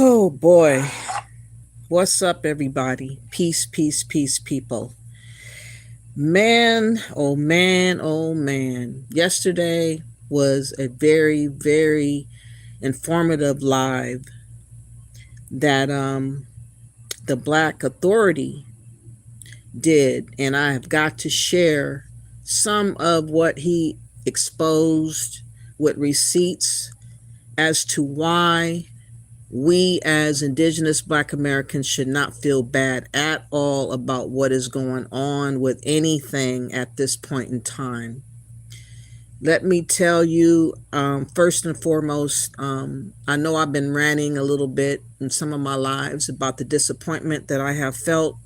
Oh boy. What's up, everybody? Peace, peace, peace, people. Man, oh man, oh man. Yesterday was a very, very informative live that the Black Authority did, and I have got to share some of what he exposed with receipts as to why we as Indigenous Black Americans should not feel bad at all about what is going on with anything at this point in time. Let me tell you, first and foremost, I know I've been ranting a little bit in some of my lives about the disappointment that I have felt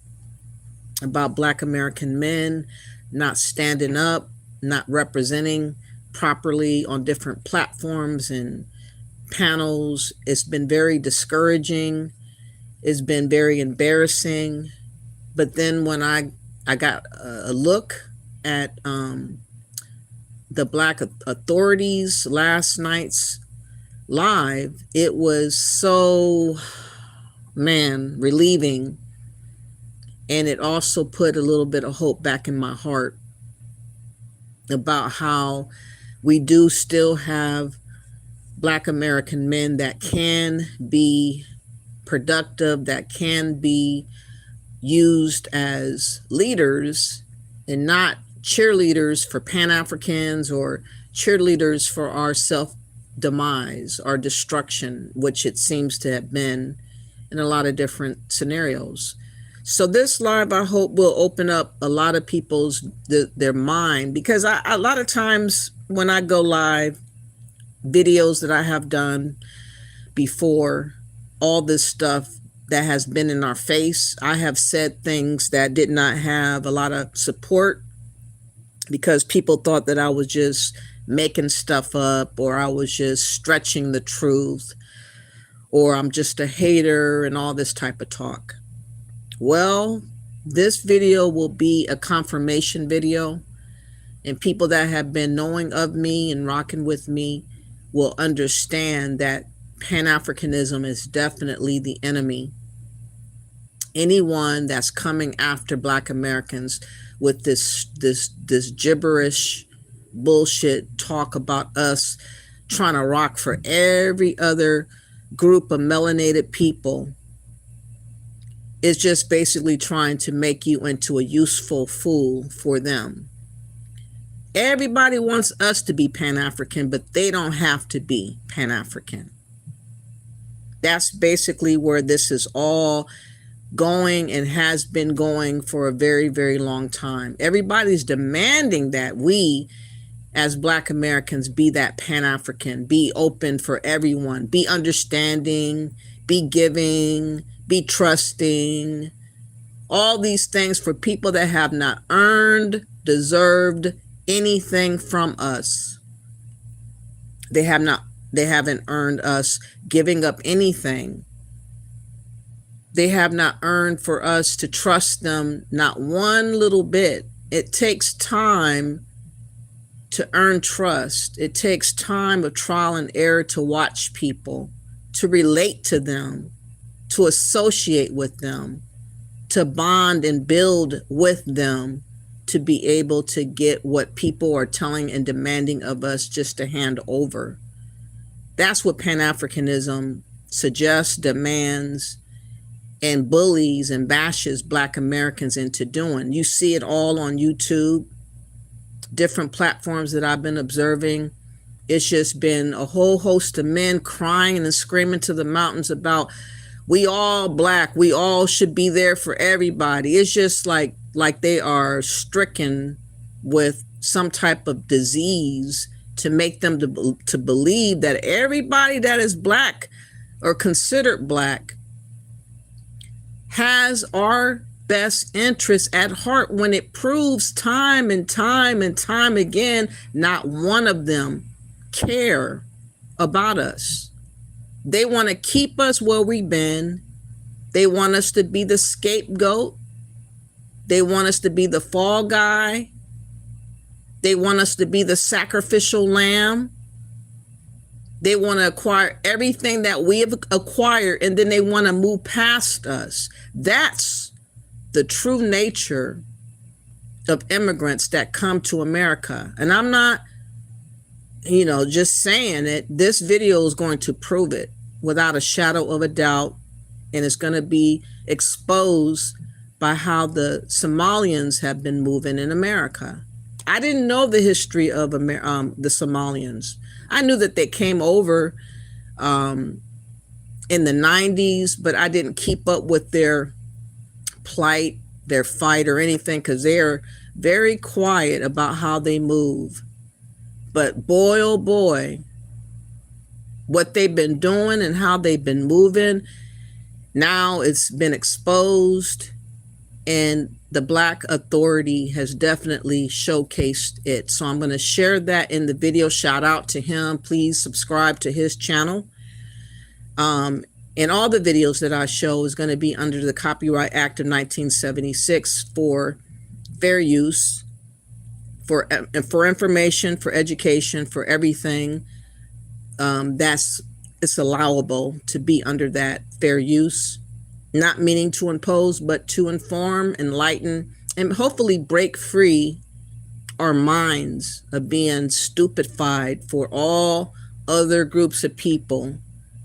about Black American men not standing up, not representing properly on different platforms and panels. It's been very discouraging. It's been very embarrassing. But then when I got a look at the Black Authorities last night's live, it was so, man, relieving. And it also put a little bit of hope back in my heart about how we do still have Black American men that can be productive, that can be used as leaders and not cheerleaders for Pan-Africans or cheerleaders for our self-demise, our destruction, which it seems to have been in a lot of different scenarios. So this live, I hope, will open up a lot of people's their mind, because a lot of times when I go live, videos that I have done before, all this stuff that has been in our face, I have said things that did not have a lot of support because people thought that I was just making stuff up, or I was just stretching the truth, or I'm just a hater and all this type of talk. Well, this video will be a confirmation video, and people that have been knowing of me and rocking with me will understand that Pan-Africanism is definitely the enemy. Anyone that's coming after Black Americans with this gibberish bullshit talk about us trying to rock for every other group of melanated people is just basically trying to make you into a useful fool for them. Everybody wants us to be Pan-African, but they don't have to be Pan-African. That's basically where this is all going and has been going for a very, very long time. Everybody's demanding that we as Black Americans be that Pan-African, be open for everyone, be understanding, be giving, be trusting, all these things for people that have not earned, deserved anything from us. They haven't earned us giving up anything. They have not earned for us to trust them, not one little bit. It takes time to earn trust. It takes time of trial and error to watch people, to relate to them, to associate with them, to bond and build with them, to be able to get what people are telling and demanding of us just to hand over. That's what Pan-Africanism suggests, demands, and bullies and bashes Black Americans into doing. You see it all on YouTube, different platforms that I've been observing. It's just been a whole host of men crying and screaming to the mountains about, we all Black, we all should be there for everybody. It's just like they are stricken with some type of disease to make them to believe that everybody that is Black or considered Black has our best interests at heart, when it proves time and time and time again, not one of them care about us. They want to keep us where we've been. They want us to be the scapegoat. They want us to be the fall guy. They want us to be the sacrificial lamb. They want to acquire everything that we have acquired, and then they want to move past us. That's the true nature of immigrants that come to America. And I'm not, just saying it. This video is going to prove it without a shadow of a doubt. And it's going to be exposed by how the Somalians have been moving in America. I didn't know the history of the Somalians. I knew that they came over in the 90s, but I didn't keep up with their plight, their fight, or anything, because they're very quiet about how they move. But boy, oh boy, what they've been doing and how they've been moving, now it's been exposed, and the Black Authority has definitely showcased it. So I'm going to share that in the video. Shout out to him. Please subscribe to his channel. And all the videos that I show is going to be under the Copyright Act of 1976 for fair use, for information, for education, for everything. It's allowable to be under that fair use, not meaning to impose, but to inform, enlighten, and hopefully break free our minds of being stupefied for all other groups of people.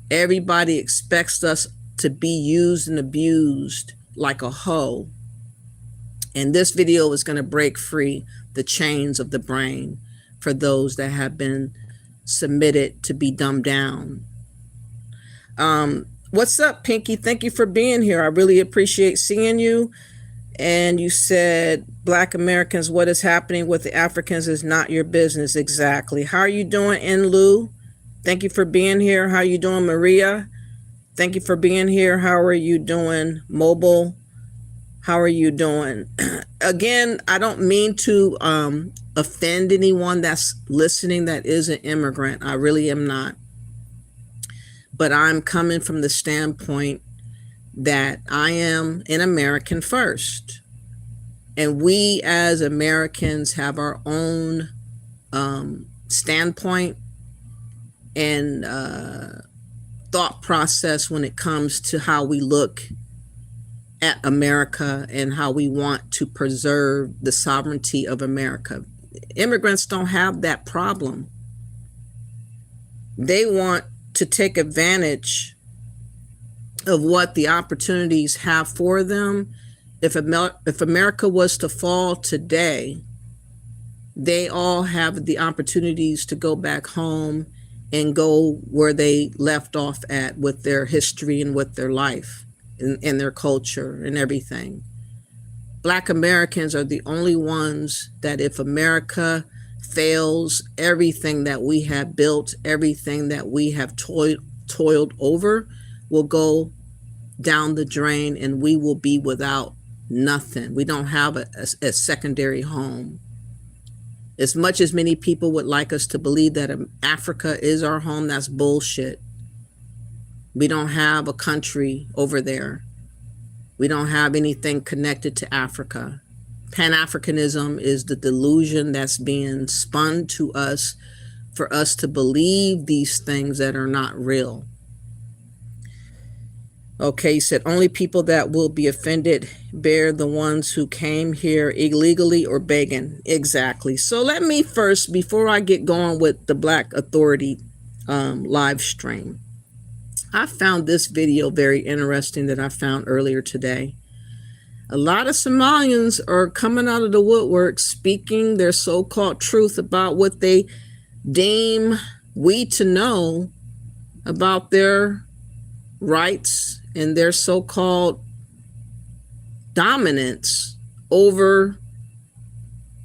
Everybody expects us to be used and abused like a hoe. And this video is going to break free the chains of the brain for those that have been submitted to be dumbed down. What's up, Pinky? Thank you for being here. I really appreciate seeing you. And you said, Black Americans, what is happening with the Africans is not your business. Exactly. How are you doing, Enlu? Thank you for being here. How are you doing, Maria? Thank you for being here. How are you doing, Mobile? How are you doing? Again, I don't mean to offend anyone that's listening that is an immigrant. I really am not. But I'm coming from the standpoint that I am an American first. And we as Americans have our own standpoint and thought process when it comes to how we look at America and how we want to preserve the sovereignty of America. Immigrants don't have that problem. They want to take advantage of what the opportunities have for them. If America was to fall today, they all have the opportunities to go back home and go where they left off at with their history and with their life and their culture and everything. Black Americans are the only ones that if America fails, everything that we have built, everything that we have toiled over will go down the drain, and we will be without nothing. We don't have a secondary home. As much as many people would like us to believe that Africa is our home, that's bullshit. We don't have a country over there. We don't have anything connected to Africa. Pan-Africanism is the delusion that's being spun to us for us to believe these things that are not real. Okay, you said only people that will be offended bear the ones who came here illegally or begging. Exactly. So let me first, before I get going with the Black Authority live stream, I found this video very interesting that I found earlier today. A lot of Somalians are coming out of the woodwork speaking their so-called truth about what they deem we to know about their rights and their so-called dominance over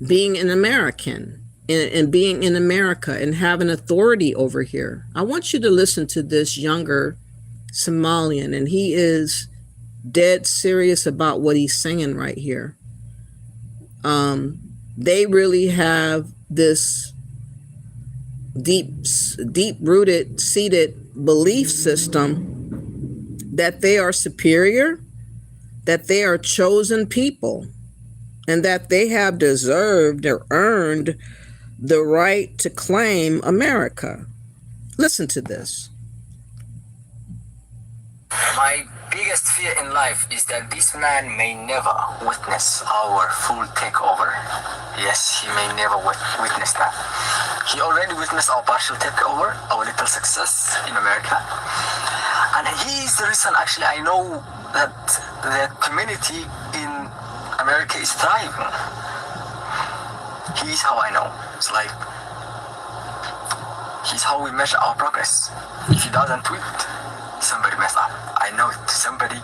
being an American and being in America and having authority over here. I want you to listen to this younger Somalian, and he is dead serious about what he's saying right here. They really have this deep-rooted, seated belief system that they are superior, that they are chosen people, and that they have deserved or earned the right to claim America. Listen to this. My biggest fear in life is that this man may never witness our full takeover. Yes, he may never witness that. He already witnessed our partial takeover, our little success in America. And he is the reason, actually, I know that the community in America is thriving. He is how I know. It's like, he's how we measure our progress. If he doesn't tweet, somebody messed up. I know it. Somebody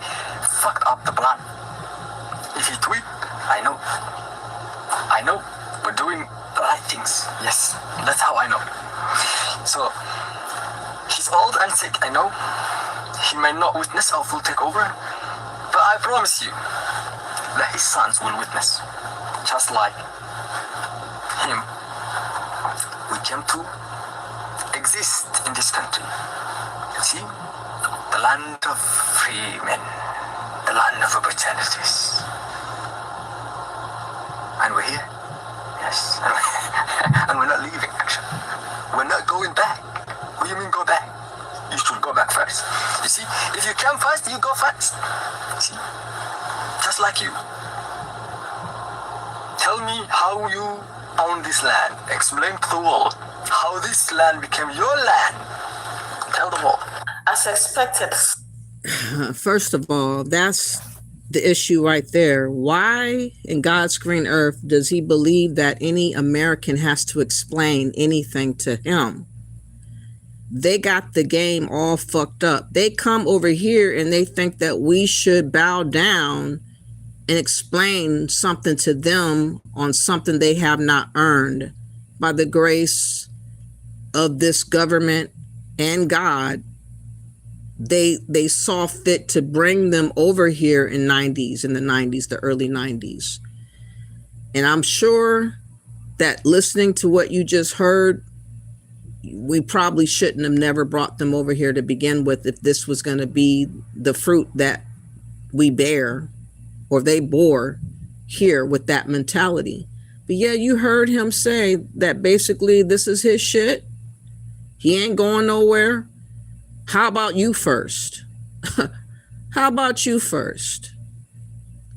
fucked up the plan. If he tweet, I know. I know. We're doing the right things. Yes, that's how I know. So, he's old and sick, I know. He may not witness our full takeover, but I promise you that his sons will witness. Just like him, we came to exist in this country. See? The land of free men, the land of opportunities. And we're here. Yes. And we're not leaving, actually. We're not going back. What do you mean go back? You should go back first. You see, if you come first, you go first. See? Just like you. Tell me how you own this land. Explain to the world how this land became your land. Tell the world. As expected. First of all, that's the issue right there. Why in God's green earth does he believe that any American has to explain anything to him? They got the game all fucked up. They come over here and they think that we should bow down and explain something to them on something they have not earned. By the grace of this government and God, they saw fit to bring them over here in the 90s, the early 90s. And I'm sure that listening to what you just heard, we probably shouldn't have never brought them over here to begin with if this was going to be the fruit that we bear or they bore here with that mentality. But yeah, you heard him say that basically this is his shit. He ain't going nowhere. How about you first? How about you first?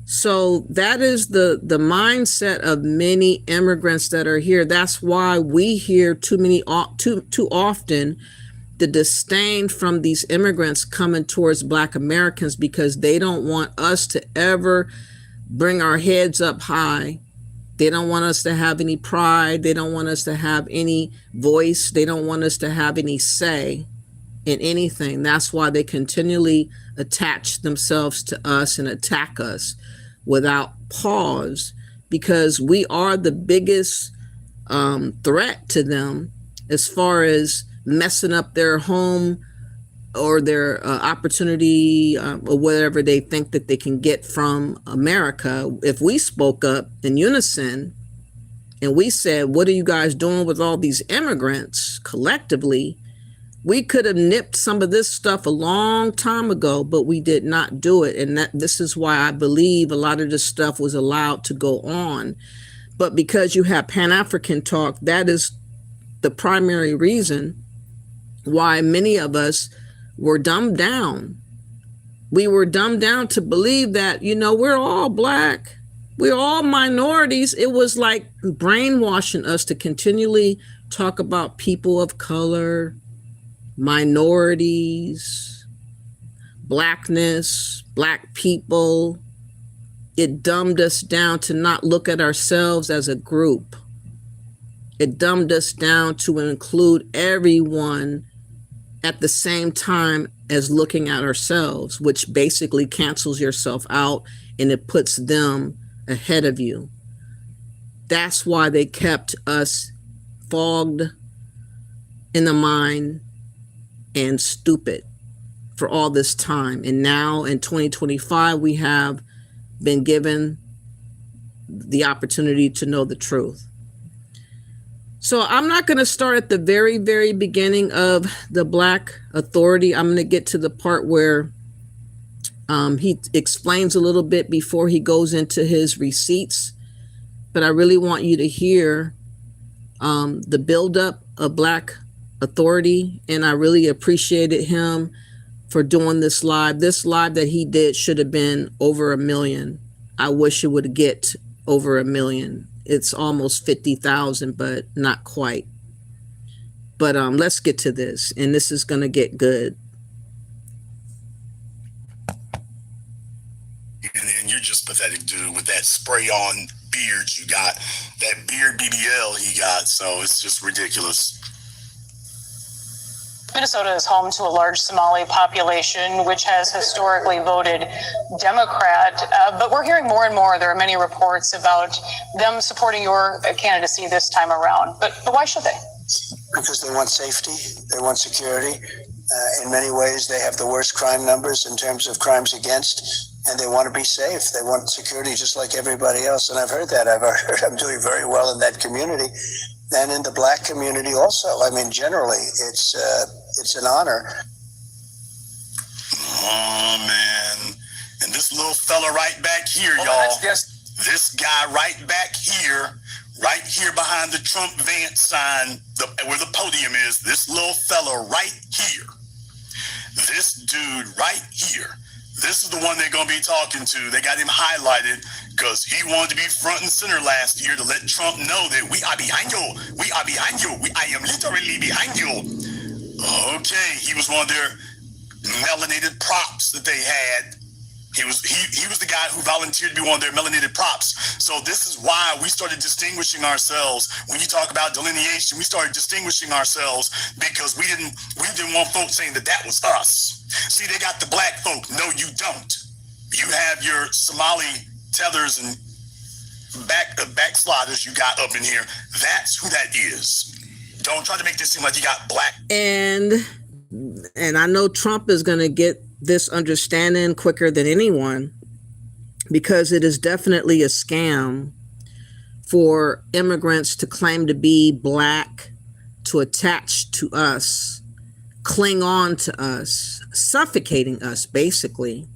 So that is the mindset of many immigrants that are here. That's why we hear too often the disdain from these immigrants coming towards Black Americans, because they don't want us to ever bring our heads up high. They don't want us to have any pride. They don't want us to have any voice. They don't want us to have any say in anything. That's why they continually attach themselves to us and attack us without pause, because we are the biggest threat to them as far as messing up their home or their opportunity or whatever they think that they can get from America. If we spoke up in unison and we said, what are you guys doing with all these immigrants collectively? We could have nipped some of this stuff a long time ago, but we did not do it. And this is why I believe a lot of this stuff was allowed to go on. But because you have Pan-African talk, that is the primary reason why many of us were dumbed down. We were dumbed down to believe that, we're all Black. We're all minorities. It was like brainwashing us to continually talk about people of color, minorities, Blackness, Black people. It dumbed us down to not look at ourselves as a group. It dumbed us down to include everyone at the same time as looking at ourselves, which basically cancels yourself out and it puts them ahead of you. That's why they kept us fogged in the mind and stupid for all this time. And now in 2025, we have been given the opportunity to know the truth. So I'm not going to start at the very, very beginning of the Black Authority. I'm going to get to the part where he explains a little bit before he goes into his receipts. But I really want you to hear the buildup of Black authority, and I really appreciated him for doing this live. This live that he did should have been over 1 million. I wish it would get over 1 million. It's almost 50,000, but not quite. But let's get to this, and this is gonna get good. And then you're just pathetic, dude, with that spray-on beard you got, that beard BBL he got. So it's just ridiculous. Minnesota is home to a large Somali population, which has historically voted Democrat. But we're hearing more and more. There are many reports about them supporting your candidacy this time around. But why should they? Because they want safety, they want security. In many ways, they have the worst crime numbers in terms of crimes against, and they want to be safe. They want security just like everybody else. And I've heard that. I've heard I'm doing very well in that community. And in the Black community also. I mean, generally, it's an honor. Oh, man. And this little fella right back here, y'all. This guy right back here, right here behind the Trump Vance sign, where the podium is, this little fella right here. This dude right here. This is the one they're going to be talking to. They got him highlighted because he wanted to be front and center last year to let Trump know that we are behind you. We are behind you. I am literally behind you. Okay, he was one of their melanated props that they had. He was the guy who volunteered to be one of their melanated props. So this is why we started distinguishing ourselves. When you talk about delineation, we started distinguishing ourselves because we didn't want folks saying that was us. See, they got the black folk. No, you don't. You have your Somali tethers and backsliders you got up in here. That's who that is. Don't try to make this seem like you got black. And I know Trump is going to get this understanding quicker than anyone, because it is definitely a scam for immigrants to claim to be black, to attach to us, cling on to us, suffocating us, basically,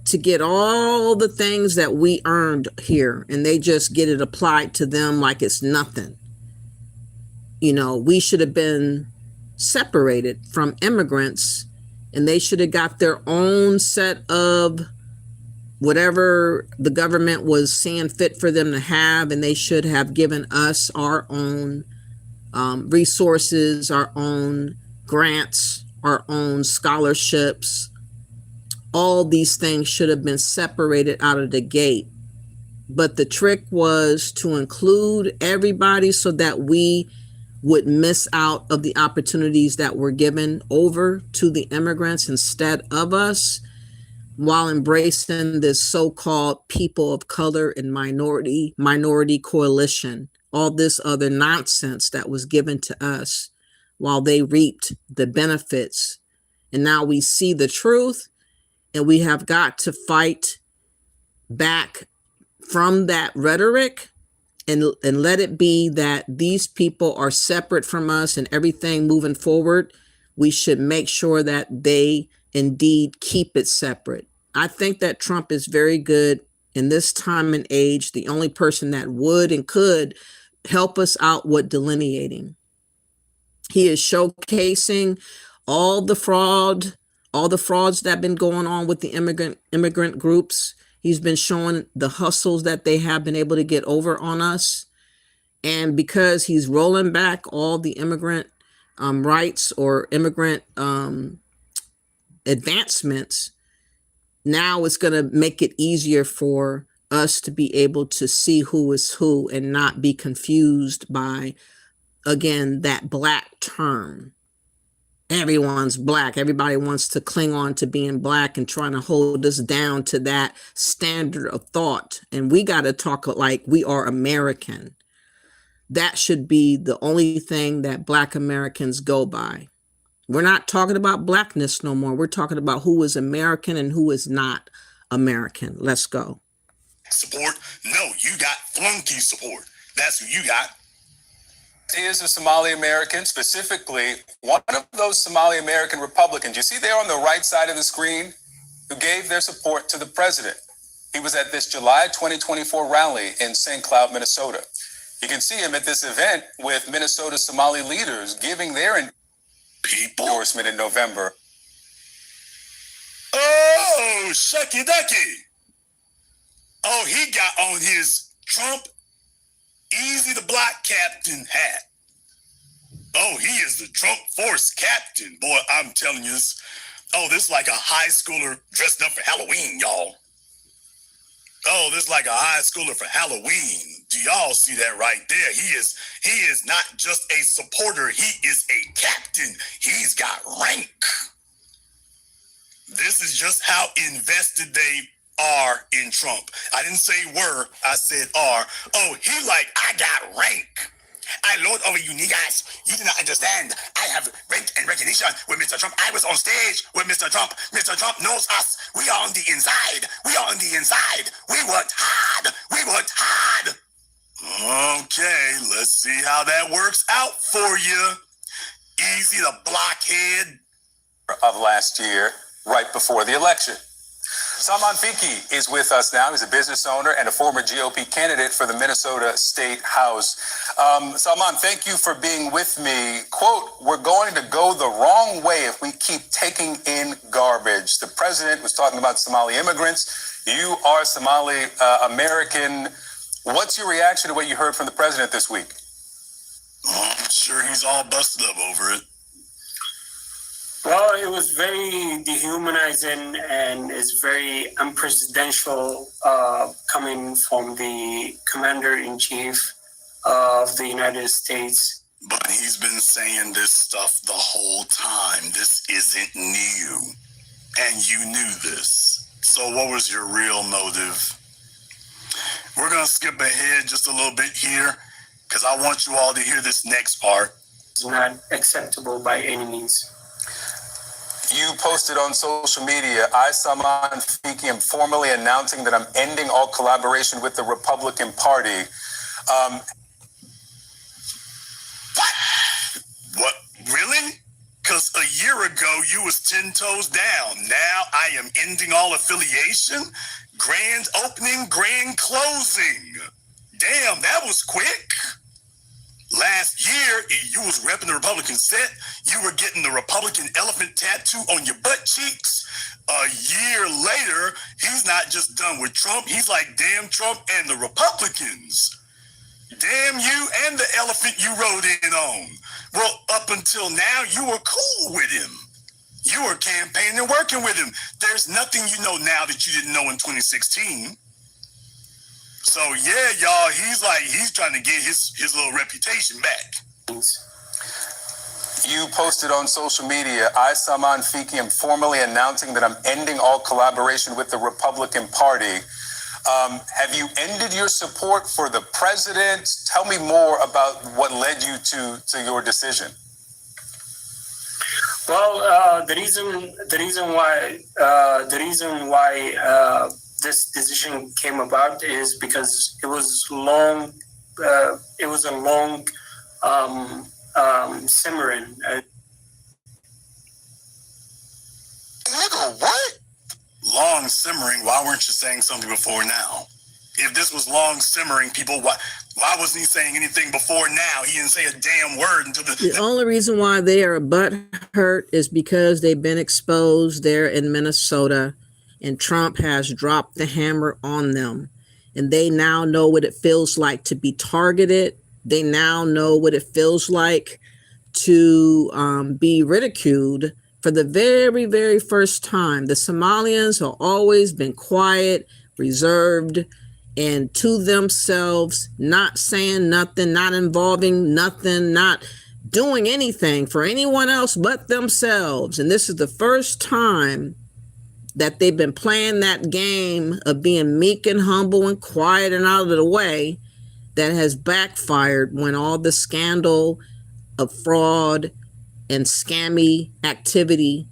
to get all the things that we earned here, and they just get it applied to them like it's nothing. You know, we should have been separated from immigrants, and they should have got their own set of whatever the government was seeing fit for them to have, and they should have given us our own resources, our own grants, our own scholarships. All these things should have been separated out of the gate. But the trick was to include everybody so that we would miss out of the opportunities that were given over to the immigrants instead of us, while embracing this so-called people of color and minority coalition, all this other nonsense that was given to us while they reaped the benefits. And now we see the truth, and we have got to fight back from that rhetoric and let it be that these people are separate from us, and everything moving forward, we should make sure that they indeed keep it separate. I think that Trump is very good in this time and age, the only person that would and could help us out with delineating. He is showcasing all the frauds that have been going on with the immigrant groups. He's been showing the hustles that they have been able to get over on us. And because he's rolling back all the immigrant rights or immigrant advancements, now it's going to make it easier for us to be able to see who is who and not be confused by, again, that black term. Everyone's black. Everybody wants to cling on to being black and trying to hold us down to that standard of thought. And we got to talk like we are American. That should be the only thing that Black Americans go by. We're not talking about blackness no more. We're talking about who is American and who is not American. Let's go. Support? No, you got flunky support. That's who you got. Is a Somali American, specifically one of those Somali American Republicans you see there on the right side of the screen, who gave their support to the president. He was at this July 2024 rally in St. Cloud, Minnesota. You can see him at this event with Minnesota Somali leaders giving their endorsement in November. Oh, shucky ducky. Oh, he got on his Trump Easy the Block Captain hat. Oh, he is the Trump Force Captain. Boy, I'm telling you this. Oh, this is like a high schooler dressed up for Halloween, y'all. Oh, this is like a high schooler for Halloween. Do y'all see that right there? He is not just a supporter. He is a captain. He's got rank. This is just how invested they are in Trump. I didn't say were, I said are. Oh, he like, I got rank. I lord over you niggas. You do not understand. I have rank and recognition with Mr. Trump. I was on stage with Mr. Trump. Mr. Trump knows us. We are on the inside. We are on the inside. We worked hard. We worked hard. Okay, let's see how that works out for you. Easy the blockhead. Of last year, right before the election. Salman Fiki is with us now. He's a business owner and a former GOP candidate for the Minnesota State House. Salman, thank you for being with me. Quote, we're going to go the wrong way if we keep taking in garbage. The president was talking about Somali immigrants. You are Somali American. What's your reaction to what you heard from the president this week? Oh, I'm sure he's all busted up over it. Well, it was very dehumanizing and it's very unprecedented coming from the commander-in-chief of the United States. But he's been saying this stuff the whole time. This isn't new. And you knew this. So what was your real motive? We're going to skip ahead just a little bit here because I want you all to hear this next part. It's not acceptable by any means. You posted on social media, I, Salman Fiki, am formally announcing that I'm ending all collaboration with the Republican Party. What? Really? Because a year ago, you was 10 toes down. Now I am ending all affiliation? Grand opening, grand closing. Damn, that was quick. Last year, you was repping the Republican set. You were getting the Republican elephant tattoo on your butt cheeks. A year later, he's not just done with Trump. He's like, damn Trump and the Republicans. Damn you and the elephant you rode in on. Well, up until now, you were cool with him. You were campaigning and working with him. There's nothing you know now that you didn't know in 2016. So yeah, y'all, he's trying to get his little reputation back. You posted on social media, I, Salman Fiki, am formally announcing that I'm ending all collaboration with the Republican Party. Have you ended your support for the president? Tell me more about what led you to your decision. Well, the reason why this decision came about is because it was long. It was a long simmering. Nigga, what? Long simmering? Why weren't you saying something before now? If this was long simmering, people, why wasn't he saying anything before now? He didn't say a damn word until the only reason why they are butthurt is because they've been exposed there in Minnesota. And Trump has dropped the hammer on them. And they now know what it feels like to be targeted. They now know what it feels like to be ridiculed for the very, very first time. The Somalians have always been quiet, reserved, and to themselves, not saying nothing, not involving nothing, not doing anything for anyone else but themselves. And this is the first time that they've been playing that game of being meek and humble and quiet and out of the way that has backfired when all the scandal of fraud and scammy activity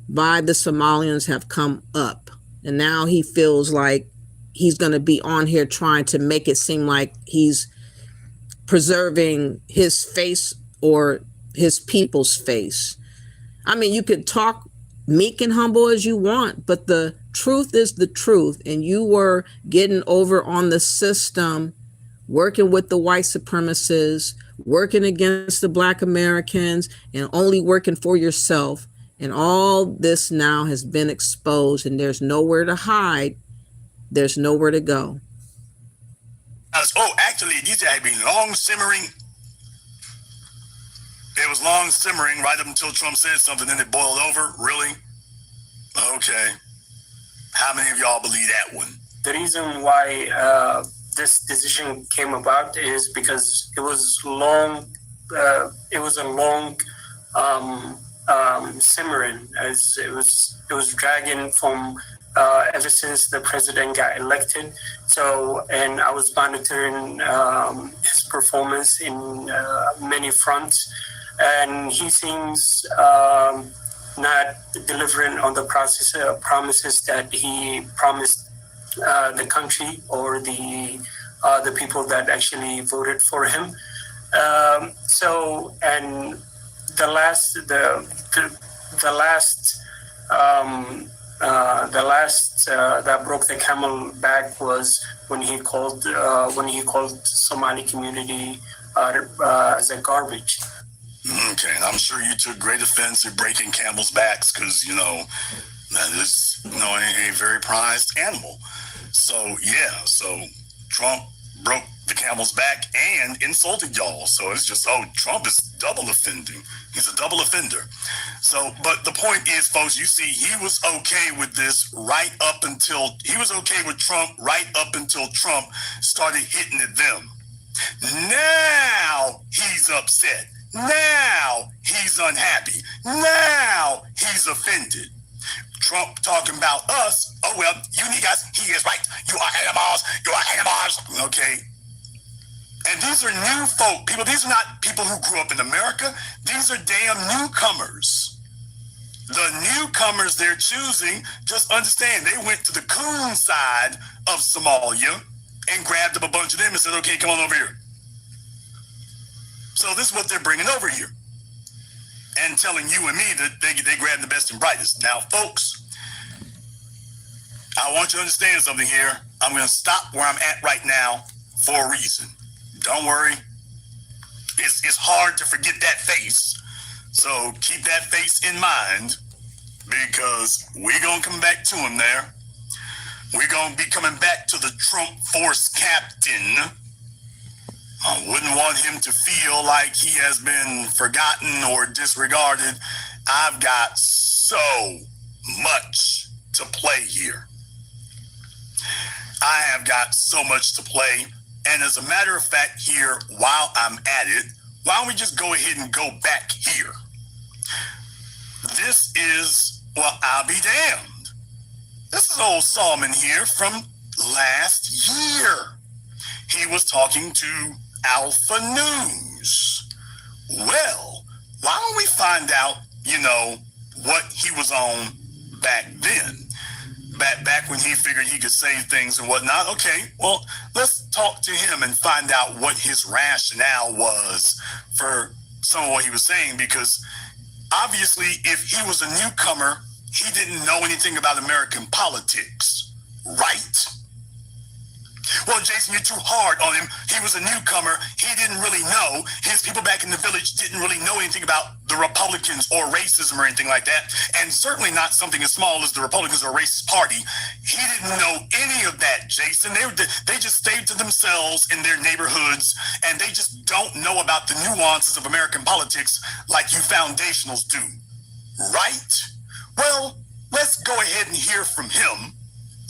by the Somalians have come up. And now he feels like he's going to be on here trying to make it seem like he's preserving his face or his people's face. I mean, you could talk meek and humble as you want, but the truth is the truth. And you were getting over on the system working with the white supremacists, working against the Black Americans, and only working for yourself. And all this now has been exposed, and there's nowhere to hide. There's nowhere to go. Oh, actually, these had been long simmering. It was long simmering right up until Trump said something, then it boiled over. Really? Okay. How many of y'all believe that one? The reason why this decision came about is because it was long. It was a long simmering, as it was dragging from ever since the president got elected. So, and I was monitoring his performance in many fronts, and he seems not delivering on the promises that he promised the country or the people that actually voted for him. So, and the last that broke the camel back was when he called Somali community as a garbage. Okay, and I'm sure you took great offense at breaking camels' backs because, that is, a very prized animal. So, yeah, so Trump broke the camel's back and insulted y'all. So it's just, Trump is double offending. He's a double offender. So, but the point is, folks, you see, he was okay with this right up until, he was okay with Trump right up until Trump started hitting at them. Now he's upset. Now he's unhappy. Now he's offended. Trump talking about us. Oh, well, you guys, he is right. You are animals. You are animals. Okay. And these are new folk, people. These are not people who grew up in America. These are damn newcomers. The newcomers they're choosing, just understand, they went to the coon side of Somalia and grabbed up a bunch of them and said, okay, come on over here. So this is what they're bringing over here and telling you and me that they grabbed the best and brightest. Now, folks, I want you to understand something here. I'm going to stop where I'm at right now for a reason. Don't worry. It's hard to forget that face. So keep that face in mind because we're going to come back to him there. We're going to be coming back to the Trump force captain. I wouldn't want him to feel like he has been forgotten or disregarded. I've got so much to play here. I have got so much to play. And as a matter of fact here, while I'm at it, why don't we just go ahead and go back here? This is, well, I'll be damned. This is old Solomon here from last year. He was talking to Alpha News. Well, why don't we find out, what he was on back then? Back when he figured he could say things and whatnot. Okay, well, let's talk to him and find out what his rationale was for some of what he was saying, because obviously if he was a newcomer, he didn't know anything about American politics, right? Well, Jason, you're too hard on him. He was a newcomer. He didn't really know. His people back in the village didn't really know anything about the Republicans or racism or anything like that. And certainly not something as small as the Republicans or racist party. He didn't know any of that, Jason. They just stayed to themselves in their neighborhoods, and they just don't know about the nuances of American politics like you foundationals do. Right? Well, let's go ahead and hear from him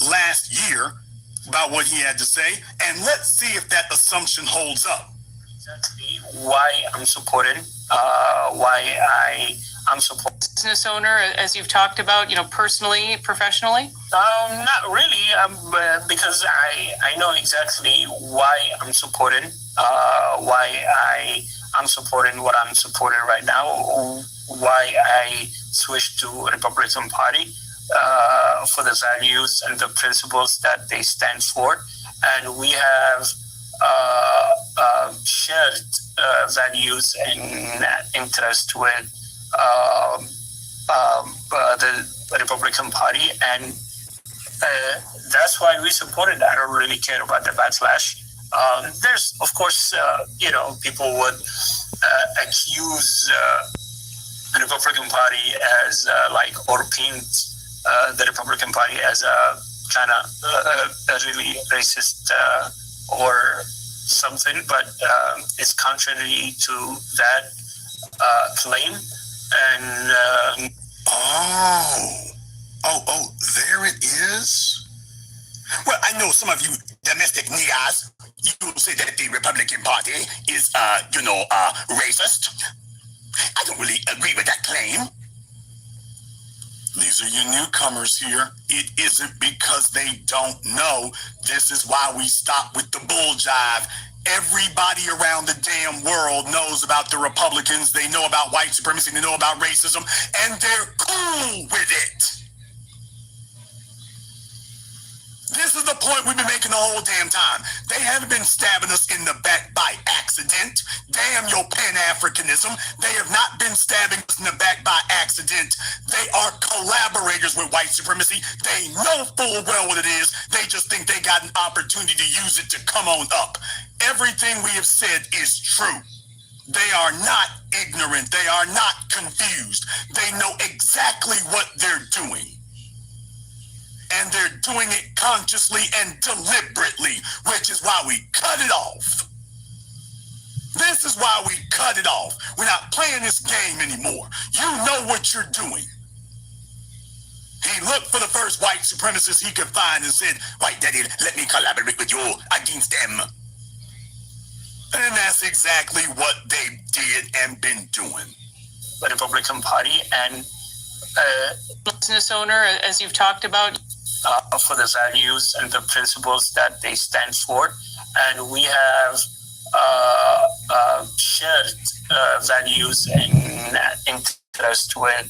last year about what he had to say, and let's see if that assumption holds up. Exactly why I'm supporting, I'm supporting. Business owner, as you've talked about, personally, professionally? Not really, because I know exactly why I'm supporting, I'm supporting what I'm supporting right now, why I switched to Republican Party. For the values and the principles that they stand for. And we have shared values and interest with the Republican Party. And that's why we support it. I don't really care about the backlash. There's, of course, people would accuse the Republican Party as or paint the Republican Party as a kind of a really racist or something, but it's contrary to that claim. And there it is. Well, I know some of you domestic niggas, you say that the Republican Party is, racist. I don't really agree with that claim. These are your newcomers here. It isn't because they don't know. This is why we stop with the bull jive. Everybody around the damn world knows about the Republicans. They know about white supremacy. They know about racism. And they're cool with it. This is the point we've been making the whole damn time. They haven't been stabbing us in the back by accident. Damn your Pan-Africanism. They have not been stabbing us in the back by accident. They are collaborators with white supremacy. They know full well what it is. They just think they got an opportunity to use it to come on up. Everything we have said is true. They are not ignorant. They are not confused. They know exactly what they're doing. And they're doing it consciously and deliberately, which is why we cut it off. This is why we cut it off. We're not playing this game anymore. You know what you're doing. He looked for the first white supremacist he could find and said, "White daddy, let me collaborate with you against them." And that's exactly what they did and been doing. The Republican Party and business owner, as you've talked about, for the values and the principles that they stand for. And we have shared values and interest with.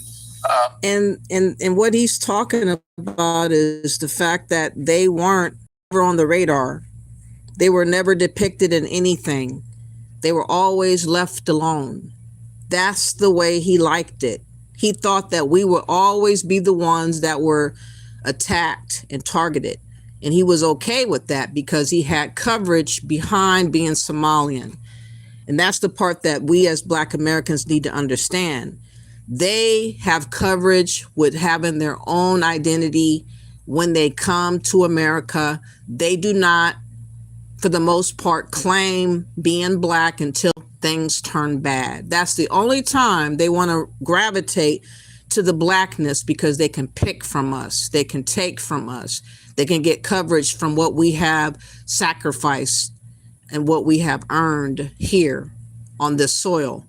And what he's talking about is the fact that they weren't ever on the radar. They were never depicted in anything. They were always left alone. That's the way he liked it. He thought that we would always be the ones that were attacked and targeted. And he was okay with that because he had coverage behind being Somalian. And that's the part that we as Black Americans need to understand. They have coverage with having their own identity when they come to America. They do not, for the most part, claim being Black until things turn bad. That's the only time they want to gravitate to the Blackness, because they can pick from us. They can take from us. They can get coverage from what we have sacrificed and what we have earned here on this soil.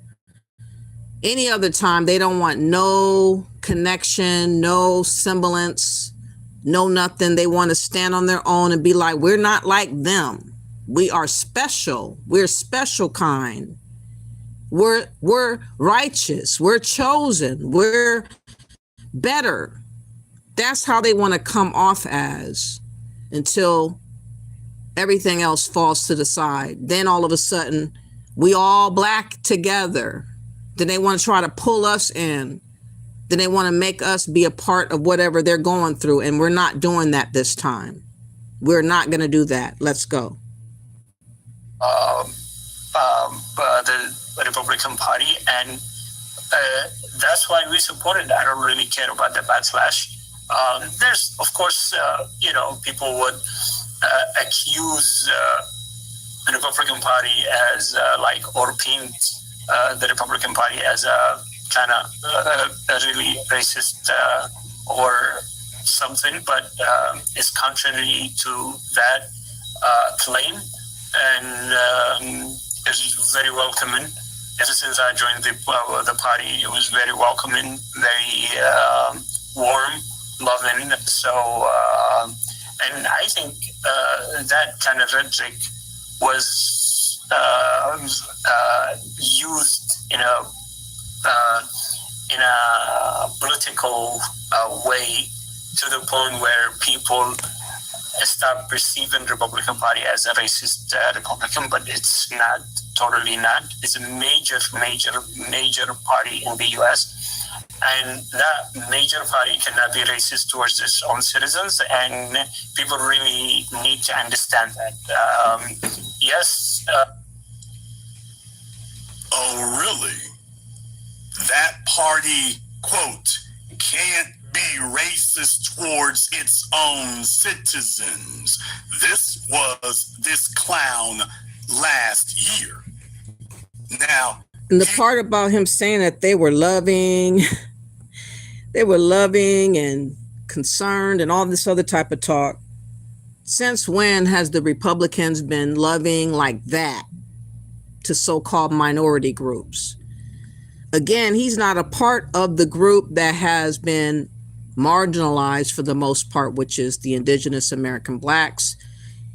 Any other time, they don't want no connection, no semblance, no nothing. They want to stand on their own and be like, we're not like them. We are special. We're special kind. We're righteous. We're chosen. We're better. That's how they want to come off as, until everything else falls to the side. Then all of a sudden, we all Black together. Then they want to try to pull us in. Then they want to make us be a part of whatever they're going through. And we're not doing that this time. We're not going to do that. Let's go. The Republican Party, and that's why we supported that. I don't really care about the backlash. There's, of course, people would accuse the Republican Party as or paint the Republican Party as a kind of a really racist or something, but it's contrary to that claim, and it's very welcoming. Ever since I joined the party, it was very welcoming, very warm, loving. So, and I think that kind of rhetoric was used in a political way, to the point where people start perceiving the Republican Party as a racist Republican, but it's not, totally not. It's a major party in the U.S., and that major party cannot be racist towards its own citizens, and people really need to understand that. Yes. Oh, really? That party, quote, can't be racist towards its own citizens. This was this clown last year. Now, and the part about him saying that they were loving and concerned and all this other type of talk. Since when has the Republicans been loving like that to so-called minority groups? Again, he's not a part of the group that has been marginalized for the most part, which is the indigenous American blacks.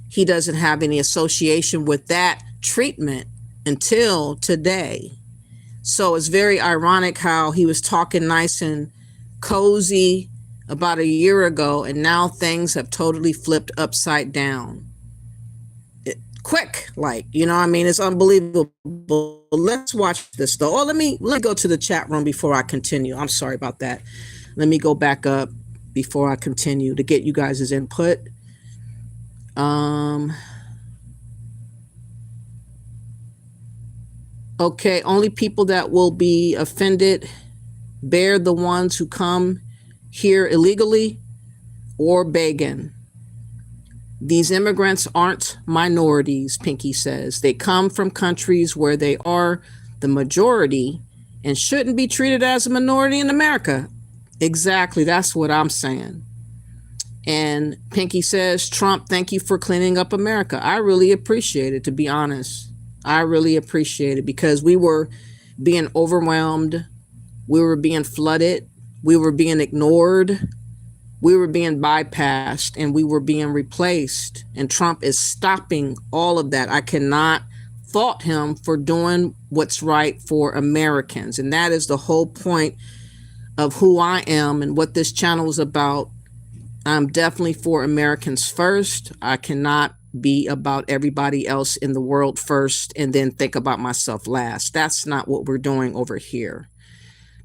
He doesn't have any association with that treatment until today. So it's very ironic how he was talking nice and cozy about a year ago, and now things have totally flipped upside down. Quick, like, you know what I mean? It's unbelievable. Let's watch this though. Oh, let me go to the chat room before I continue. I'm sorry about that. Let me go back up before I continue to get you guys' input. Okay, only people that will be offended bear the ones who come here illegally or begging. These immigrants aren't minorities, Pinky says. They come from countries where they are the majority and shouldn't be treated as a minority in America. Exactly, that's what I'm saying. And Pinky says, Trump, thank you for cleaning up America. I really appreciate it, to be honest. I really appreciate it because we were being overwhelmed. We were being flooded. We were being ignored. We were being bypassed and we were being replaced. And Trump is stopping all of that. I cannot fault him for doing what's right for Americans. And that is the whole point of who I am and what this channel is about. I'm definitely for Americans first. I cannot be about everybody else in the world first and then think about myself last. That's not what we're doing over here.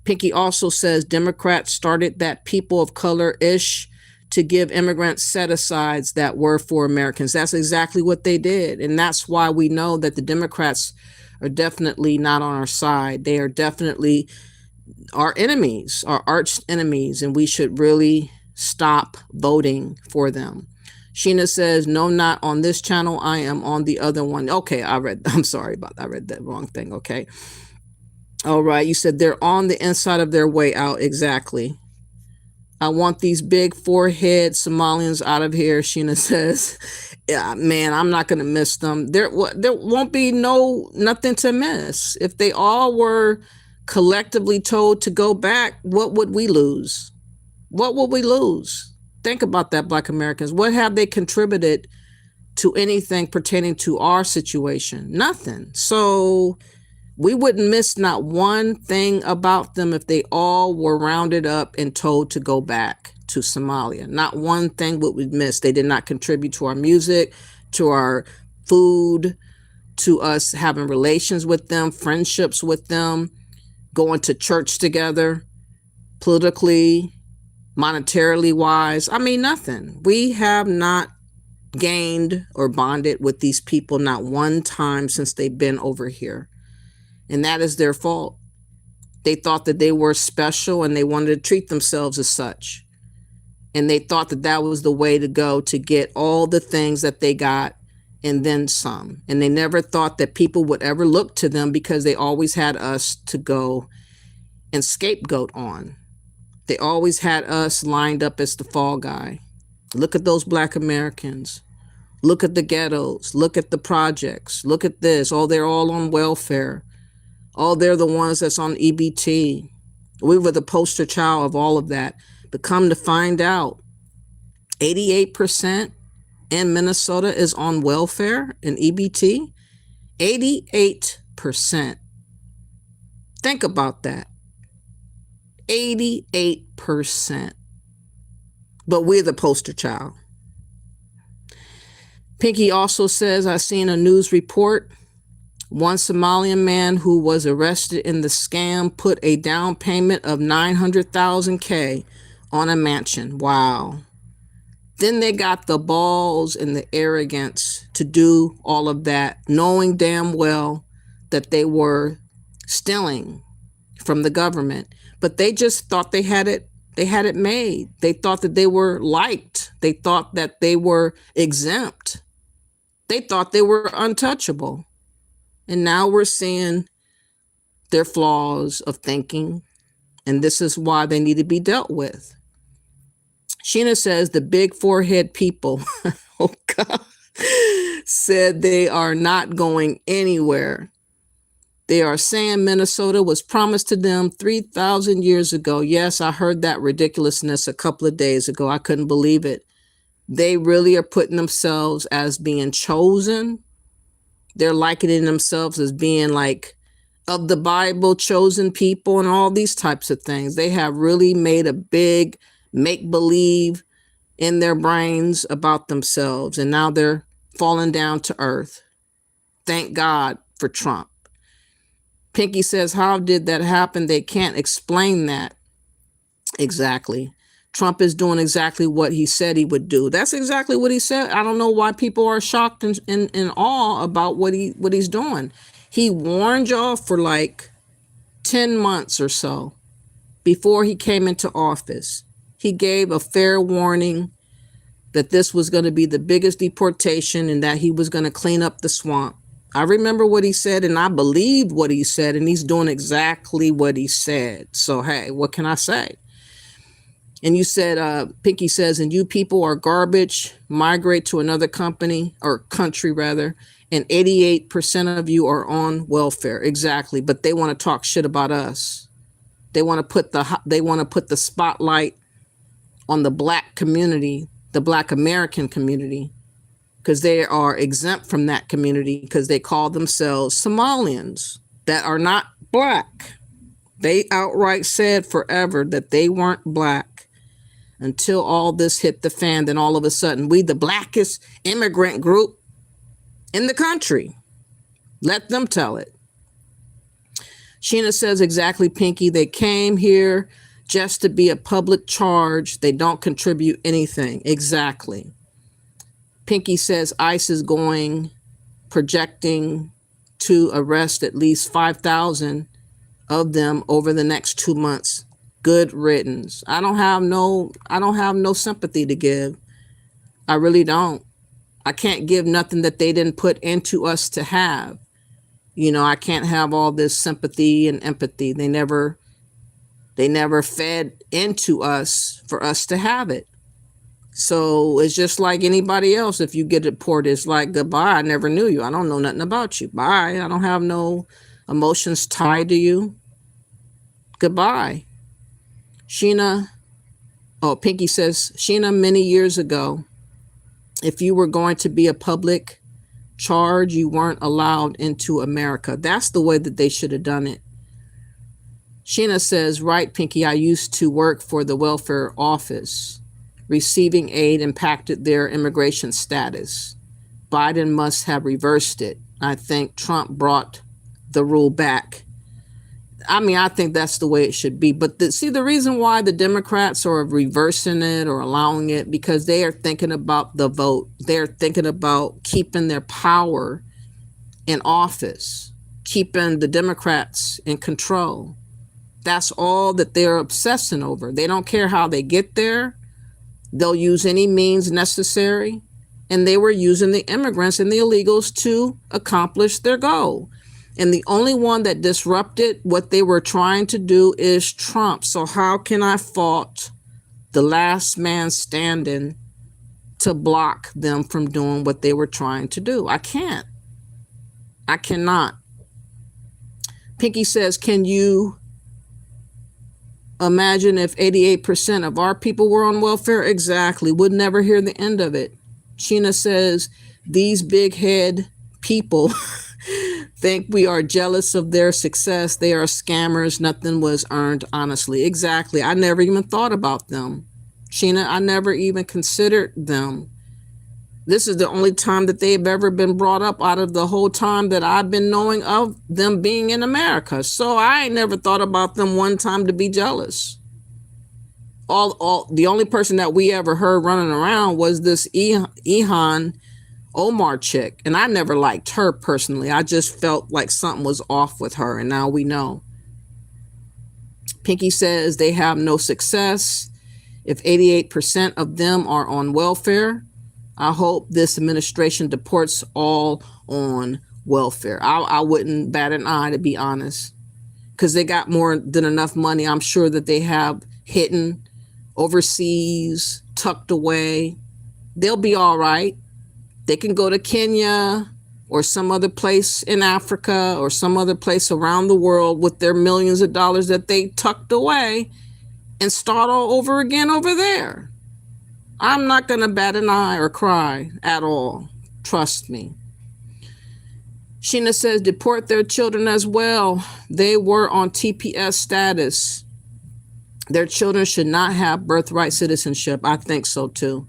Pinky also says Democrats started that people of color-ish to give immigrants set-asides that were for Americans. That's exactly what they did. And that's why we know that the Democrats are definitely not on our side. They are definitely our enemies, our arch enemies, and we should really stop voting for them. Sheena says, no, not on this channel. I am on the other one. Okay, I'm sorry about that. I read that wrong thing. Okay. All right. You said they're on the inside of their way out. Exactly. I want these big forehead Somalians out of here. Sheena says, yeah, man, I'm not going to miss them. There won't be nothing to miss. If they all were collectively told to go back, what would we lose? What would we lose? Think about that, Black Americans. What have they contributed to anything pertaining to our situation? Nothing. So we wouldn't miss not one thing about them if they all were rounded up and told to go back to Somalia. Not one thing would we miss. They did not contribute to our music, to our food, to us having relations with them, friendships with them, going to church together, politically, monetarily wise. I mean, nothing. We have not gained or bonded with these people not one time since they've been over here. And that is their fault. They thought that they were special and they wanted to treat themselves as such. And they thought that that was the way to go to get all the things that they got and then some. And they never thought that people would ever look to them because they always had us to go and scapegoat on. They always had us lined up as the fall guy. Look at those Black Americans. Look at the ghettos. Look at the projects. Look at this. Oh, they're all on welfare. Oh, they're the ones that's on EBT. We were the poster child of all of that. But come to find out, 88% in Minnesota is on welfare and EBT. 88%. Think about that. 88%. But we're the poster child. Pinky also says, I seen a news report. One Somalian man who was arrested in the scam put a down payment of $900,000 on a mansion. Wow. Then they got the balls and the arrogance to do all of that, knowing damn well that they were stealing from the government. But they just thought they had it made. They thought that they were liked. They thought that they were exempt. They thought they were untouchable. And now we're seeing their flaws of thinking, and this is why they need to be dealt with. Sheena says the big forehead people, oh God, said they are not going anywhere. They are saying Minnesota was promised to them 3,000 years ago. Yes, I heard that ridiculousness a couple of days ago. I couldn't believe it. They really are putting themselves as being chosen. They're likening themselves as being like of the Bible, chosen people, and all these types of things. They have really made a big make-believe in their brains about themselves, and now they're falling down to earth. Thank God for Trump. Pinky says, how did that happen? They can't explain that. Exactly. Trump is doing exactly what he said he would do. That's exactly what he said. I don't know why people are shocked and in awe about what he's doing. He warned y'all for like 10 months or so before he came into office. He gave a fair warning that this was going to be the biggest deportation and that he was going to clean up the swamp. I remember what he said, and I believed what he said, and he's doing exactly what he said. So, hey, what can I say? And you said, Pinky says, and you people are garbage, migrate to another company or country rather, and 88% of you are on welfare. Exactly. But they want to talk shit about us. They want to put the spotlight on the Black community, the Black American community, because they are exempt from that community because they call themselves Somalians that are not Black. They outright said forever that they weren't Black until all this hit the fan. Then all of a sudden, we the blackest immigrant group in the country. Let them tell it. Sheena says exactly, Pinky. They came here just to be a public charge. They don't contribute anything. Exactly. Pinky says ICE is projecting to arrest at least 5,000 of them over the next 2 months. Good riddance. I don't have no sympathy to give. I really don't. I can't give nothing that they didn't put into us to have. You know, I can't have all this sympathy and empathy. They never fed into us for us to have it. So it's just like anybody else. If you get deported, it's like, goodbye, I never knew you. I don't know nothing about you. Bye. I don't have no emotions tied to you. Goodbye. Pinky says, Sheena, many years ago, if you were going to be a public charge, you weren't allowed into America. That's the way that they should have done it. Sheena says, right, Pinky, I used to work for the welfare office. Receiving aid impacted their immigration status. Biden must have reversed it. I think Trump brought the rule back. I mean, I think that's the way it should be. But the reason why the Democrats are reversing it or allowing it, because they are thinking about the vote. They're thinking about keeping their power in office, keeping the Democrats in control. That's all that they're obsessing over. They don't care how they get there. They'll use any means necessary. And they were using the immigrants and the illegals to accomplish their goal. And the only one that disrupted what they were trying to do is Trump. So how can I fault the last man standing to block them from doing what they were trying to do? I can't. I cannot. Pinky says, can you imagine if 88% of our people were on welfare? Exactly. Would never hear the end of it. Sheena says, these big head people think we are jealous of their success. They are scammers. Nothing was earned honestly. Exactly. I never even thought about them. Sheena, I never even considered them. This is the only time that they've ever been brought up out of the whole time that I've been knowing of them being in America. So I ain't never thought about them one time to be jealous. all the only person that we ever heard running around was this Ilhan Omar chick, and I never liked her personally. I just felt like something was off with her, and now we know. Pinky says they have no success. If 88% of them are on welfare, I hope this administration deports all on welfare. I wouldn't bat an eye, to be honest, because they got more than enough money. I'm sure that they have hidden overseas, tucked away. They'll be all right. They can go to Kenya or some other place in Africa or some other place around the world with their millions of dollars that they tucked away and start all over again over there. I'm not going to bat an eye or cry at all. Trust me. Sheena says deport their children as well. They were on TPS status. Their children should not have birthright citizenship. I think so too.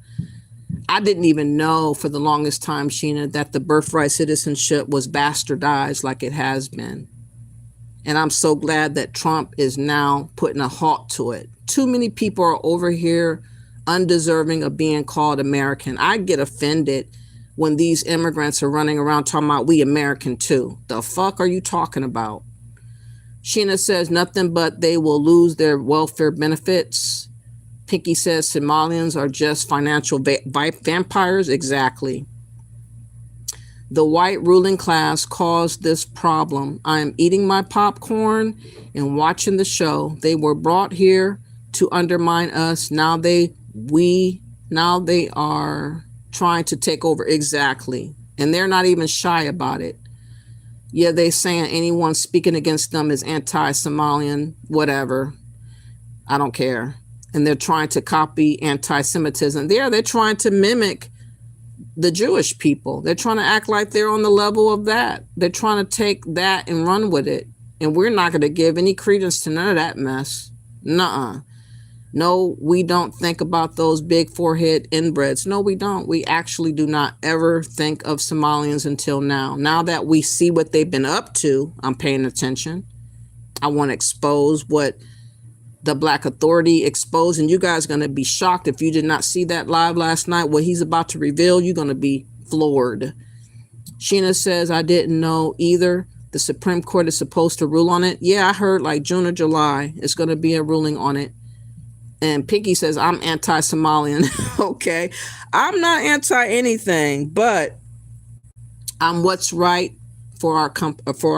I didn't even know for the longest time, Sheena, that the birthright citizenship was bastardized like it has been. And I'm so glad that Trump is now putting a halt to it. Too many people are over here undeserving of being called American. I get offended when these immigrants are running around talking about we American too. The fuck are you talking about? Sheena says nothing but they will lose their welfare benefits. Pinky says Somalians are just financial vampires. Exactly. The white ruling class caused this problem. I am eating my popcorn and watching the show. They were brought here to undermine us. Now they are trying to take over. Exactly. And they're not even shy about it. Yeah, they saying anyone speaking against them is anti-Somalian, whatever. I don't care. And they're trying to copy anti-Semitism. They're trying to mimic the Jewish people. They're trying to act like they're on the level of that. They're trying to take that and run with it. And we're not going to give any credence to none of that mess. Nuh-uh. No, we don't think about those big forehead inbreds. No, we don't. We actually do not ever think of Somalians until now. Now that we see what they've been up to, I'm paying attention. I want to expose what the Black Authority exposed, and you guys are going to be shocked if you did not see that live last night. What he's about to reveal, you're going to be floored. Sheena says, I didn't know either. The Supreme Court is supposed to rule on it. Yeah, I heard like June or July. It's going to be a ruling on it. And Pinky says, I'm anti-Somalian. Okay. I'm not anti-anything, but I'm what's right for our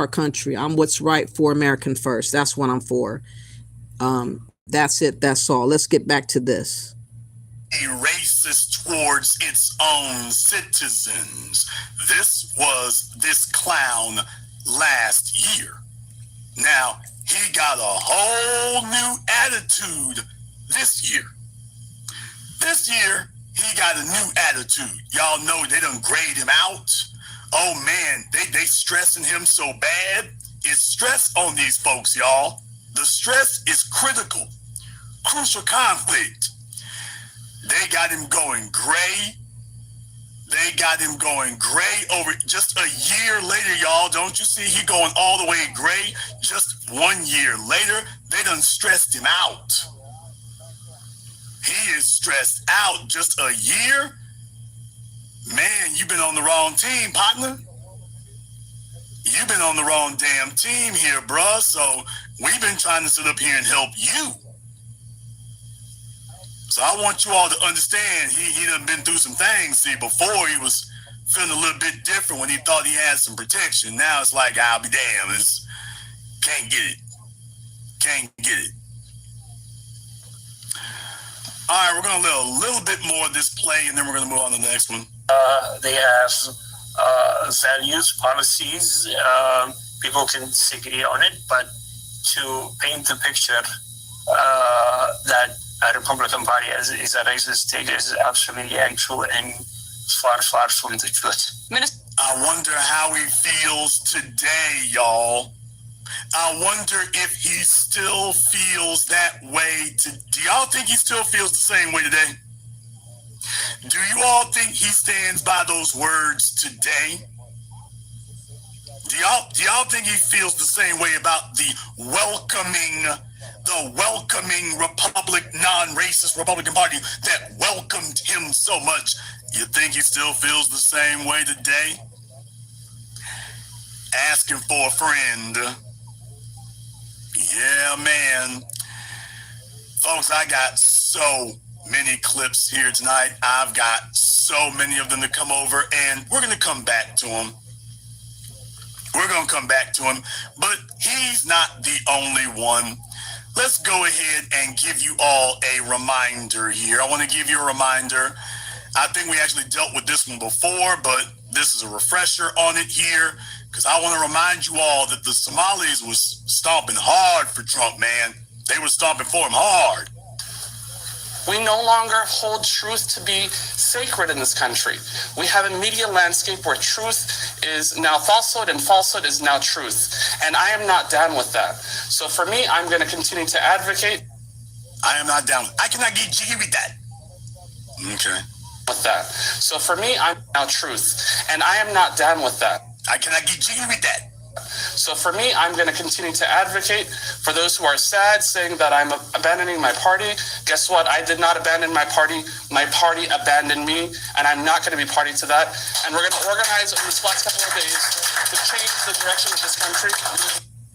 country. I'm what's right for American first. That's what I'm for. That's it. That's all. Let's get back to this. Racist towards its own citizens. This was this clown last year. Now, he got a whole new attitude this year. This year, he got a new attitude. Y'all know they done grade him out. Oh man, they stressing him so bad. It's stress on these folks, y'all. The stress is critical. Crucial conflict. They got him going gray. They got him going gray over just a year later, y'all. Don't you see he going all the way gray? Just 1 year later, they done stressed him out. He is stressed out just a year. Man, you've been on the wrong team, partner. You've been on the wrong damn team here, bruh. So we've been trying to sit up here and help you. So I want you all to understand he done been through some things. See, before he was feeling a little bit different when he thought he had some protection. Now it's like, I'll be damned. Can't get it. Can't get it. All right, we're going to let a little bit more of this play, and then we're going to move on to the next one. They have values, policies. People can disagree on it, but to paint the picture that a Republican Party is a racist state is absolutely untrue and far, far from the truth. I wonder how he feels today, y'all. I wonder if he still feels that way. Do y'all think he still feels the same way today? Do you all think he stands by those words today? Do y'all think he feels the same way about the welcoming the welcoming non-racist Republican Party that welcomed him so much. You think he still feels the same way today? Asking for a friend. Yeah, man. Folks, I got so many clips here tonight. I've got so many of them to come over, and we're going to come back to them. We're going to come back to him, but he's not the only one. Let's go ahead and give you all a reminder here. I want to give you a reminder. I think we actually dealt with this one before, but this is a refresher on it here, because I want to remind you all that the Somalis was stomping hard for Trump, man. They were stomping for him hard. We no longer hold truth to be sacred in this country. We have a media landscape where truth is now falsehood and falsehood is now truth. And I am not down with that. So for me, I'm going to continue to advocate. I am not down. I cannot get jiggy with that. Okay. With that. So for me, I'm now truth. And I am not down with that. I cannot get jiggy with that. So for me, I'm going to continue to advocate for those who are sad, saying that I'm abandoning my party. Guess what? I did not abandon my party. My party abandoned me, and I'm not going to be party to that. And we're going to organize in this last couple of days to change the direction of this country.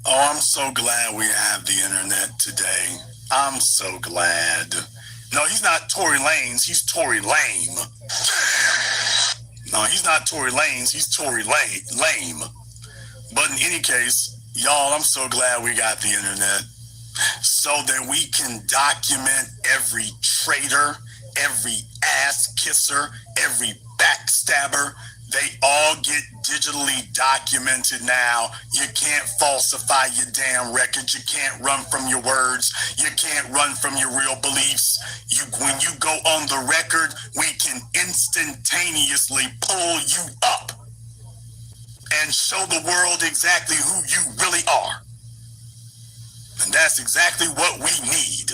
Oh, I'm so glad we have the internet today. I'm so glad. No, he's not Tory Lanez. He's Tory Lame. No, he's not Tory Lanez. He's Tory Lame. But in any case, y'all, I'm so glad we got the internet so that we can document every traitor, every ass kisser, every backstabber. They all get digitally documented now. You can't falsify your damn records. You can't run from your words. You can't run from your real beliefs. When you go on the record, we can instantaneously pull you up and show the world exactly who you really are. And that's exactly what we need.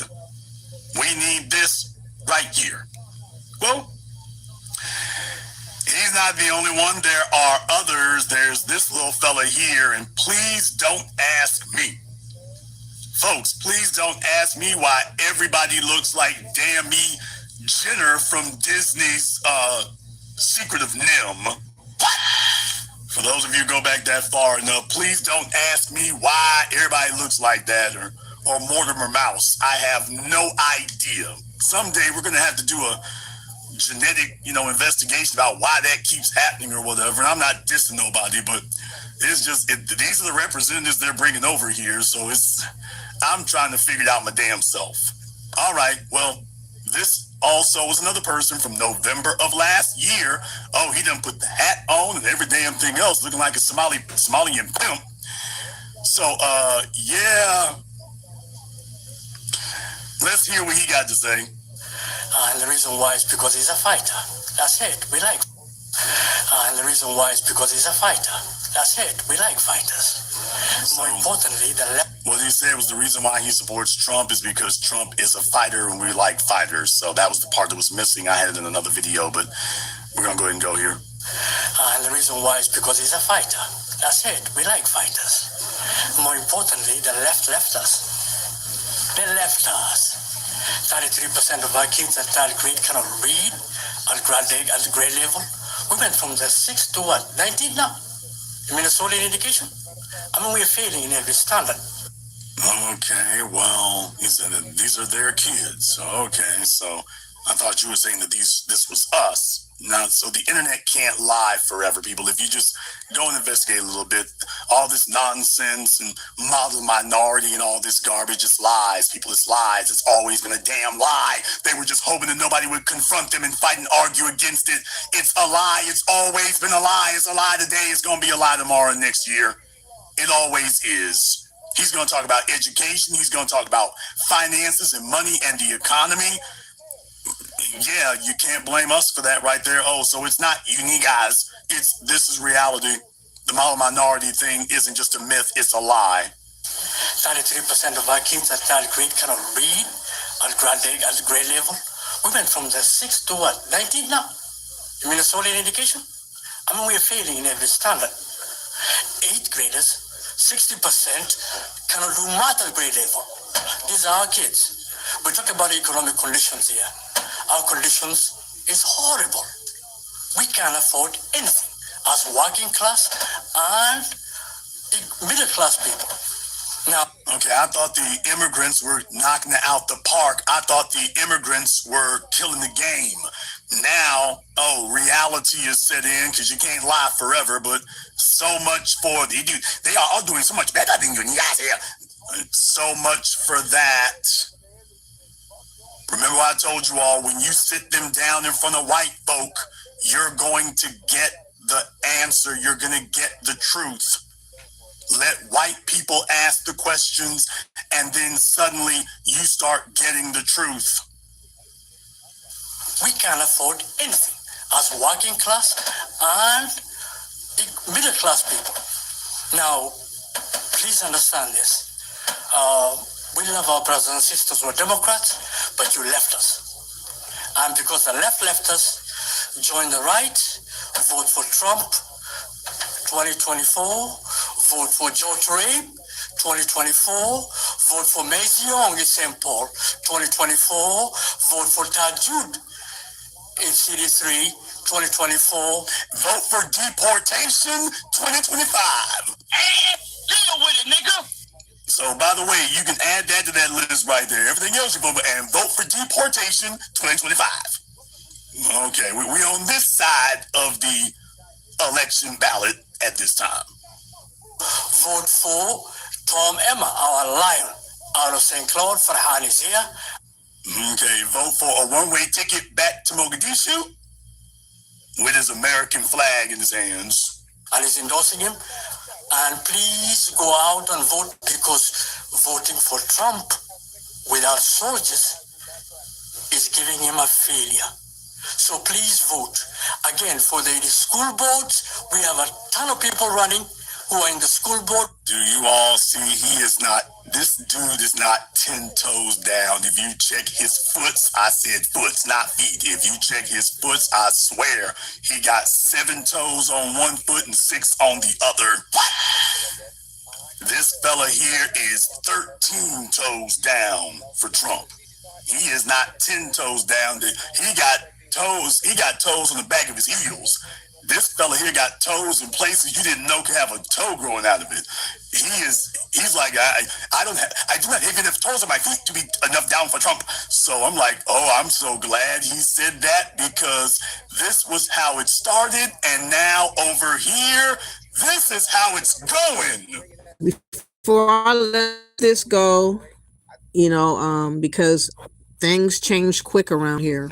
We need this right here. Well, he's not the only one. There are others. There's this little fella here, and please don't ask me. Folks, please don't ask me why everybody looks like Dammy Jenner from Disney's Secret of Nim. What? For those of you who go back that far enough, please don't ask me why everybody looks like that or Mortimer Mouse. I have no idea. Someday we're going to have to do a genetic, investigation about why that keeps happening or whatever. And I'm not dissing nobody, but it's just, these are the representatives they're bringing over here. So I'm trying to figure it out my damn self. All right. Well, this also was another person from November of last year. Oh, he done put the hat on and every damn thing else, looking like a Somalian pimp. So, yeah. Let's hear what he got to say. And the reason why is because he's a fighter. That's it. We like. And the reason why is because he's a fighter. That's it. We like fighters. More importantly, what he said was the reason why he supports Trump is because Trump is a fighter and we like fighters. So that was the part that was missing. I had it in another video, but we're going to go ahead and go here. And the reason why is because he's a fighter. That's it. We like fighters. More importantly, the left left us. They left us. 33% of our kids at third grade cannot read at grade level. We went from the 6th to what? 19 now. In Minnesota in education. We're failing in every standard. Okay, well, he said that these are their kids. Okay, so I thought you were saying that this was us. Now, so the internet can't lie forever, people. If you just go and investigate a little bit, all this nonsense and model minority and all this garbage, it's lies, people. It's lies. It's always been a damn lie. They were just hoping that nobody would confront them and fight and argue against it. It's a lie. It's always been a lie. It's a lie today. It's going to be a lie tomorrow and next year. It always is. He's going to talk about education. He's going to talk about finances and money and the economy. Yeah, you can't blame us for that right there. Oh, so it's not uni guys. This is reality. The model minority thing isn't just a myth. It's a lie. 33% of our kids at third grade cannot read at grade level. We went from the 6th to what? 19 now. In Minnesota in education. We're failing in every standard. 8th graders, 60% cannot do math at grade level. These are our kids. We talk about economic conditions here. Our conditions is horrible. We can't afford anything as working class and middle class people. Now, okay, I thought the immigrants were knocking it out the park. I thought the immigrants were killing the game. Now, reality is set in because you can't lie forever, but so much for they are all doing so much better than you guys here. So much for that. Remember what I told you all, when you sit them down in front of white folk, you're going to get the answer. You're going to get the truth. Let white people ask the questions, and then suddenly you start getting the truth. We can't afford anything as working class and middle class people. Now, please understand this. We love our brothers and sisters who are Democrats, but you left us. And because the left us, join the right, vote for Trump 2024, vote for George Rabe 2024, vote for Mazie Young in St. Paul 2024, vote for Tad Jude in CD3 2024, vote for deportation 2025. Deal with it, nigga. So, by the way, you can add that to that list right there. Everything else you vote for, and vote for deportation 2025. Okay, we on this side of the election ballot at this time. Vote for Tom Emma, our lion, out of St. Claude. Farhan is here. Okay, vote for a one-way ticket back to Mogadishu with his American flag in his hands. And he's endorsing him. And please go out and vote, because voting for Trump without soldiers is giving him a failure. So please vote. Again, for the school boards, we have a ton of people running who are in the school board. Do you all see this dude is not 10 toes down. If you check his foots, I said foots, not feet. If you check his foots, I swear he got 7 toes on one foot and 6 on the other. This fella here is 13 toes down for Trump. He is not 10 toes down. He got toes on the back of his heels. This fella here got toes in places you didn't know could have a toe growing out of it. He's like, I do not have enough toes on my feet to be enough down for Trump. So I'm like, I'm so glad he said that, because this was how it started, and now over here, this is how it's going. Before I let this go, because things change quick around here,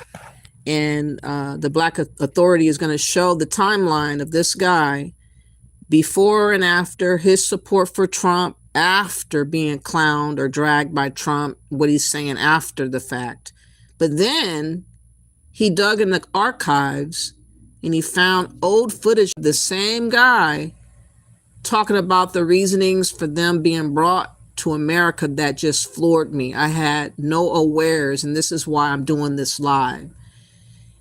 and the Black Authority is going to show the timeline of this guy before and after his support for Trump, after being clowned or dragged by Trump, what he's saying after the fact. But then he dug in the archives and he found old footage of the same guy talking about the reasonings for them being brought to America that just floored me. I had no awares, and this is why I'm doing this live.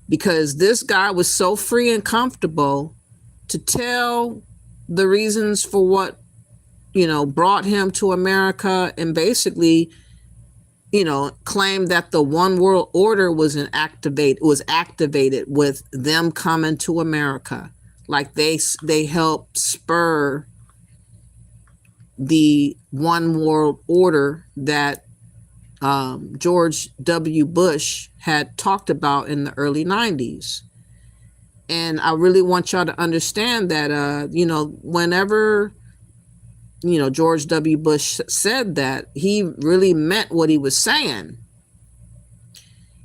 Because this guy was so free and comfortable to tell the reasons for what, brought him to America, and basically, claimed that the one world order was activated with them coming to America. Like they helped spur the one world order that George W. Bush had talked about in the early 90s. And I really want y'all to understand that, whenever, George W. Bush said that, he really meant what he was saying.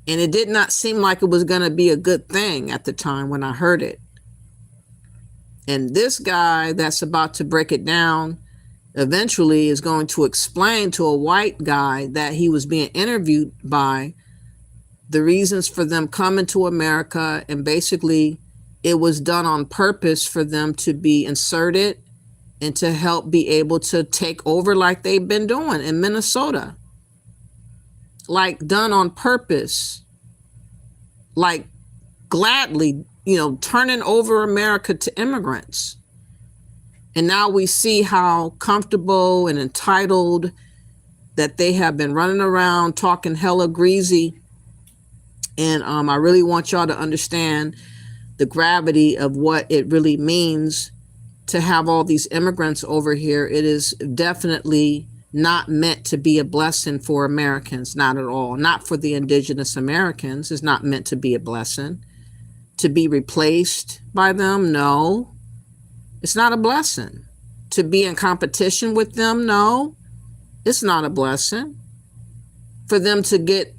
And it did not seem like it was going to be a good thing at the time when I heard it. And this guy that's about to break it down eventually is going to explain to a white guy that he was being interviewed by the reasons for them coming to America, and basically it was done on purpose for them to be inserted and to help be able to take over like they've been doing in Minnesota. Like done on purpose, like gladly, turning over America to immigrants. And now we see how comfortable and entitled that they have been running around talking hella greasy. And I really want y'all to understand the gravity of what it really means to have all these immigrants over here. It is definitely not meant to be a blessing for Americans, not at all. Not for the indigenous Americans. It's not meant to be a blessing. To be replaced by them, no. It's not a blessing. To be in competition with them, no. It's not a blessing. For them to get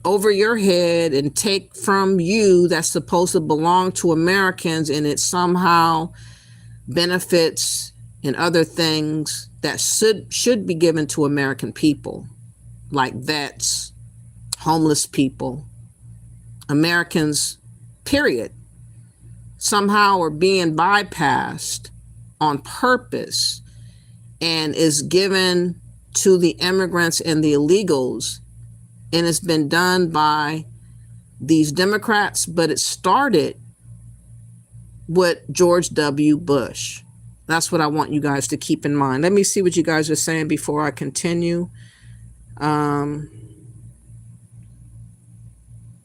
over your head and take from you that's supposed to belong to Americans, and it somehow benefits and other things that should be given to American people, like vets, homeless people, Americans, period, somehow are being bypassed on purpose and is given to the immigrants and the illegals. And it's been done by these Democrats, but it started with George W. Bush. That's what I want you guys to keep in mind. Let me see what you guys are saying before I continue.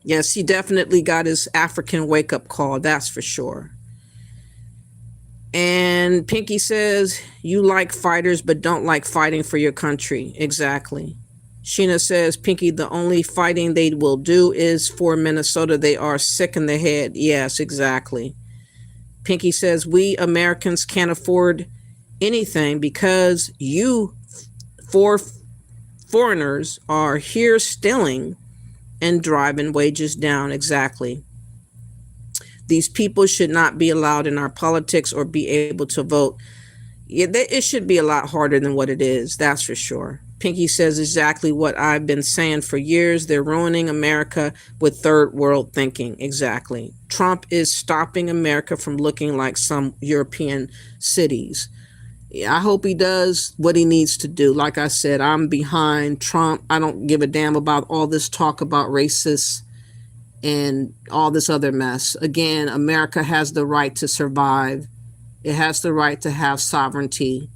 Yes, he definitely got his African wake-up call, that's for sure. And Pinky says, you like fighters, but don't like fighting for your country. Exactly. Sheena says, Pinky, the only fighting they will do is for Minnesota. They are sick in the head. Yes, exactly. Pinky says, we Americans can't afford anything because you foreigners are here stealing and driving wages down. Exactly. These people should not be allowed in our politics or be able to vote. Yeah, it should be a lot harder than what it is. That's for sure. Pinky says exactly what I've been saying for years. They're ruining America with third world thinking. Exactly. Trump is stopping America from looking like some European cities. I hope he does what he needs to do. Like I said, I'm behind Trump. I don't give a damn about all this talk about racists and all this other mess. Again, America has the right to survive. It has the right to have sovereignty.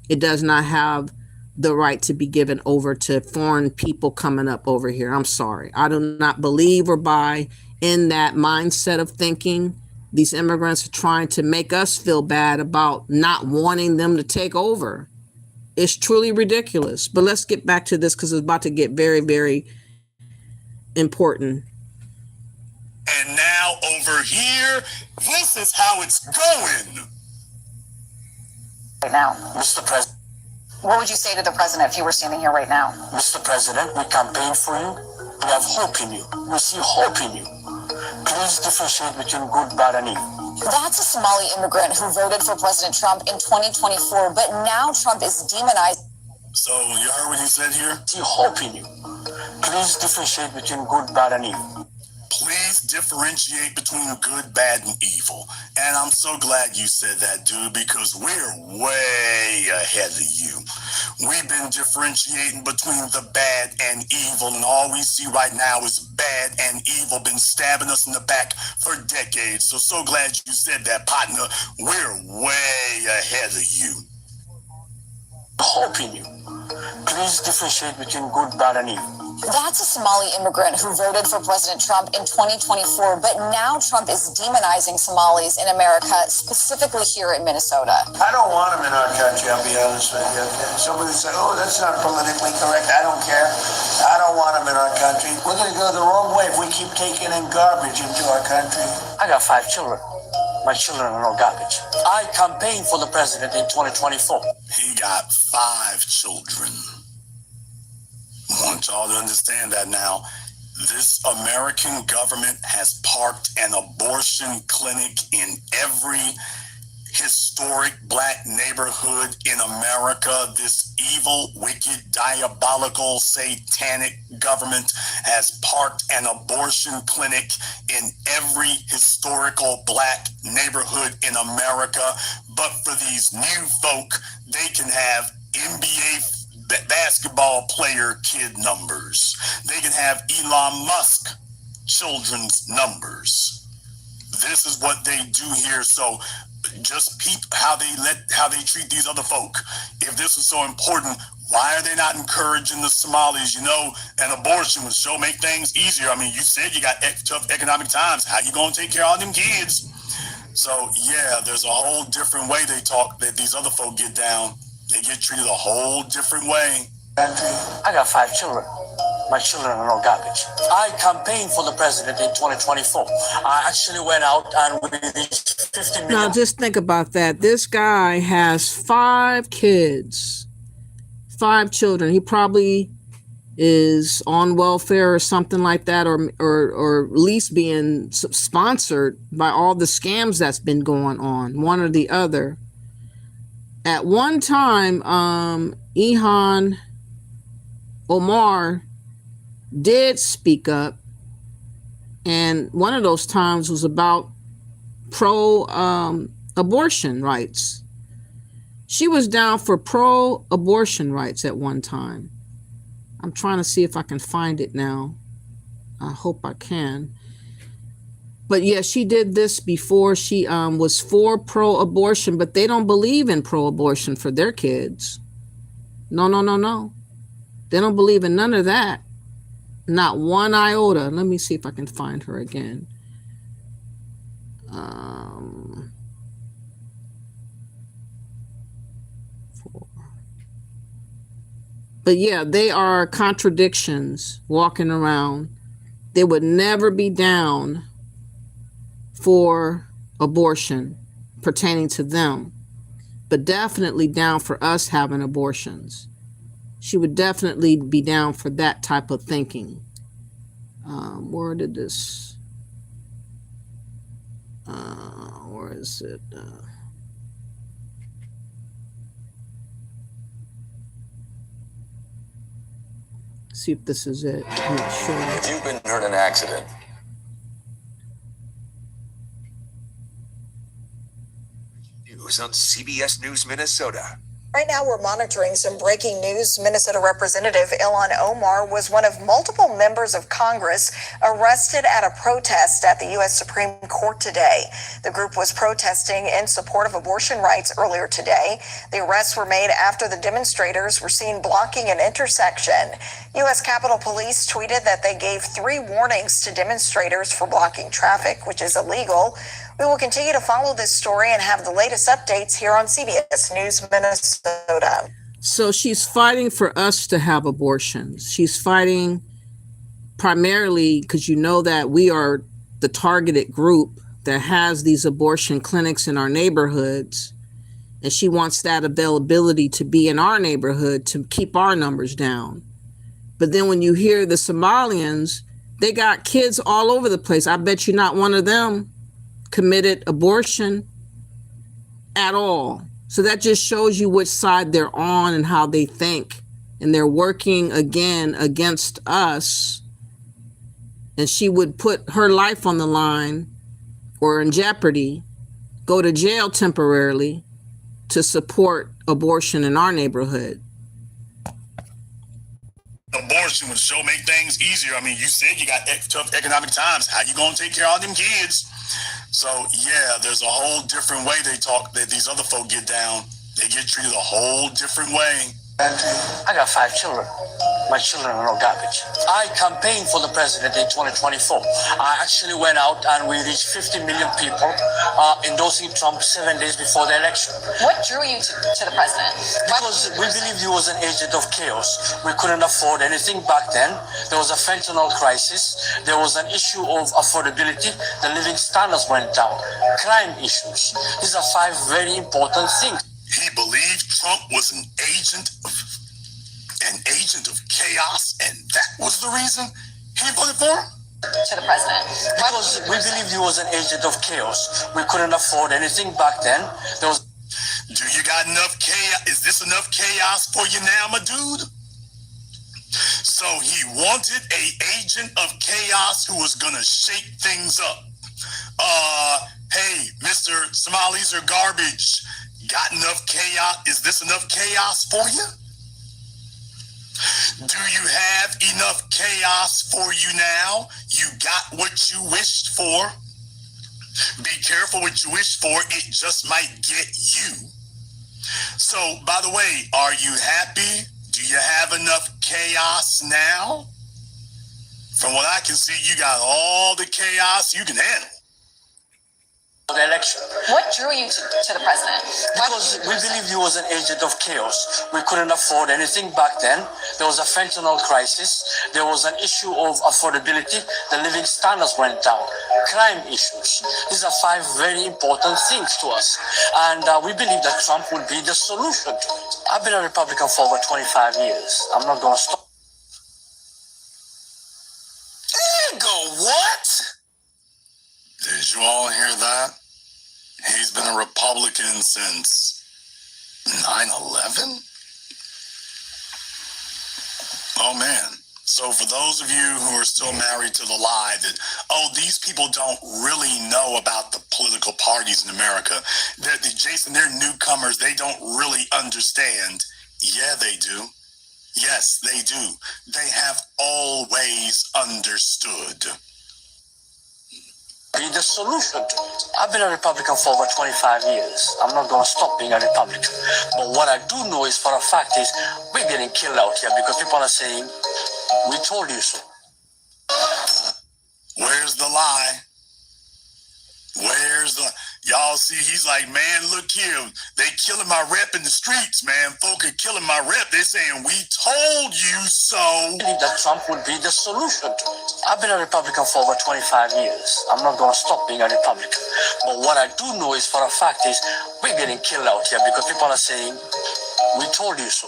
It does not have the right to be given over to foreign people coming up over here. I'm sorry. I do not believe or buy in that mindset of thinking. These immigrants are trying to make us feel bad about not wanting them to take over. It's truly ridiculous. But let's get back to this because it's about to get very, very important. And now over here, this is how it's going. Right now, Mr. President. what would you say to the president if you were standing here right now? Mr. President, we campaign for you. We have hope in you. We see hope in you. Please differentiate between good, bad, and evil. That's a Somali immigrant who voted for President Trump in 2024, but now Trump is demonized. So you heard what he said here? See hope in you. Please differentiate between good, bad, and evil. Please differentiate between good, bad, and evil. And I'm so glad you said that, dude, because we're way ahead of you. We've been differentiating between the bad and evil, and all we see right now is bad and evil been stabbing us in the back for decades. So glad you said that, partner. We're way ahead of you. Hope in you. Please differentiate between good, bad, and evil. That's a Somali immigrant who voted for President Trump in 2024, but now Trump is demonizing Somalis in America, specifically here in Minnesota. I don't want them in our country, I'll be honest with you. Okay? Somebody say, oh, that's not politically correct. I don't care. I don't want them in our country. We're going to go the wrong way if we keep taking in garbage into our country. I got 5 children. My children are no garbage. I campaigned for the president in 2024. He got 5 children. I want y'all to understand that now. This American government has parked an abortion clinic in every historic black neighborhood in America. This evil, wicked, diabolical, satanic government has parked an abortion clinic in every historical black neighborhood in America. But for these new folk, they can have NBA basketball player kid numbers. They can have Elon Musk children's numbers. This is what they do here. So just peep how they treat these other folk. If this is so important, why are they not encouraging the Somalis? You know, an abortion would sure make things easier. I mean, you said you got tough economic times. How you gonna take care of all them kids? So yeah, there's a whole different way they talk that these other folk get down. They get treated a whole different way. I got 5 children. My children are no garbage. I campaigned for the president in 2024. I actually went out and we reached 50 million. Now just think about that. This guy has 5 kids, 5 children. He probably is on welfare or something like that, or at least being sponsored by all the scams that's been going on, one or the other. At one time, AIN Omar did speak up, and one of those times was about pro-abortion rights. She was down for pro-abortion rights at one time. I'm trying to see if I can find it now. I hope I can. But yeah, she did this before. She was for pro-abortion, but they don't believe in pro-abortion for their kids. No. They don't believe in none of that. Not one iota. Let me see if I can find her again. But yeah, they are contradictions walking around. They would never be down for abortion pertaining to them, but definitely down for us having abortions. She would definitely be down for that type of thinking. Where did this, where is it? See if this is it. I'm not sure. If you've been hurt in an accident, news on CBS News Minnesota. Right now, we're monitoring some breaking news. Minnesota Representative Ilhan Omar was one of multiple members of Congress arrested at a protest at the U.S. Supreme Court today. The group was protesting in support of abortion rights earlier today. The arrests were made after the demonstrators were seen blocking an intersection. U.S. Capitol Police tweeted that they gave 3 warnings to demonstrators for blocking traffic, which is illegal. We will continue to follow this story and have the latest updates here on CBS News Minnesota. So she's fighting for us to have abortions. She's fighting primarily because you know that we are the targeted group that has these abortion clinics in our neighborhoods. And she wants that availability to be in our neighborhood to keep our numbers down. But then when you hear the Somalians, they got kids all over the place. I bet you not one of them committed abortion at all. So that just shows you which side they're on and how they think. And they're working again against us. And she would put her life on the line or in jeopardy, go to jail temporarily to support abortion in our neighborhood. Abortion would sure make things easier. I mean, you said you got tough economic times. How you gonna take care of all them kids? So yeah, there's a whole different way they talk that these other folk get down. They get treated a whole different way. I got 5 children. My children are no garbage. I campaigned for the president in 2024. I actually went out and we reached 50 million people endorsing Trump 7 days before the election. What drew you to the president? Because we believed he was an agent of chaos. We couldn't afford anything back then. There was a fentanyl crisis. There was an issue of affordability. The living standards went down. Crime issues. These are 5 very important things. He believed Trump was an agent of chaos, and that was the reason he voted for him? To the president. Because we believed he was an agent of chaos. We couldn't afford anything back then. There was. Do you got enough chaos? Is this enough chaos for you now, my dude? So he wanted an agent of chaos who was gonna shake things up. Hey, Mr. Somalis are garbage. Got enough chaos? Is this enough chaos for you? Do you have enough chaos for you now? You got what you wished for? Be careful what you wish for. It just might get you. So, by the way, are you happy? Do you have enough chaos now? From what I can see, you got all the chaos you can handle. The election. What drew you to the president? Because we believe he was an agent of chaos. We couldn't afford anything back then. There was a fentanyl crisis. There was an issue of affordability. The living standards went down. Crime issues. These are 5 very important things to us. And we believe that Trump will be the solution to it. I've been a Republican for over 25 years. I'm not going to stop. Go what? Did you all hear that? He's been a Republican since 9/11? Oh man. So for those of you who are still married to the lie that, oh, these people don't really know about the political parties in America, Jason, they're newcomers, they don't really understand. Yeah, they do. Yes, they do. They have always understood. Be the solution to it. I've been a Republican for over 25 years. I'm not going to stop being a Republican. But what I do know is for a fact is we're getting killed out here because people are saying, we told you so. Where's the lie? Where's the... Y'all see, he's like, man, look here. They killing my rep in the streets, man. Folk are killing my rep. They're saying, we told you so. I believe that Trump would be the solution to it. I've been a Republican for over 25 years. I'm not going to stop being a Republican. But what I do know is for a fact is we're getting killed out here because people are saying, we told you so.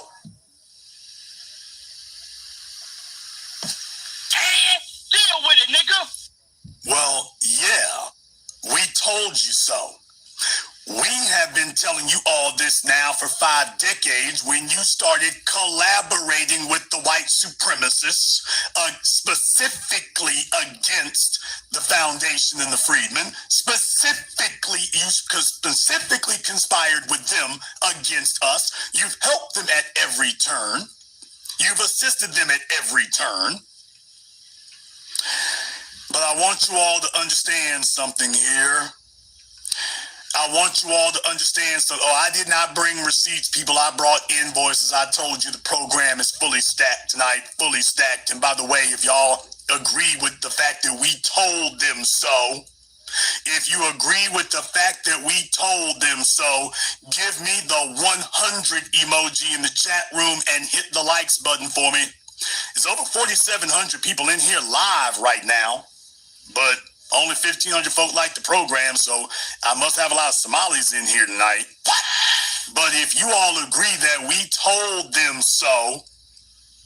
Deal with it, nigga. Well, yeah. We told you so. We have been telling you all this now for 5 decades when you started collaborating with the white supremacists, specifically against the Foundation and the Freedmen, specifically conspired with them against us. You've helped them at every turn. You've assisted them at every turn. But I want you all to understand something here. I want you all to understand something. Oh, I did not bring receipts, people. I brought invoices. I told you the program is fully stacked tonight, fully stacked. And by the way, if y'all agree with the fact that we told them so, if you agree with the fact that we told them so, give me the 100 emoji in the chat room and hit the likes button for me. It's over 4,700 people in here live right now. But only 1,500 folk like the program, so I must have a lot of Somalis in here tonight. But if you all agree that we told them so,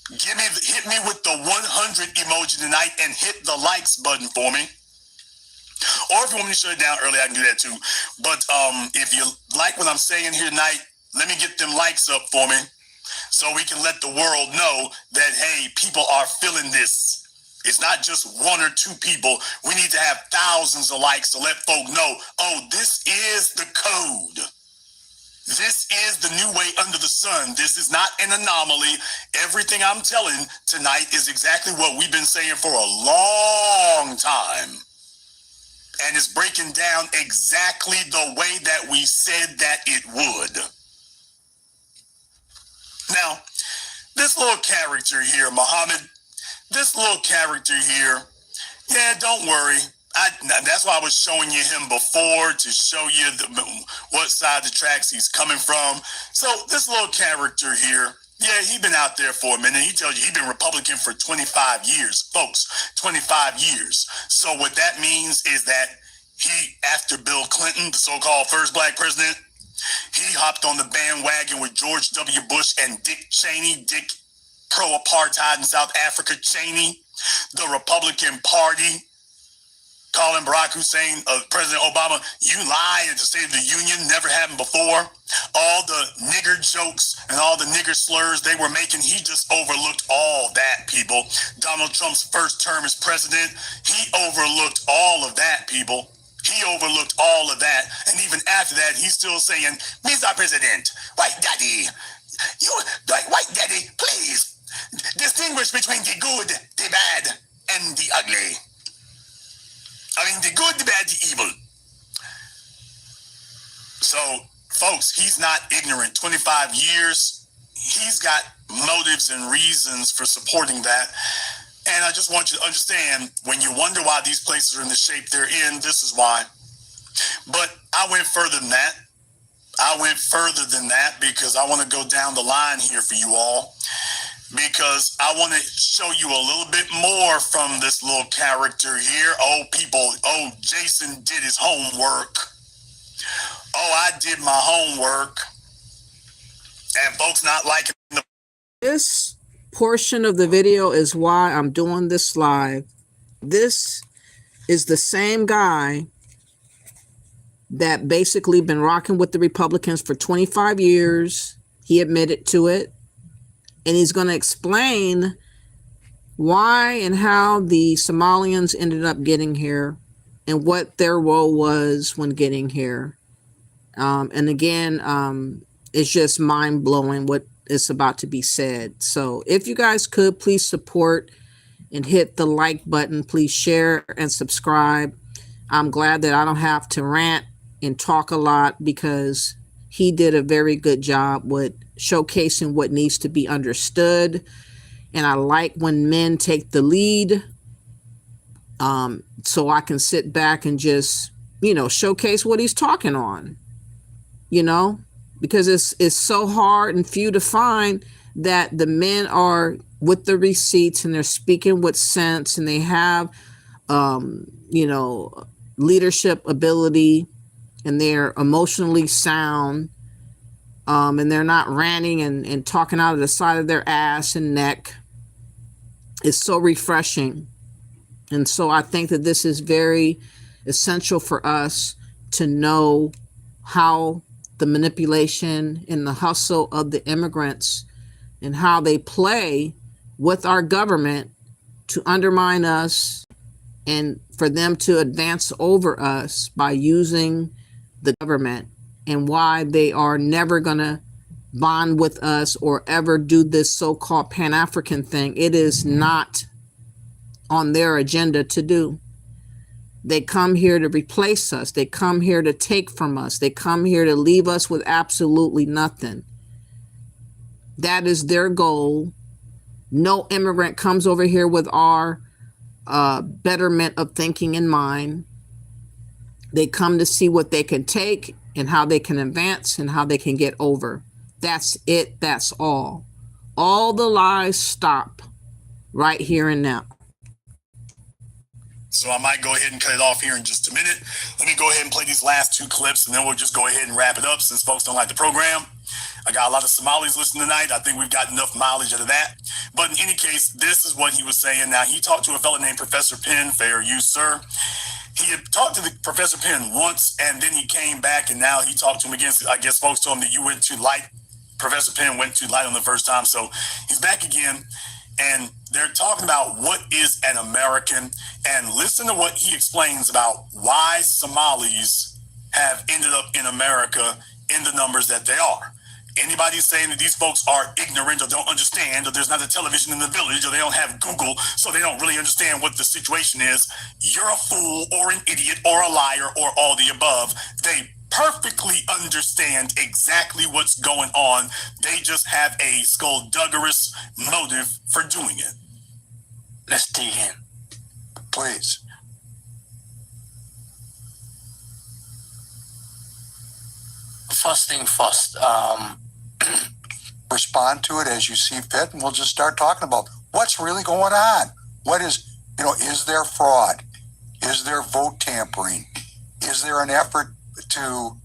hit me with the 100 emoji tonight and hit the likes button for me. Or if you want me to shut it down early, I can do that too. But if you like what I'm saying here tonight, let me get them likes up for me so we can let the world know that, hey, people are feeling this. It's not just 1 or 2 people. We need to have thousands of likes to let folk know, oh, this is the code. This is the new way under the sun. This is not an anomaly. Everything I'm telling tonight is exactly what we've been saying for a long time. And it's breaking down exactly the way that we said that it would. Now, this little character here, Muhammad, this little character here, yeah, don't worry. That's why I was showing you him before, to show you what side of the tracks he's coming from. So this little character here, yeah, he's been out there for a minute. He tells you he's been Republican for 25 years, folks, 25 years. So what that means is that he, after Bill Clinton, the so-called first black president, he hopped on the bandwagon with George W. Bush and Dick Cheney, pro-apartheid in South Africa, Cheney, the Republican Party, calling Barack Hussein, President Obama, you lie at the State of the Union, never happened before. All the nigger jokes and all the nigger slurs they were making, he just overlooked all that, people. Donald Trump's first term as president, he overlooked all of that, people. He overlooked all of that. And even after that, he's still saying, Mr. President, white daddy, white daddy, please, distinguish between the good, the bad, and the ugly. I mean, the good, the bad, the evil. So, folks, he's not ignorant. 25 years, he's got motives and reasons for supporting that. And I just want you to understand, when you wonder why these places are in the shape they're in, this is why. But I went further than that. Because I want to go down the line here for you all, because I want to show you a little bit more from this little character here. Jason did his homework. I did my homework. And folks not liking the... This portion of the video is why I'm doing this live. This is the same guy that basically been rocking with the Republicans for 25 years. He admitted to it. And he's going to explain why and how the Somalians ended up getting here and what their role was when getting here. And again, it's just mind-blowing what is about to be said. So if you guys could, please support and hit the like button. Please share and subscribe. I'm glad that I don't have to rant and talk a lot, because he did a very good job with showcasing what needs to be understood. And I like when men take the lead, so I can sit back and just, showcase what he's talking on, because it's so hard and few to find that the men are with the receipts and they're speaking with sense, and they have, leadership ability, and they're emotionally sound, and they're not ranting and talking out of the side of their ass and neck. It's so refreshing. And so I think that this is very essential for us to know how the manipulation and the hustle of the immigrants and how they play with our government to undermine us and for them to advance over us by using the government, and why they are never going to bond with us or ever do this so-called Pan-African thing. It is not on their agenda to do. They come here to replace us. They come here to take from us. They come here to leave us with absolutely nothing. That is their goal. No immigrant comes over here with our betterment of thinking in mind. They come to see what they can take and how they can advance and how they can get over. That's it. That's all. All the lies stop right here and now. So I might go ahead and cut it off here in just a minute. Let me go ahead and play these last two clips, and then we'll just go ahead and wrap it up, since folks don't like the program. I got a lot of Somalis listening tonight. I think we've got enough mileage out of that. But in any case, this is what he was saying. Now, he talked to a fellow named Professor Penn, fair use, sir. He had talked to the Professor Penn once, and then he came back, and now he talked to him again. I guess folks told him that you went too light. Professor Penn went too light on the first time, so he's back again. And they're talking about what is an American. And listen to what he explains about why Somalis have ended up in America in the numbers that they are. Anybody saying that these folks are ignorant or don't understand, or there's not a television in the village, or they don't have Google, so they don't really understand what the situation is, you're a fool or an idiot or a liar or all the above. They perfectly understand exactly what's going on. They just have a skullduggerous motive for doing it. Let's dig in, please. First thing first, respond to it as you see fit, and we'll just start talking about what's really going on. What is, is there fraud? Is there vote tampering? Is there an effort to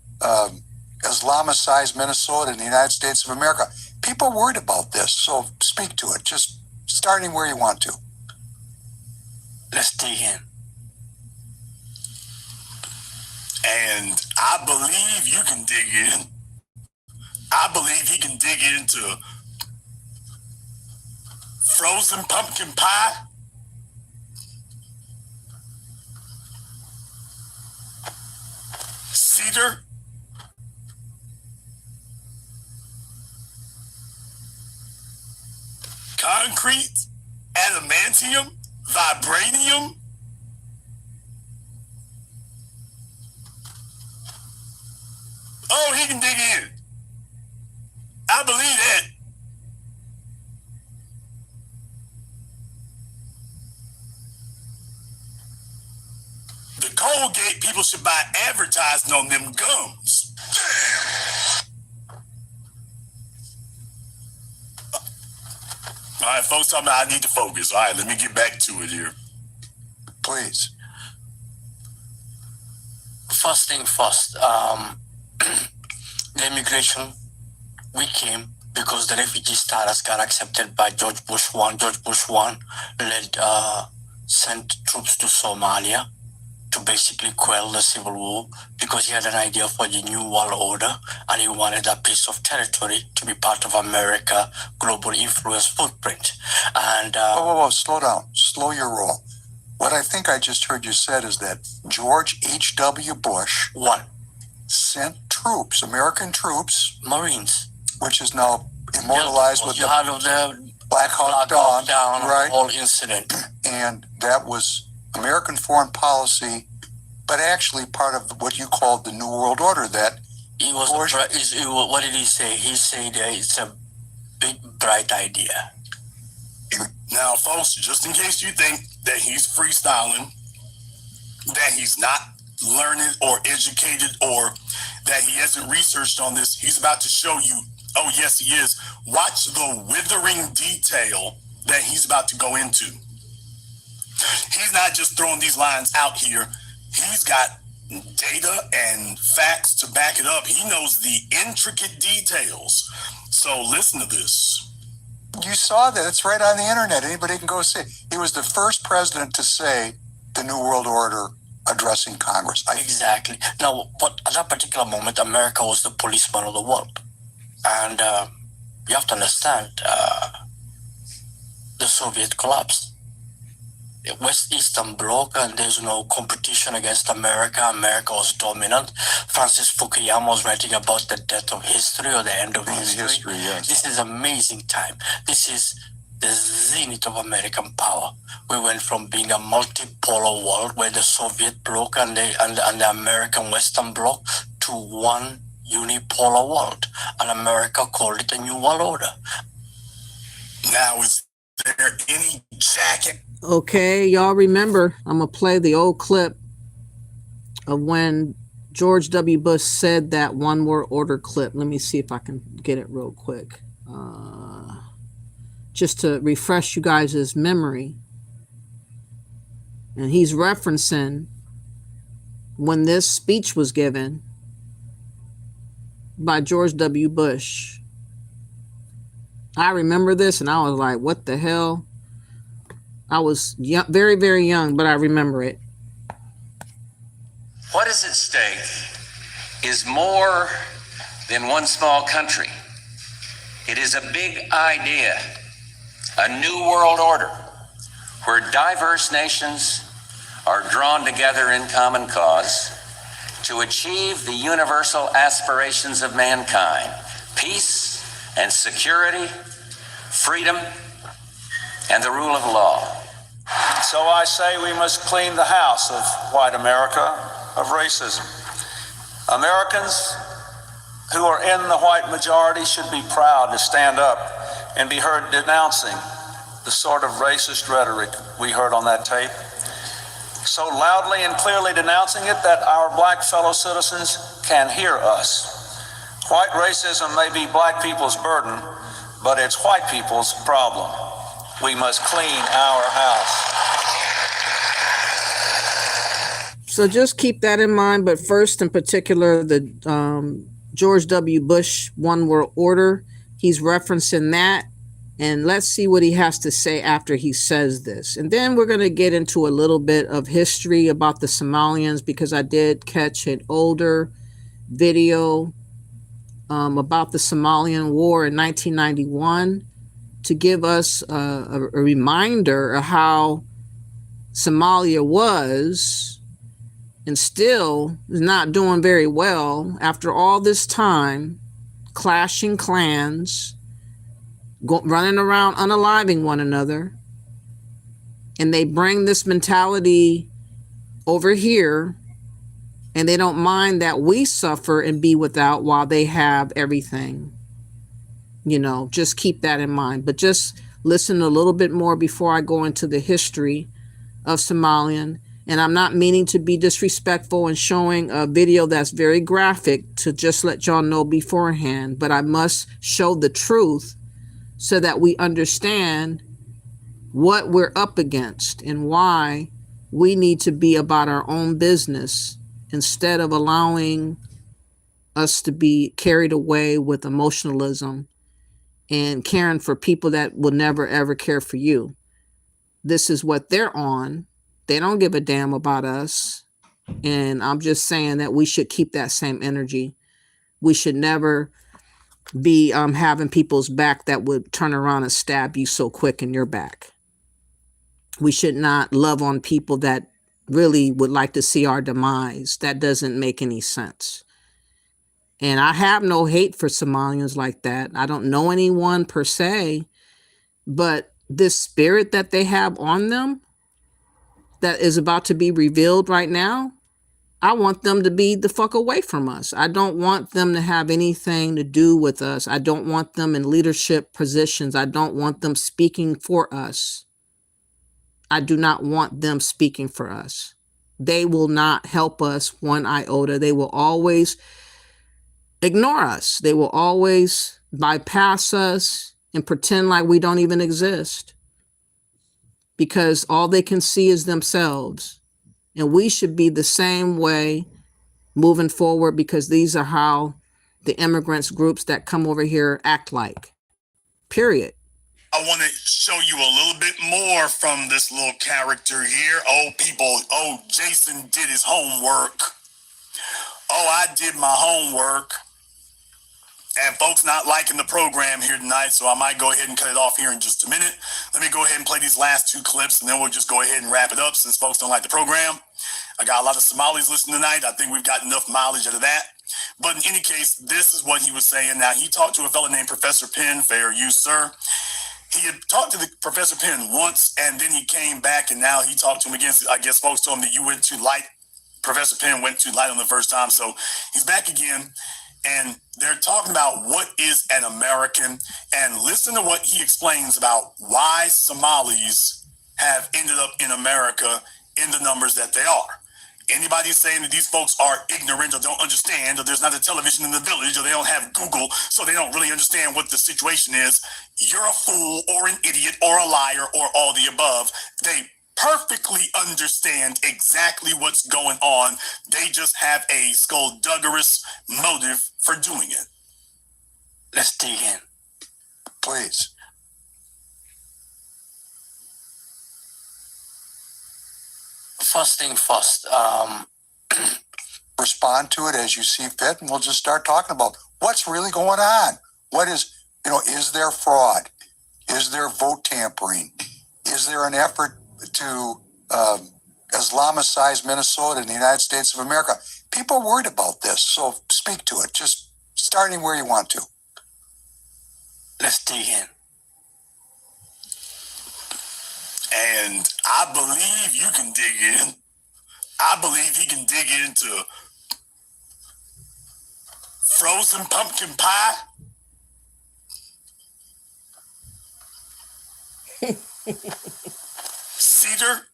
Islamicize Minnesota and the United States of America? People are worried about this, so speak to it, just starting where you want to. Let's dig in. And I believe you can dig in. I believe he can dig into frozen pumpkin pie, cedar, concrete, adamantium, vibranium, Oh, he can dig in. I believe that. The Colgate people should buy advertising on them gums. All right, folks, talking about I need to focus. All right, let me get back to it here. Please. First thing first, the immigration, we came because the refugee status got accepted by George Bush 1. George Bush 1 sent troops to Somalia to basically quell the civil war because he had an idea for the new world order and he wanted a piece of territory to be part of America global influence footprint. And whoa, slow down. Slow your roll. What I think I just heard you said is that George H.W. Bush 1 sent troops, American troops, Marines, which is now immortalized with the Black Hawk Down, right? Whole incident. And that was American foreign policy, but actually part of what you called the New World Order. That he was. What did he say? He said it's a big, bright idea. Now, folks, just in case you think that he's freestyling, that he's not learned or educated, or that he hasn't researched on this, he's about to show you, oh, yes, he is. Watch the withering detail that he's about to go into. He's not just throwing these lines out here. He's got data and facts to back it up. He knows the intricate details. So listen to this. You saw that. It's right on the internet. Anybody can go see it. He was the first president to say the New World Order addressing Congress. Exactly. Now, but at that particular moment, America was the policeman of the world. And you have to understand, the Soviet collapsed. The West Eastern Bloc, and there's no competition against America. America was dominant. Francis Fukuyama was writing about the death of history or the end of history. Yes. This is an amazing time. This is the zenith of American power. We went from being a multipolar world where the Soviet Bloc and the American Western Bloc to one unipolar world. And America called it a New World Order. Now, is there any jacket? Okay, y'all remember, I'm going to play the old clip of when George W. Bush said that one world order clip. Let me see if I can get it real quick. Just to refresh you guys' memory. And he's referencing when this speech was given by George W. Bush. I remember this and I was like, what the hell? I was young, very, very young, but I remember it. What is at stake is more than one small country. It is a big idea, a new world order, where diverse nations are drawn together in common cause to achieve the universal aspirations of mankind: peace and security, freedom, and the rule of law. So I say we must clean the house of white America of racism. Americans who are in the white majority should be proud to stand up and be heard denouncing the sort of racist rhetoric we heard on that tape, so loudly and clearly denouncing it that our black fellow citizens can hear us. White racism may be black people's burden, but it's white people's problem. We must clean our house. So just keep that in mind. But first, in particular, the George W. Bush One World Order, he's referencing that. And let's see what he has to say after he says this. And then we're going to get into a little bit of history about the Somalians, because I did catch an older video about the Somalian War in 1991 to give us a reminder of how Somalia was and still is not doing very well after all this time, clashing clans, running around unaliving one another. And they bring this mentality over here And they don't mind that we suffer and be without while they have everything. You know, just keep that in mind. But just listen a little bit more before I go into the history of Somalian. And I'm not meaning to be disrespectful and showing a video that's very graphic to just let y'all know beforehand. But I must show the truth so that we understand what we're up against and why we need to be about our own business instead of allowing us to be carried away with emotionalism and caring for people that will never ever care for you. This is what they're on. They don't give a damn about us. And I'm just saying that we should keep that same energy. We should never be having people's back that would turn around and stab you so quick in your back. We should not love on people that really would like to see our demise. That doesn't make any sense. And I have no hate for Somalians like that. I don't know anyone per se, but this spirit that they have on them that is about to be revealed right now, I want them to be the fuck away from us. I don't want them to have anything to do with us. I don't want them in leadership positions. I don't want them speaking for us. I do not want them speaking for us. They will not help us one iota. They will always ignore us. They will always bypass us and pretend like we don't even exist because all they can see is themselves. And we should be the same way moving forward because these are how the immigrants groups that come over here act like. Period. I want to show you a little bit more from this little character here. Oh, people, oh, Jason did his homework. Oh, I did my homework. And folks not liking the program here tonight, so I might go ahead and cut it off here in just a minute. Let me go ahead and play these last two clips, and then we'll just go ahead and wrap it up since folks don't like the program. I got a lot of Somalis listening tonight. I think we've got enough mileage out of that. But in any case, this is what he was saying. Now, he talked to a fellow named Professor Penn, fair use, sir. He had talked to the Professor Penn once, and then he came back, and now he talked to him again. I guess folks told him that you went too light. Professor Penn went too light on the first time, so he's back again. And they're talking about what is an American. And listen to what he explains about why Somalis have ended up in America in the numbers that they are. Anybody saying that these folks are ignorant or don't understand, or there's not a television in the village, or they don't have Google, so they don't really understand what the situation is, you're a fool or an idiot or a liar or all the above. They perfectly understand exactly what's going on. They just have a skullduggerous motive for doing it. Let's dig in. Please. First thing first, respond to it as you see fit, and we'll just start talking about what's really going on. What is, is there fraud? Is there vote tampering? Is there an effort to Islamicize Minnesota and the United States of America? People are worried about this, so speak to it. Just starting where you want to. Let's dig in. And I believe you can dig in. I believe he can dig into frozen pumpkin pie. Cedar.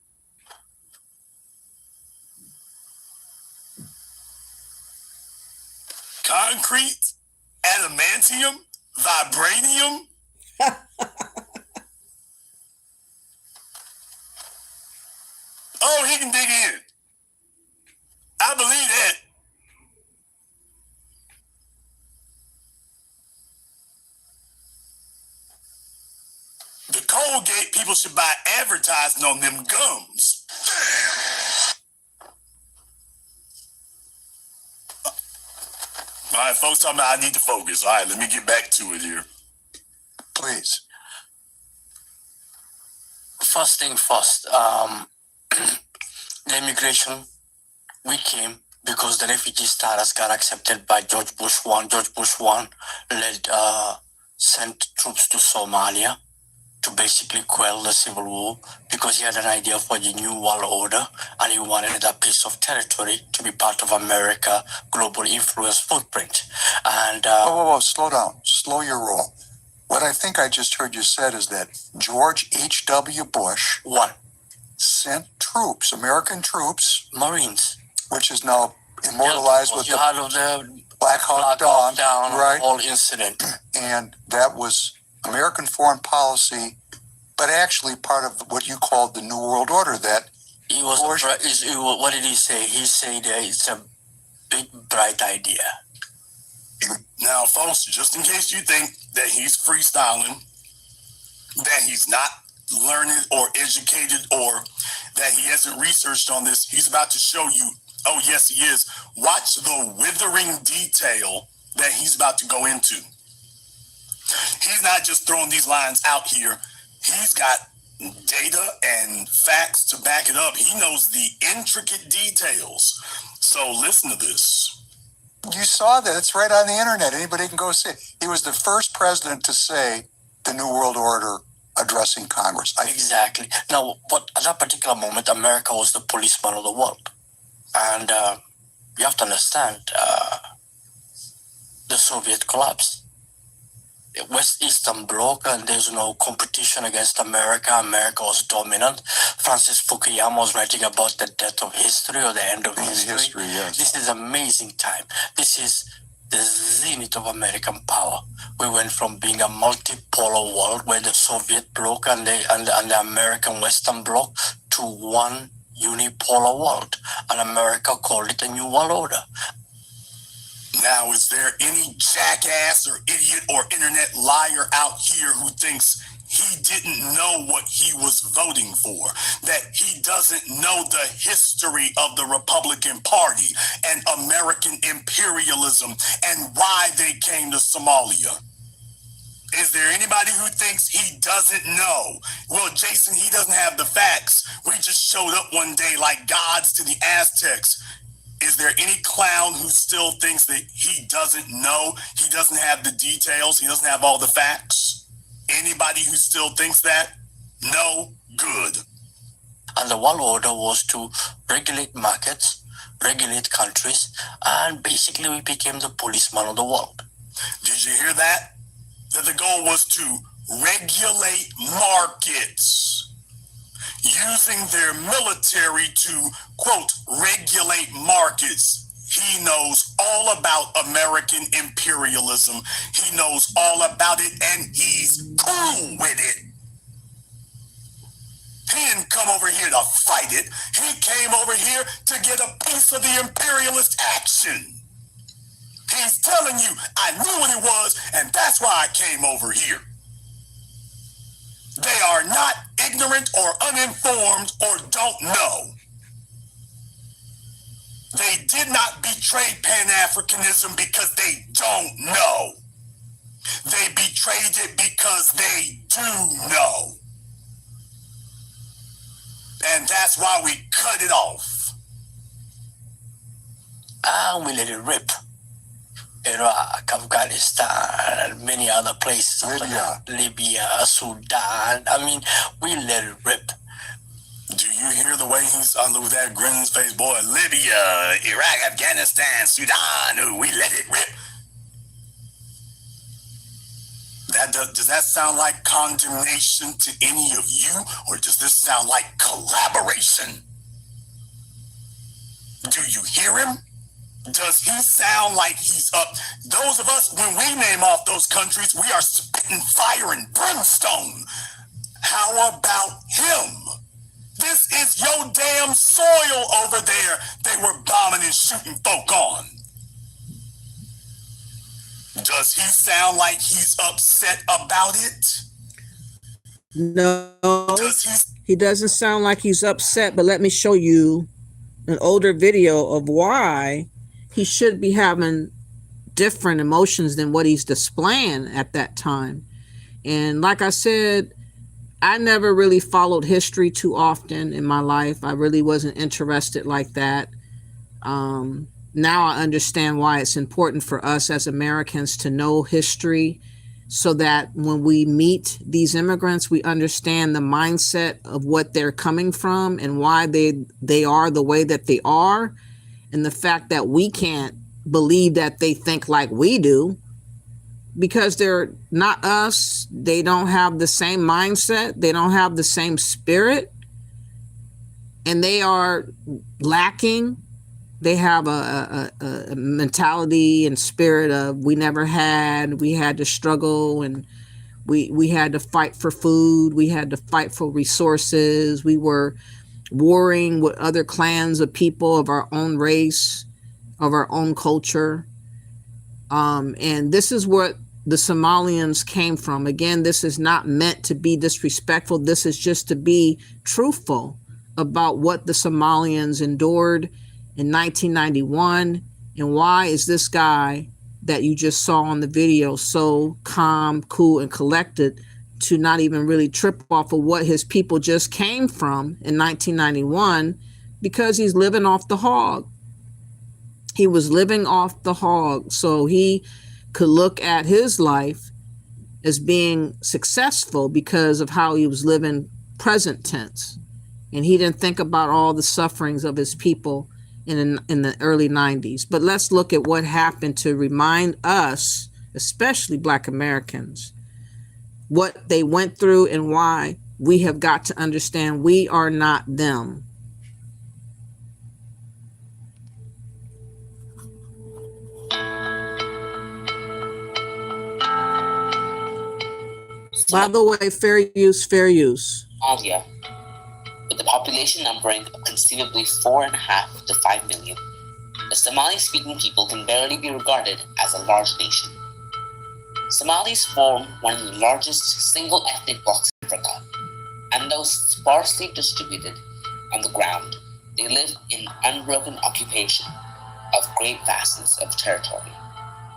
Concrete. Adamantium. Vibranium. Oh, he can dig in. I believe that. The Colgate people should buy advertising on them gums. All right, folks, talking about I need to focus. All right, let me get back to it here. Please. First thing first, the immigration, we came because the refugee status got accepted by George Bush 1. George Bush 1 sent troops to Somalia. to basically quell the civil war because he had an idea for the new world order and he wanted that piece of territory to be part of America global influence footprint. And whoa, slow down, slow your roll. What I think I just heard you said is that George H.W. Bush sent troops, American troops, Marines, which is now immortalized with the Black Hawk Down, right? Whole incident, and that was American foreign policy, but actually part of what you called the New World Order. That he was. What did he say? He said it's a big, bright idea. Now, folks, just in case you think that he's freestyling, that he's not learned or educated, or that he hasn't researched on this, he's about to show you. Oh, yes, he is. Watch the withering detail that he's about to go into. He's not just throwing these lines out here. He's got data and facts to back it up. He knows the intricate details. So listen to this. You saw that. It's right on the internet. Anybody can go see it. He was the first president to say the New World Order addressing Congress. Exactly. Now, but at that particular moment, America was the policeman of the world. And you have to understand, the Soviet collapse. The West Eastern Bloc, and there's no competition against America. America was dominant. Francis Fukuyama was writing about the death of history or the end of history. Yes. This is an amazing time. This is the zenith of American power. We went from being a multipolar world where the Soviet Bloc and the American Western Bloc to one unipolar world, and America called it a new world order. Now, is there any jackass or idiot or internet liar out here who thinks he didn't know what he was voting for, that he doesn't know the history of the Republican Party and American imperialism and why they came to Somalia? Is there anybody who thinks he doesn't know? Well, Jason, he doesn't have the facts. We just showed up one day like gods to the Aztecs. Is there any clown who still thinks that he doesn't know? He doesn't have the details. He doesn't have all the facts? Anybody who still thinks that? No? Good. And the world order was to regulate markets, regulate countries, and basically we became the policeman of the world. Did you hear that? That the goal was to regulate markets, using their military to, quote, regulate markets. He knows all about American imperialism. He knows all about it, and he's cool with it. He didn't come over here to fight it. He came over here to get a piece of the imperialist action. He's telling you, I knew what it was, and that's why I came over here. They are not ignorant or uninformed or don't know. They did not betray Pan-Africanism because they don't know. They betrayed it because they do know. And that's why we cut it off. And we let it rip. Iraq, Afghanistan, and many other places. Libya, Sudan. I mean, we let it rip. Do you hear the way he's under with that grin in his face? Boy, Libya, Iraq, Afghanistan, Sudan, we let it rip. Does that sound like condemnation to any of you? Or does this sound like collaboration? Do you hear him? Does he sound like he's up? Those of us, when we name off those countries, we are spitting fire and brimstone. How about him? This is your damn soil over there they were bombing and shooting folk on. Does he sound like he's upset about it? No, he doesn't sound like he's upset, but let me show you an older video of why he should be having different emotions than what he's displaying at that time. And like I said, I never really followed history too often in my life. I really wasn't interested like that. Now I understand why it's important for us as Americans to know history so that when we meet these immigrants, we understand the mindset of what they're coming from and why they are the way that they are, and the fact that we can't believe that they think like we do, because they're not us. They don't have the same mindset. They don't have the same spirit, and they are lacking. They have a mentality and spirit of we had to struggle, and we had to fight for food. We had to fight for resources. We were warring with other clans of people of our own race, of our own culture. And this is what the Somalians came from. Again, this is not meant to be disrespectful. This is just to be truthful about what the Somalians endured in 1991, and why is this guy that you just saw on the video so calm, cool, and collected to not even really trip off of what his people just came from in 1991, because he's living off the hog. He was living off the hog, so he could look at his life as being successful because of how he was living present tense. And he didn't think about all the sufferings of his people in the early 90s. But let's look at what happened to remind us, especially Black Americans, what they went through and why we have got to understand we are not them. By the way, fair use, fair use. Somalia, with the population numbering conceivably 4.5 to 5 million, the Somali-speaking people can barely be regarded as a large nation. Somalis form one of the largest single ethnic blocks in Africa, and though sparsely distributed on the ground, they live in unbroken occupation of great vastness of territory,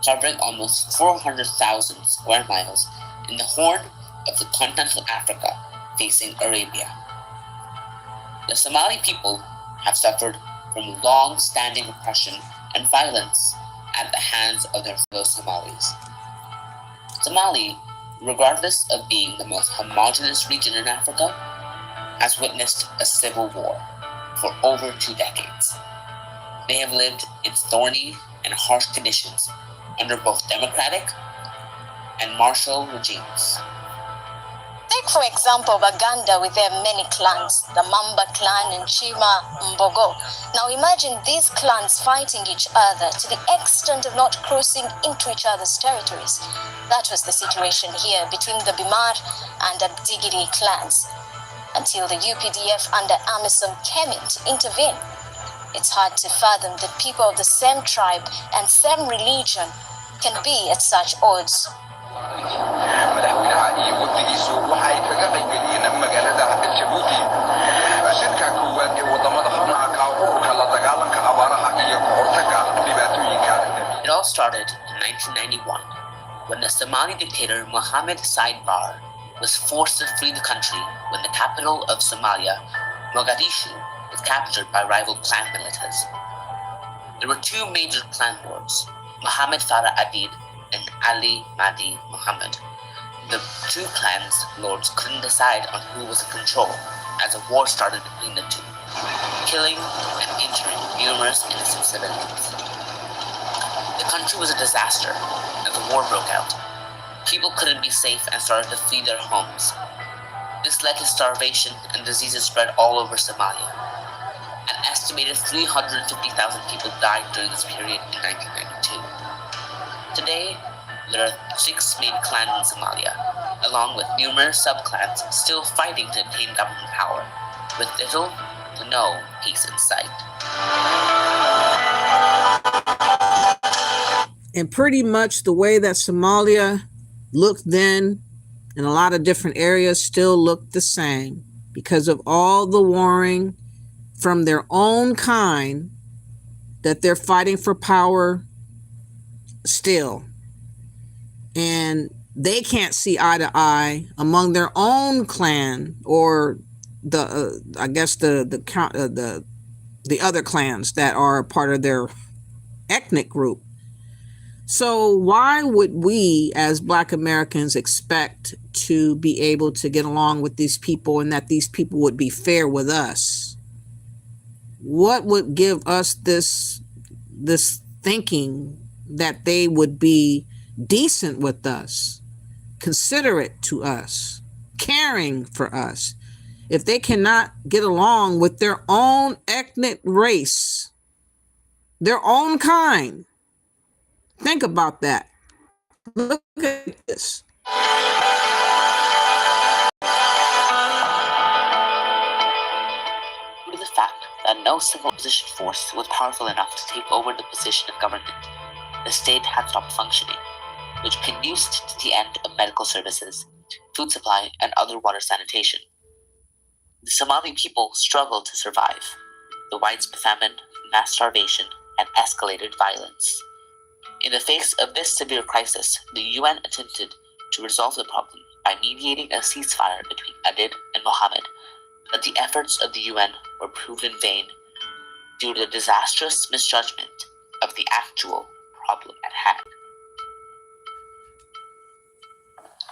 covering almost 400,000 square miles in the Horn of the continental Africa facing Arabia. The Somali people have suffered from long-standing oppression and violence at the hands of their fellow Somalis. Somali, regardless of being the most homogeneous region in Africa, has witnessed a civil war for over 2 decades. They have lived in thorny and harsh conditions under both democratic and martial regimes. Take, for example, Baganda with their many clans, the Mamba clan and Chima Mbogo. Now imagine these clans fighting each other to the extent of not crossing into each other's territories. That was the situation here between the Bimar and Abdigiri clans, until the UPDF under AMISOM came in to intervene. It's hard to fathom that people of the same tribe and same religion can be at such odds. It all started in 1991 when the Somali dictator Mohammed Said Barre was forced to flee the country when the capital of Somalia, Mogadishu, was captured by rival clan militias. There were 2 major clan lords, Mohammed Farah Adid and Ali Mahdi Muhammad. The 2 clans lords couldn't decide on who was in control as a war started between the 2, killing and injuring numerous innocent civilians. The country was a disaster as the war broke out. People couldn't be safe and started to flee their homes. This led to starvation and diseases spread all over Somalia. An estimated 350,000 people died during this period in 1992. Today, there are 6 main clans in Somalia, along with numerous sub-clans still fighting to obtain government power, with little to no peace in sight. And pretty much the way that Somalia looked then in a lot of different areas still look the same because of all the warring from their own kind that they're fighting for power still. And they can't see eye to eye among their own clan or the other clans that are part of their ethnic group. So why would we as Black Americans expect to be able to get along with these people and that these people would be fair with us? What would give us this thinking that they would be decent with us, considerate to us, caring for us, if they cannot get along with their own ethnic race, their own kind? Think about that. Look at this. Due to the fact that no single opposition force was powerful enough to take over the position of government, the state had stopped functioning, which conduced to the end of medical services, food supply, and other water sanitation. The Somali people struggled to survive the widespread famine, mass starvation, and escalated violence. In the face of this severe crisis, the UN attempted to resolve the problem by mediating a ceasefire between Adid and Mohammed, but the efforts of the UN were proven vain due to the disastrous misjudgment of the actual problem at hand.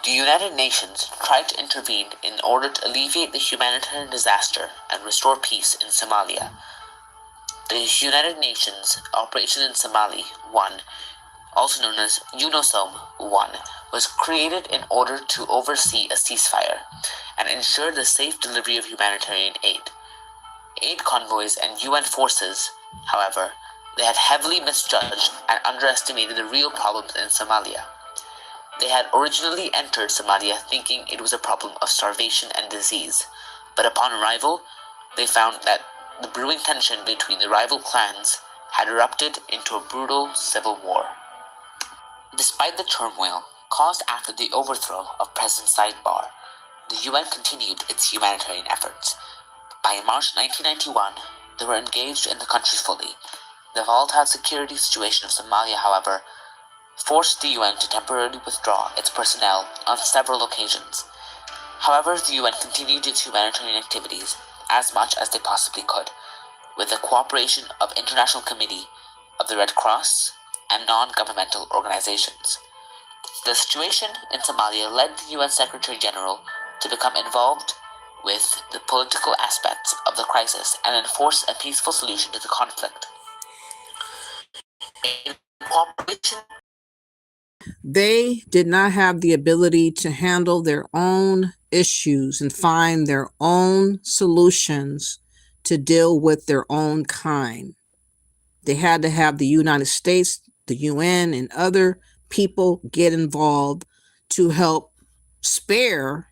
The United Nations tried to intervene in order to alleviate the humanitarian disaster and restore peace in Somalia. The United Nations Operation in Somali 1, also known as UNOSOM 1, was created in order to oversee a ceasefire and ensure the safe delivery of humanitarian aid. Aid convoys and UN forces, however, they had heavily misjudged and underestimated the real problems in Somalia. They had originally entered Somalia thinking it was a problem of starvation and disease, but upon arrival, they found that the brewing tension between the rival clans had erupted into a brutal civil war. Despite the turmoil caused after the overthrow of President Said Barre, the UN continued its humanitarian efforts. By March 1991, they were engaged in the country fully. The volatile security situation of Somalia, however, forced the UN to temporarily withdraw its personnel on several occasions. However, the UN continued its humanitarian activities as much as they possibly could, with the cooperation of International Committee of the Red Cross and non-governmental organizations. The situation in Somalia led the UN Secretary General to become involved with the political aspects of the crisis and enforce a peaceful solution to the conflict. In cooperation, they did not have the ability to handle their own issues and find their own solutions to deal with their own kind. They had to have the United States, the UN, and other people get involved to help spare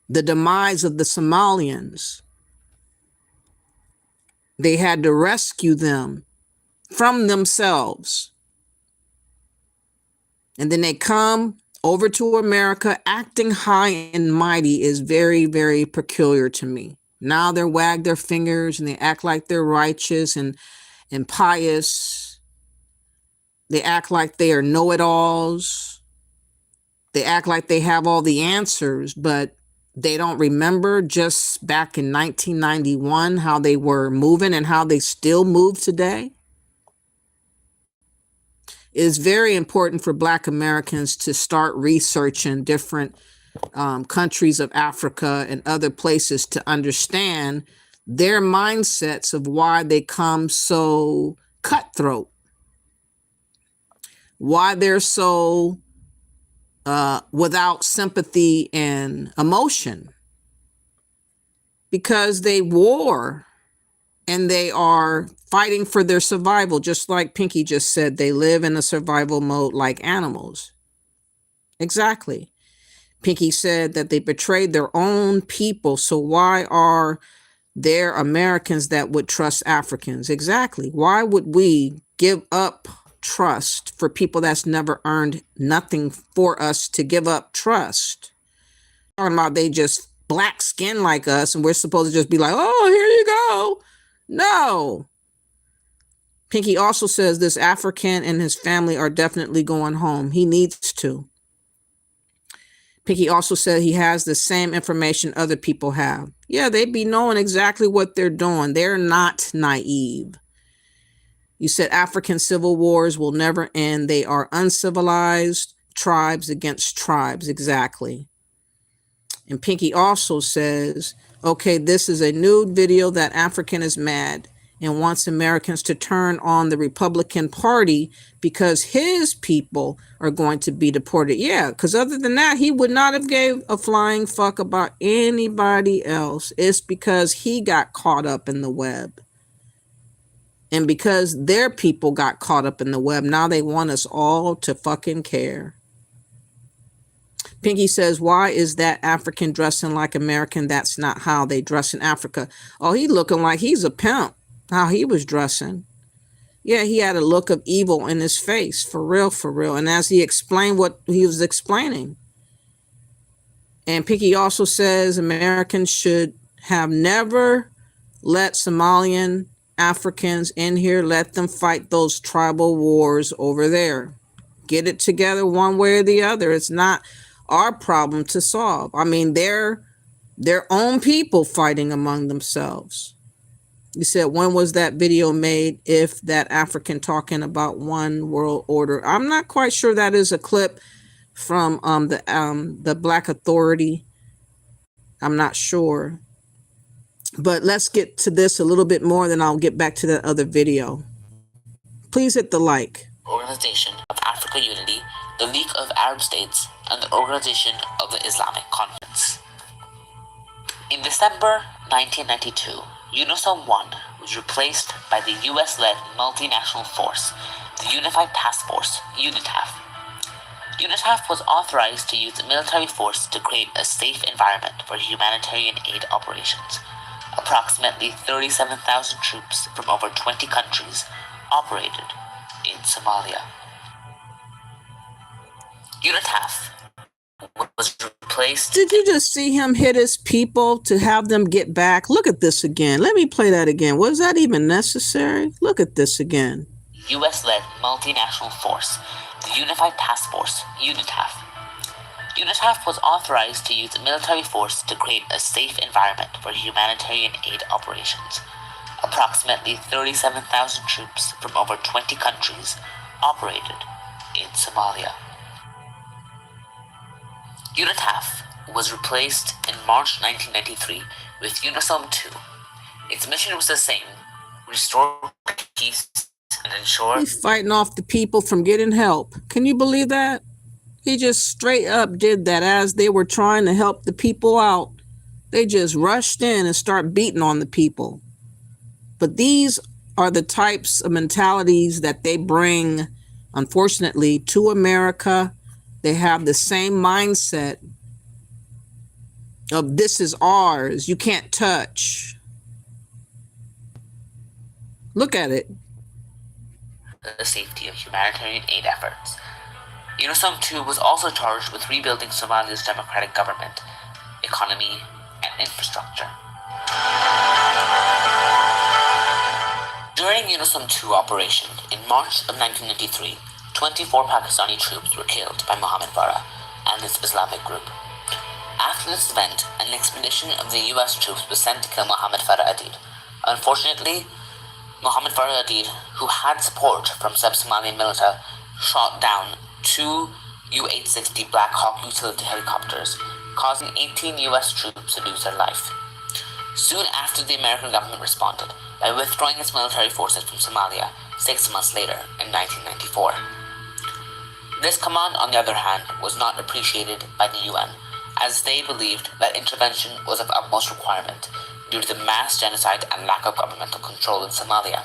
the demise of the Somalians. They had to rescue them from themselves. And then they come over to America acting high and mighty is very, very peculiar to me. Now they wag their fingers and they act like they're righteous and pious. They act like they are know-it-alls. They act like they have all the answers, but they don't remember just back in 1991 how they were moving and how they still move today. It is very important for Black Americans to start researching different countries of Africa and other places to understand their mindsets of why they come so cutthroat, why they're so without sympathy and emotion, because they war and they are fighting for their survival. Just like Pinky just said, they live in a survival mode like animals. Exactly. Pinky said that they betrayed their own people. So why are there Americans that would trust Africans? Exactly. Why would we give up trust for people that's never earned nothing for us to give up trust? Talking about they just black skin like us and we're supposed to just be like, oh, here you go. No. Pinky also says this African and his family are definitely going home. He needs to. Pinky also said he has the same information other people have. Yeah, they be knowing exactly what they're doing. They're not naive. You said African civil wars will never end. They are uncivilized tribes against tribes. Exactly. And Pinky also says, okay, this is a nude video that African is mad and wants Americans to turn on the Republican Party because his people are going to be deported. Yeah, because other than that, he would not have gave a flying fuck about anybody else. It's because he got caught up in the web. And because their people got caught up in the web, now they want us all to fucking care. Pinky says, why is that African dressing like American? That's not how they dress in Africa. Oh, he looking like he's a pimp, how he was dressing. Yeah, he had a look of evil in his face, for real, for real. And as he explained what he was explaining. And Pinky also says Americans should have never let Somalian Africans in here, let them fight those tribal wars over there. Get it together one way or the other. It's not our problem to solve. I mean, they're their own people fighting among themselves. You said, when was that video made? If that African talking about one world order. I'm not quite sure that is a clip from the Black Authority. I'm not sure. But let's get to this a little bit more, then I'll get back to the other video. Please hit the like. Organization of Africa Unity, the League of Arab States, and the Organization of the Islamic Conference. In December 1992, UNISOM 1 was replaced by the US-led multinational force, the Unified Task Force, UNITAF. UNITAF was authorized to use military force to create a safe environment for humanitarian aid operations. Approximately 37,000 troops from over 20 countries operated in Somalia. UNITAF was replaced. Did you just see him hit his people to have them get back? Look at this again. Let me play that again. Was that even necessary? Look at this again. US-led multinational force, the Unified Task Force, UNITAF. UNITAF was authorized to use military force to create a safe environment for humanitarian aid operations. Approximately 37,000 troops from over 20 countries operated in Somalia. UNITAF was replaced in March 1993 with UNISOM 2. Its mission was the same: restore peace and ensure... He's fighting off the people from getting help. Can you believe that? He just straight up did that as they were trying to help the people out. They just rushed in and start beating on the people. But these are the types of mentalities that they bring, unfortunately, to America. They have the same mindset of this is ours, you can't touch. Look at it. The safety of humanitarian aid efforts. UNISOM 2 was also charged with rebuilding Somalia's democratic government, economy, and infrastructure. During UNISOM 2 operation in March of 1993, 24 Pakistani troops were killed by Mohammed Farah and his Islamic group. After this event, an expedition of the US troops was sent to kill Mohammed Farah Adid. Unfortunately, Mohammed Farah Adid, who had support from sub-Somalian militia, shot down 2 U-860 Black Hawk utility helicopters, causing 18 US troops to lose their life. Soon after, the American government responded by withdrawing its military forces from Somalia 6 months later in 1994. This command, on the other hand, was not appreciated by the UN, as they believed that intervention was of utmost requirement due to the mass genocide and lack of governmental control in Somalia.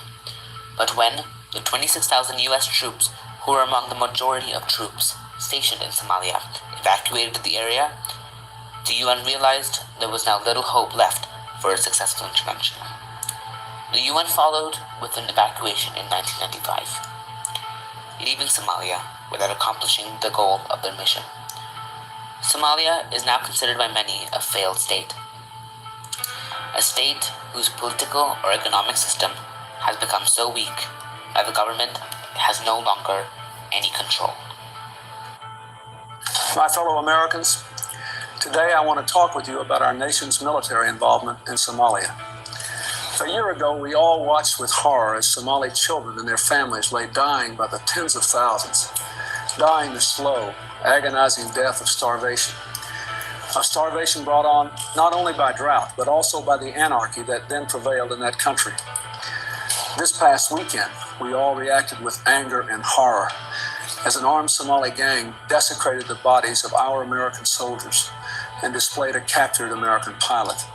But when the 26,000 US troops, who were among the majority of troops stationed in Somalia, evacuated the area, the UN realized there was now little hope left for a successful intervention. The UN followed with an evacuation in 1995, leaving Somalia without accomplishing the goal of their mission. Somalia is now considered by many a failed state, a state whose political or economic system has become so weak that the government has no longer any control. My fellow Americans, today I want to talk with you about our nation's military involvement in Somalia. A year ago, we all watched with horror as Somali children and their families lay dying by the tens of thousands, dying the slow, agonizing death of starvation. A starvation brought on not only by drought, but also by the anarchy that then prevailed in that country. This past weekend, we all reacted with anger and horror as an armed Somali gang desecrated the bodies of our American soldiers and displayed a captured American pilot.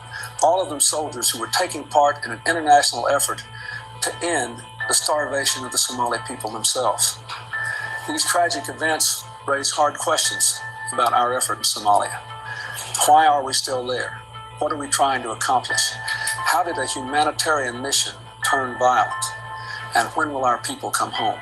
All of them soldiers who were taking part in an international effort to end the starvation of the Somali people themselves. These tragic events raise hard questions about our effort in Somalia. Why are we still there? What are we trying to accomplish? How did a humanitarian mission turn violent? And when will our people come home?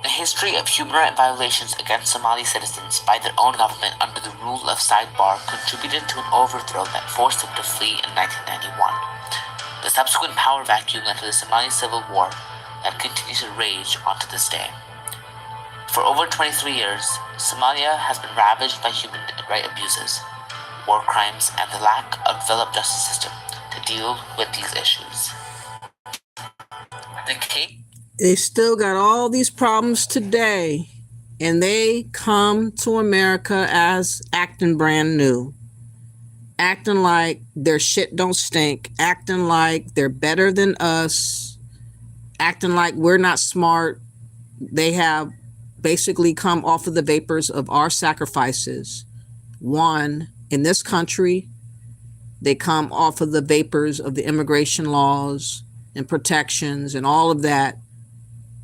The history of human rights violations against Somali citizens by their own government under the rule of Sidebar contributed to an overthrow that forced them to flee in 1991. The subsequent power vacuum led to the Somali civil war that continues to rage onto this day. For over 23 years, Somalia has been ravaged by human rights abuses, war crimes, and the lack of developed justice system to deal with these issues. They still got all these problems today, and they come to America as acting brand new, acting like their shit don't stink, acting like they're better than us, acting like we're not smart. They have basically come off of the vapors of our sacrifices. One, in this country, they come off of the vapors of the immigration laws and protections and all of that.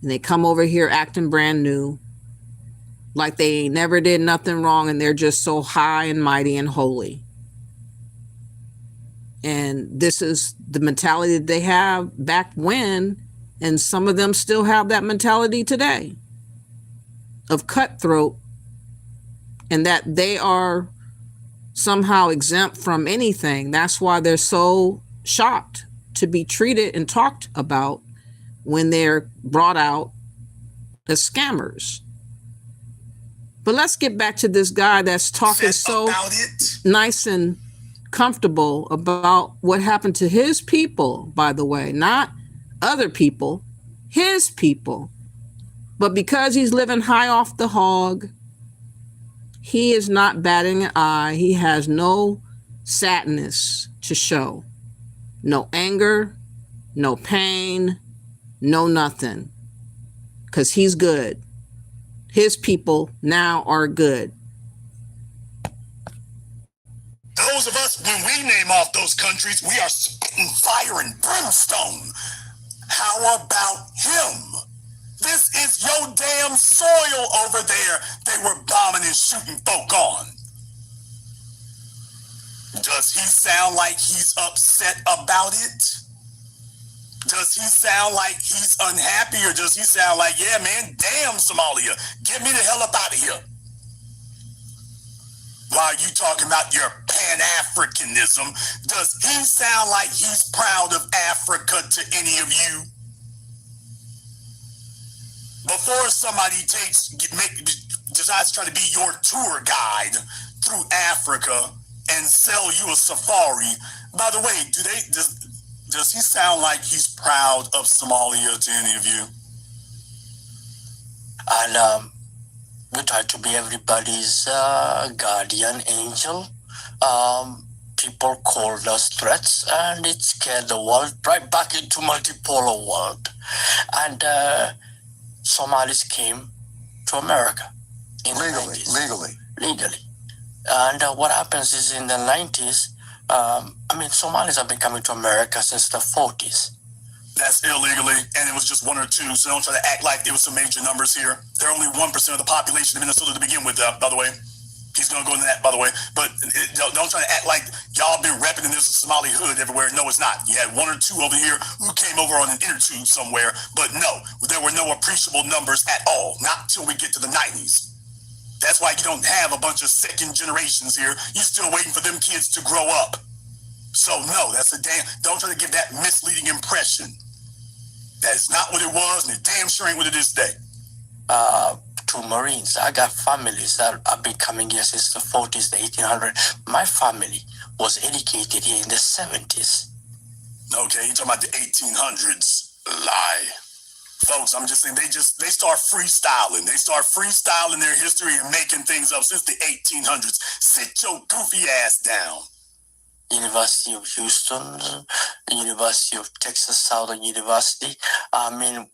And they come over here acting brand new, like they never did nothing wrong, and they're just so high and mighty and holy. And this is the mentality that they have back when, and some of them still have that mentality today of cutthroat, and that they are somehow exempt from anything. That's why they're so shocked to be treated and talked about when they're brought out as scammers. But let's get back to this guy that's talking so nice and comfortable about what happened to his people, by the way, not other people, his people. But because he's living high off the hog, he is not batting an eye. He has no sadness to show, no anger, no pain, no nothing, because he's good. His people now are good. Those of us, when we name off those countries, we are spitting fire and brimstone. How about him? This is your damn soil over there they were bombing and shooting folk on. Does he sound like he's upset about it? Does he sound like he's unhappy, or does he sound like, yeah, man, damn Somalia, get me the hell up out of here? While you talking about your Pan-Africanism, does he sound like he's proud of Africa to any of you? Before somebody decides to try to be your tour guide through Africa and sell you a safari, by the way, does he sound like he's proud of Somalia to any of you? And we try to be everybody's guardian angel. People called us threats, and it scared the world right back into multipolar world. And Somalis came to America in the 90s. Legally. And what happens is in the 90s, Somalis have been coming to America since the 40s. That's illegally, and it was just one or two, so don't try to act like there was some major numbers here. They're only 1% of the population of Minnesota to begin with, by the way. He's going to go into that, by the way. But don't try to act like y'all been repping in this Somali hood everywhere. No, it's not. You had one or two over here who came over on an inner tube somewhere, but no, there were no appreciable numbers at all, not till we get to the 90s. That's why you don't have a bunch of second generations here. You're still waiting for them kids to grow up. So no, don't try to give that misleading impression. That is not what it was, and it damn sure ain't what it is today. To Marines, I got families that have been coming here since the 40s, the 1800s. My family was educated here in the 70s. Okay, you talking about the 1800s? Lie. Folks, I'm just saying they start freestyling. They start freestyling their history and making things up since the 1800s. Sit your goofy ass down. University of Houston, University of Texas Southern University. I mean,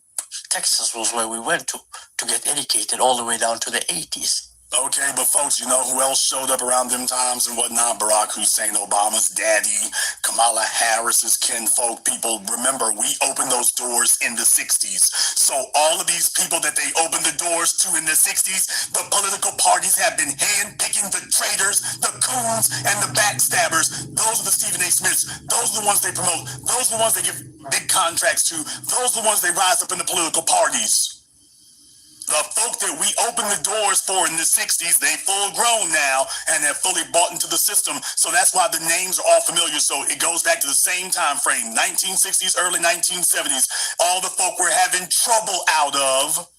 Texas was where we went to get educated all the way down to the 80s. Okay, but folks, you know who else showed up around them times and whatnot? Barack Hussein Obama's daddy, Kamala Harris's kinfolk. People, remember, we opened those doors in the 60s. So all of these people that they opened the doors to in the 60s, the political parties have been hand-picking the traitors, the coons, and the backstabbers. Those are the Stephen A. Smiths. Those are the ones they promote. Those are the ones they give big contracts to. Those are the ones they rise up in the political parties. The folk that we opened the doors for in the 60s, they full grown now and have fully bought into the system. So that's why the names are all familiar. So it goes back to the same time frame, 1960s, early 1970s. All the folk we're having trouble out of,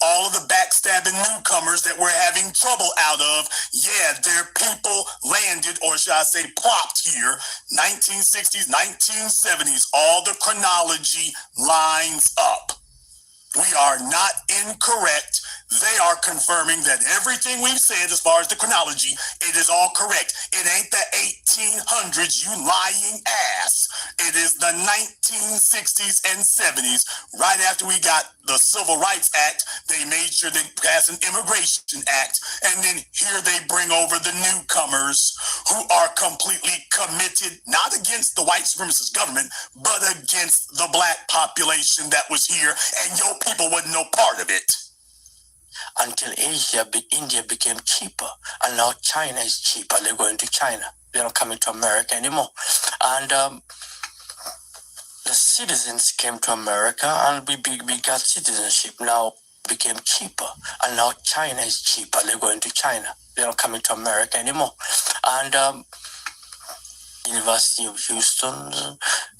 all of the backstabbing newcomers that we're having trouble out of, yeah, their people landed, or should I say plopped here, 1960s, 1970s. All the chronology lines up. We are not incorrect. They are confirming that everything we've said as far as the chronology, it is all correct. It ain't the 1800s, you lying ass. It is the 1960s and 70s. Right after we got the Civil Rights Act, they made sure they passed an Immigration Act. And then here they bring over the newcomers who are completely committed, not against the white supremacist government, but against the black population that was here. And your people wasn't no part of it. Until India became cheaper, and now China is cheaper. They're going to China. They're not coming to America anymore. And the citizens came to America, and we got citizenship. Now became cheaper, and now China is cheaper. They're going to China. They're not coming to America anymore. And University of Houston,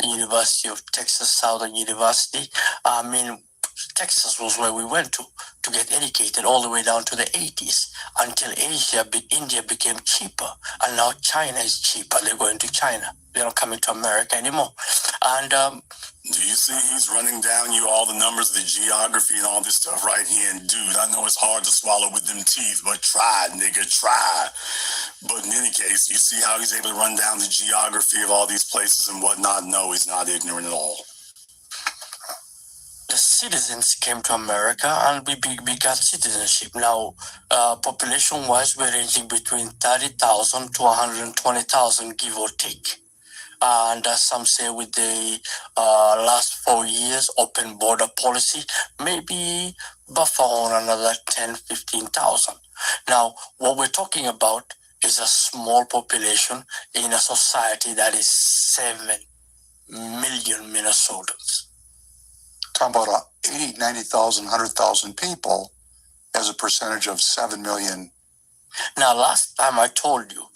University of Texas Southern University. I mean, Texas was where we went to get educated all the way down to the 80s until India became cheaper, and now China is cheaper. They're going to China. They're not coming to America anymore. And do you see he's running down you all the numbers, the geography, and all this stuff right here? And dude, I know it's hard to swallow with them teeth, but try, nigga, try. But in any case, you see how he's able to run down the geography of all these places and whatnot? No, he's not ignorant at all. The citizens came to America, and we got citizenship. Now, population-wise, we're ranging between 30,000 to 120,000, give or take. And as some say, with the last 4 years open border policy, maybe buffer on another 10, 15,000. Now, what we're talking about is a small population in a society that is 7 million Minnesotans. Talking about 80, 90,000, 100,000 people as a percentage of 7 million. Now, last time I told you,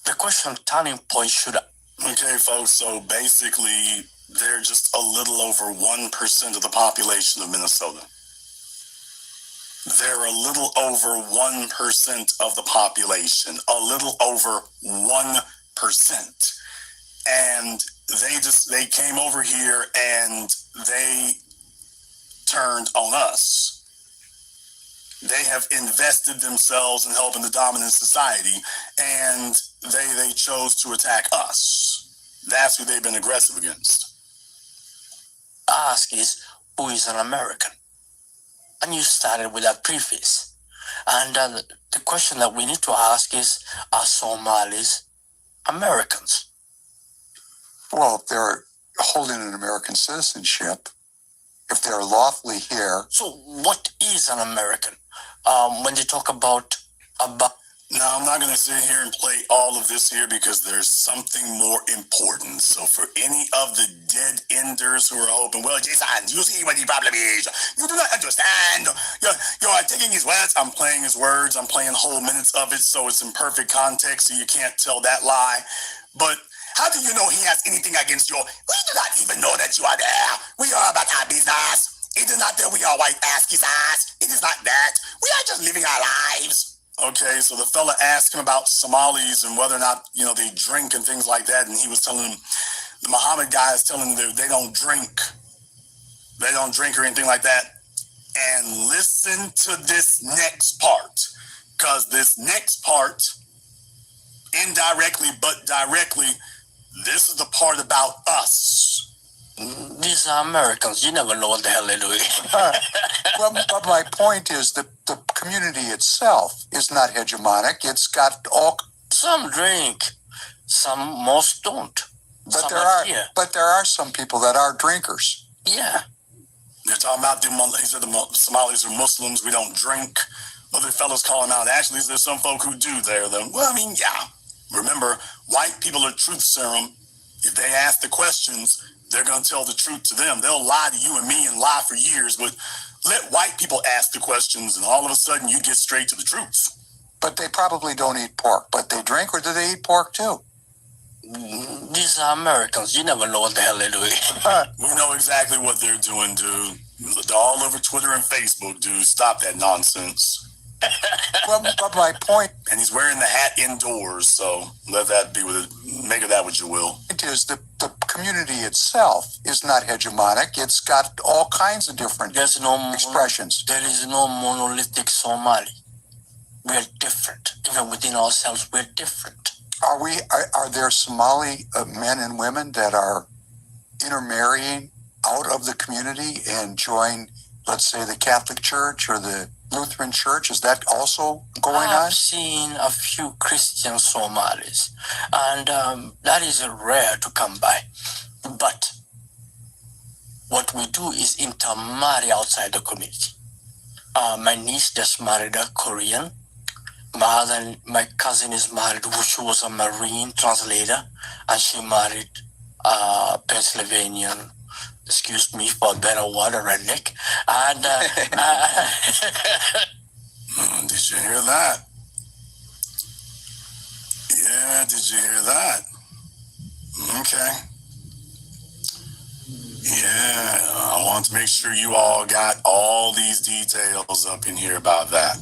the question turning point should... Okay, folks, so basically, they're just a little over 1% of the population of Minnesota. They're a little over 1% of the population, a little over 1%. And they came over here and they turned on us. They have invested themselves in helping the dominant society, and they chose to attack us. That's who they've been aggressive against. Ask is, who is an American? And you started with that preface. And the question that we need to ask is, are Somalis Americans? Well, if they're holding an American citizenship, if they're lawfully here. So what is an American? When they talk about... No, I'm not going to sit here and play all of this here because there's something more important. So for any of the dead-enders who are open, well, Jason, you see what the problem is. You do not understand. You're taking his words. I'm playing his words. I'm playing whole minutes of it, so it's in perfect context, so you can't tell that lie. But how do you know he has anything against you? We do not even know that you are there. We are about our business. It is not that we are white ass. It is not that. We are just living our lives. Okay, so the fella asked him about Somalis and whether or not, they drink and things like that. And he was telling him, the Muhammad guy is telling him they don't drink. They don't drink or anything like that. And listen to this next part, because this next part, indirectly but directly, this is the part about us. These are Americans. You never know what the hell they're doing. But my point is that the community itself is not hegemonic. It's got all. Some drink, most don't. But there are some people that are drinkers. Yeah. They're talking about he said the Somalis are Muslims. We don't drink. Other fellows calling out. Actually, there's some folk who do there. Well, yeah. Remember, white people are truth serum. If they ask the questions, they're going to tell the truth to them. They'll lie to you and me and lie for years, but let white people ask the questions, and all of a sudden you get straight to the truth. But they probably don't eat pork. But they drink, or do they eat pork too? These are Americans. You never know what the hell they're doing. We know exactly what they're doing, dude. They're all over Twitter and Facebook, dude. Stop that nonsense. But my point, and he's wearing the hat indoors, so let that be with it. Make of that what you will. It is the community itself is not hegemonic. It's got all kinds of different expressions. There is no monolithic Somali. We're different. Even within ourselves, we're different. Are there Somali men and women that are intermarrying out of the community and join, let's say, the Catholic Church or the Lutheran Church? Is that also going on? I've seen a few Christian Somalis, and that is rare to come by. But what we do is intermarry outside the community. My niece just married a Korean. My cousin is married, she was a Marine translator, and she married a Pennsylvanian, excuse me for better word, a redneck. And did you hear that? Yeah, did you hear that? Okay. Yeah, I want to make sure you all got all these details up in here about that.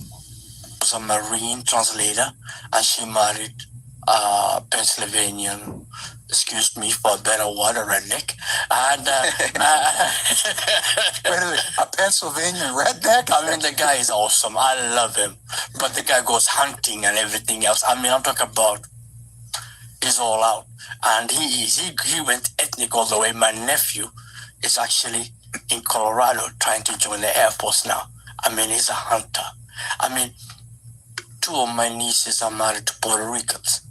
Was a Marine translator, and she married a Pennsylvanian, excuse me for better word, a redneck. And wait a minute, a Pennsylvanian redneck? I mean, the guy is awesome. I love him. But the guy goes hunting and everything else. I mean, I'm talking about he's all out. And he went ethnic all the way. My nephew is actually in Colorado trying to join the Air Force now. I mean, he's a hunter. I mean, two of my nieces are married to Puerto Ricans.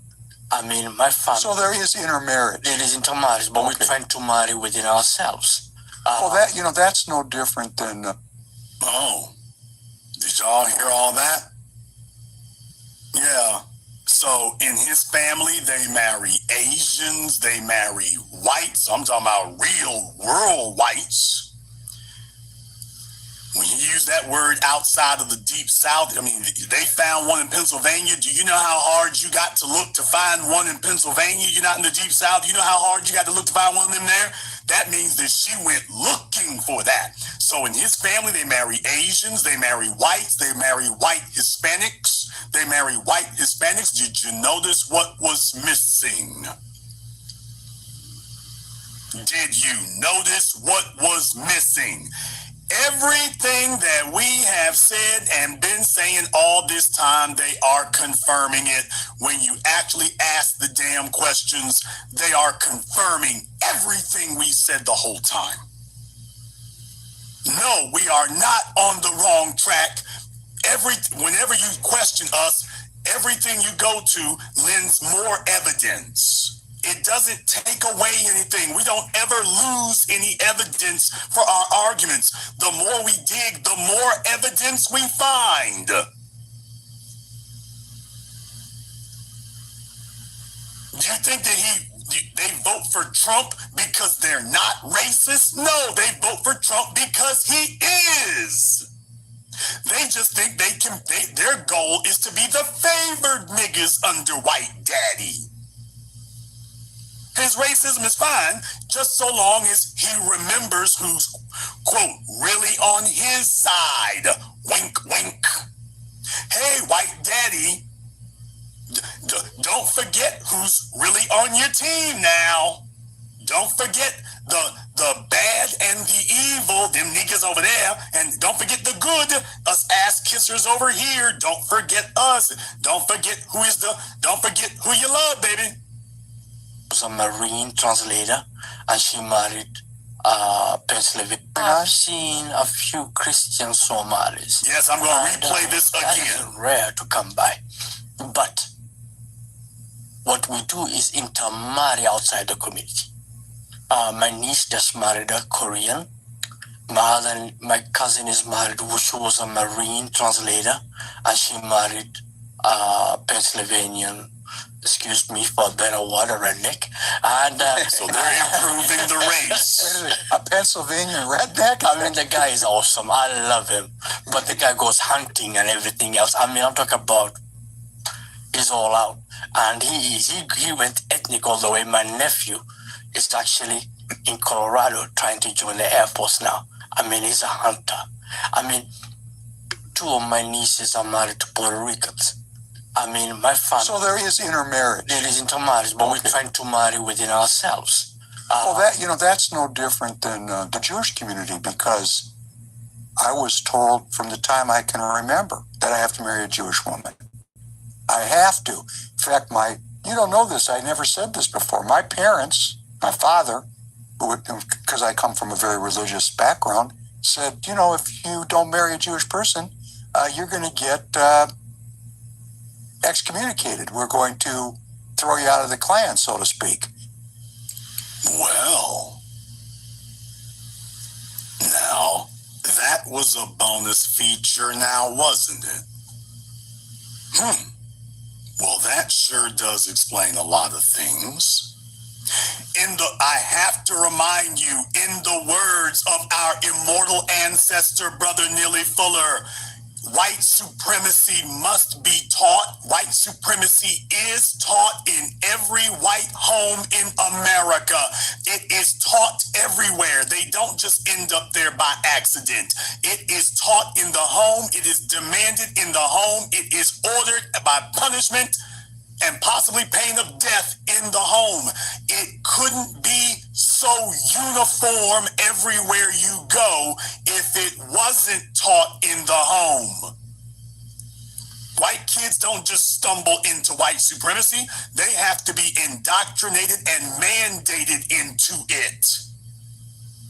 I mean, my family. So there is intermarriage. There is intermarriage, but we're trying to marry within ourselves. Well, that's no different than. Oh, did y'all hear all that? Yeah. So in his family, they marry Asians, they marry whites. I'm talking about real rural whites. When you use that word outside of the deep south, I mean, they found one in Pennsylvania. Do you know how hard you got to look to find one in Pennsylvania? You're not in the deep south. You know how hard you got to look to find one of them there? That means that she went looking for that. So in his family, they marry Asians, they marry whites, they marry white Hispanics, they marry white Hispanics. Did you notice what was missing? Did you notice what was missing? Everything that we have said and been saying all this time, they are confirming it. When you actually ask the damn questions, they are confirming everything we said the whole time. No, we are not on the wrong track. Whenever you question us, everything you go to lends more evidence. It doesn't take away anything. We don't ever lose any evidence for our arguments. The more we dig, the more evidence we find. Do you think that they vote for Trump because they're not racist? No, they vote for Trump because he is. They just think their goal is to be the favored niggas under white daddy. His racism is fine, just so long as he remembers who's, quote, really on his side. Wink, wink. Hey, white daddy. daddy. Don't forget who's really on your team now. Don't forget the bad and the evil, them niggas over there, and don't forget the good, us ass kissers over here. Don't forget us. Don't forget don't forget who you love, baby. Was a Marine translator, and she married Pennsylvania. I've seen a few Christian Somalis. Yes, I'm going to replay this again. That is rare to come by. But what we do is intermarry outside the community. My niece just married a Korean. My cousin is married, she was a Marine translator, and she married a Pennsylvanian, excuse me for a better word, a redneck. And so they're improving the race. A Pennsylvanian redneck? I mean, the guy is awesome. I love him. But the guy goes hunting and everything else. I mean, I'm talking about he's all out. And he went ethnic all the way. My nephew is actually in Colorado trying to join the Air Force now. I mean, he's a hunter. I mean, 2 of my nieces are married to Puerto Ricans. I mean, my family. So there is intermarriage. There is intermarriage, but we're trying to marry within ourselves. Well, that's no different than the Jewish community, because I was told from the time I can remember that I have to marry a Jewish woman. I have to. In fact, you don't know this, I never said this before. My parents, my father, because I come from a very religious background, said, if you don't marry a Jewish person, you're going to get excommunicated. We're going to throw you out of the clan, so to speak. Well, now, that was a bonus feature now, wasn't it? Well, that sure does explain a lot of things. I have to remind you, in the words of our immortal ancestor, Brother Neely Fuller, white supremacy must be taught. White supremacy is taught in every white home in America. It is taught everywhere. They don't just end up there by accident. It is taught in the home. It is demanded in the home. It is ordered by punishment and possibly pain of death in the home. It couldn't be so uniform everywhere you go if it wasn't taught in the home. White kids don't just stumble into white supremacy. They have to be indoctrinated and mandated into it.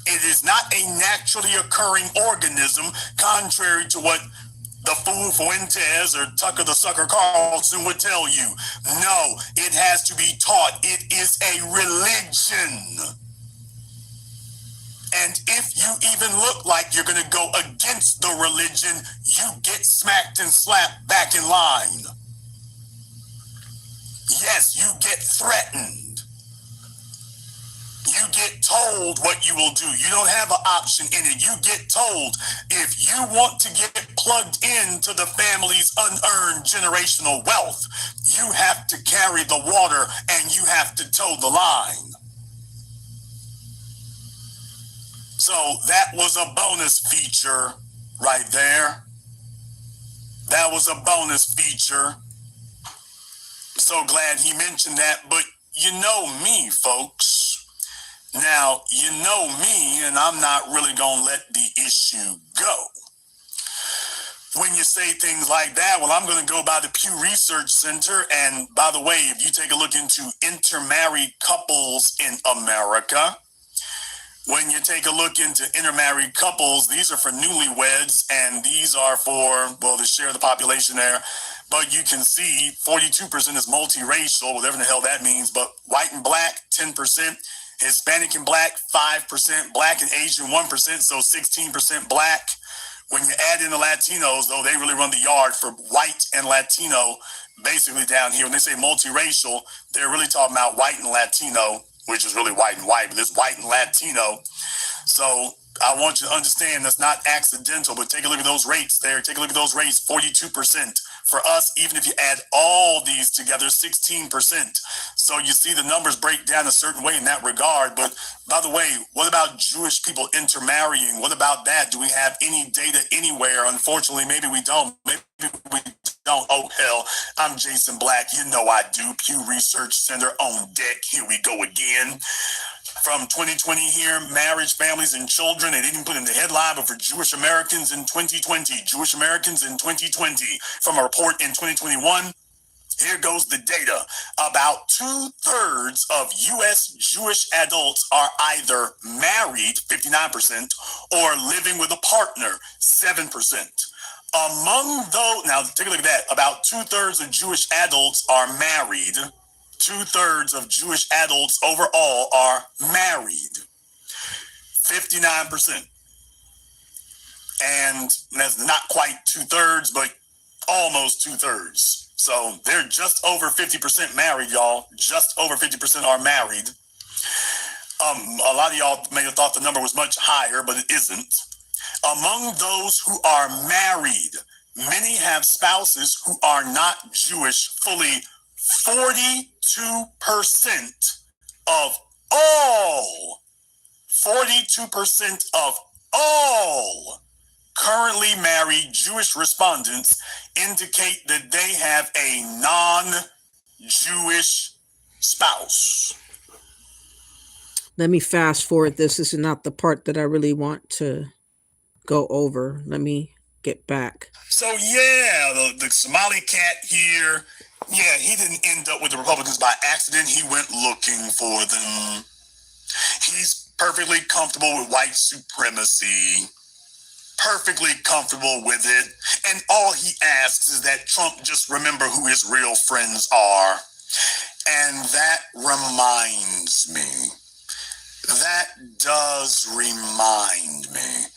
It is not a naturally occurring organism, contrary to what the fool Fuentes or Tucker the Sucker Carlson would tell you. No, it has to be taught. It is a religion. And if you even look like you're going to go against the religion, you get smacked and slapped back in line. Yes, you get threatened. You get told what you will do. You don't have an option in it. You get told if you want to get plugged into the family's unearned generational wealth, you have to carry the water and you have to toe the line. So that was a bonus feature right there. That was a bonus feature. So glad he mentioned that. But you know me, folks. Now, you know me, and I'm not really going to let the issue go. When you say things like that, well, I'm going to go by the Pew Research Center. And by the way, if you take a look into intermarried couples in America, when you take a look into intermarried couples, these are for newlyweds, and these are for, well, the share of the population there. But you can see 42% is multiracial, whatever the hell that means. But white and black, 10%. Hispanic and black, 5%, black and Asian, 1%, so 16% black. When you add in the Latinos, though, they really run the yard for white and Latino, basically down here. When they say multiracial, they're really talking about white and Latino, which is really white and white, but it's white and Latino. So I want you to understand that's not accidental, but take a look at those rates there. Take a look at those rates, 42%. For us, even if you add all these together, 16%. So you see the numbers break down a certain way in that regard. But by the way, what about Jewish people intermarrying? What about that? Do we have any data anywhere? Unfortunately, maybe we don't. Maybe we don't. Oh, hell, I'm Jason Black. You know I do. Pew Research Center on deck. Here we go again. From 2020 here, marriage, families, and children. They didn't put in the headline, but for Jewish Americans in 2020, Jewish Americans in 2020. From a report in 2021, here goes the data. About 2/3 of U.S. Jewish adults are either married, 59%, or living with a partner, 7%. Among those, now take a look at that. About 2/3 of Jewish adults are married. 2/3 of Jewish adults overall are married. 59%. And that's not quite 2/3, but almost 2/3. So they're just over 50% married, y'all. Just over 50% are married. A lot of y'all may have thought the number was much higher, but it isn't. Among those who are married, many have spouses who are not Jewish. Fully 42% of all, 42% of all currently married Jewish respondents indicate that they have a non-Jewish spouse. Let me fast forward this. This is not the part that I really want to go over. Let me get back. So yeah, the Somali cat here, yeah, he didn't end up with the Republicans by accident. He went looking for them. He's perfectly comfortable with white supremacy. Perfectly comfortable with it. And all he asks is that Trump just remember who his real friends are. And that reminds me. That does remind me.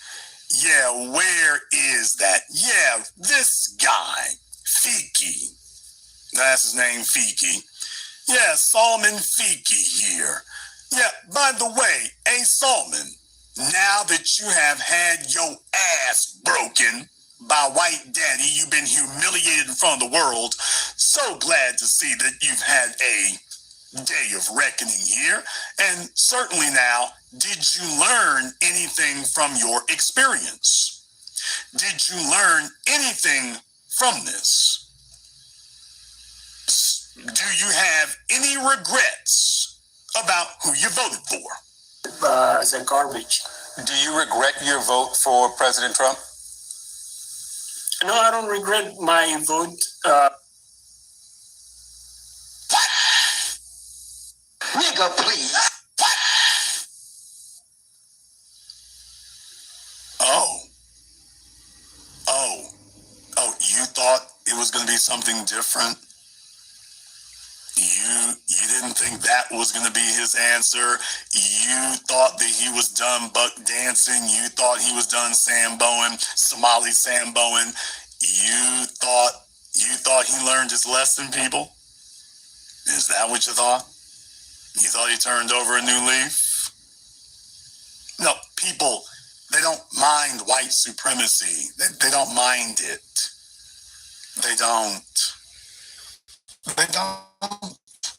Yeah, where is that? Yeah, this guy, Fiki. That's his name, Fiki. Yeah, Salman Fiki here. Yeah, by the way, hey, Salman, now that you have had your ass broken by White Daddy, you've been humiliated in front of the world. So glad to see that you've had a day of reckoning here. And certainly now, did you learn anything from your experience? Did you learn anything from this? Do you have any regrets about who you voted for? As a garbage. Do you regret your vote for President Trump? No, I don't regret my vote. Nigga, please. Oh, you thought it was going to be something different? You didn't think that was going to be his answer. You thought that he was done buck dancing. You thought he was done samboing, Somali samboing. You thought he learned his lesson, people? Is that what you thought? You thought he turned over a new leaf? No, people, they don't mind white supremacy. They don't mind it. They don't. They don't.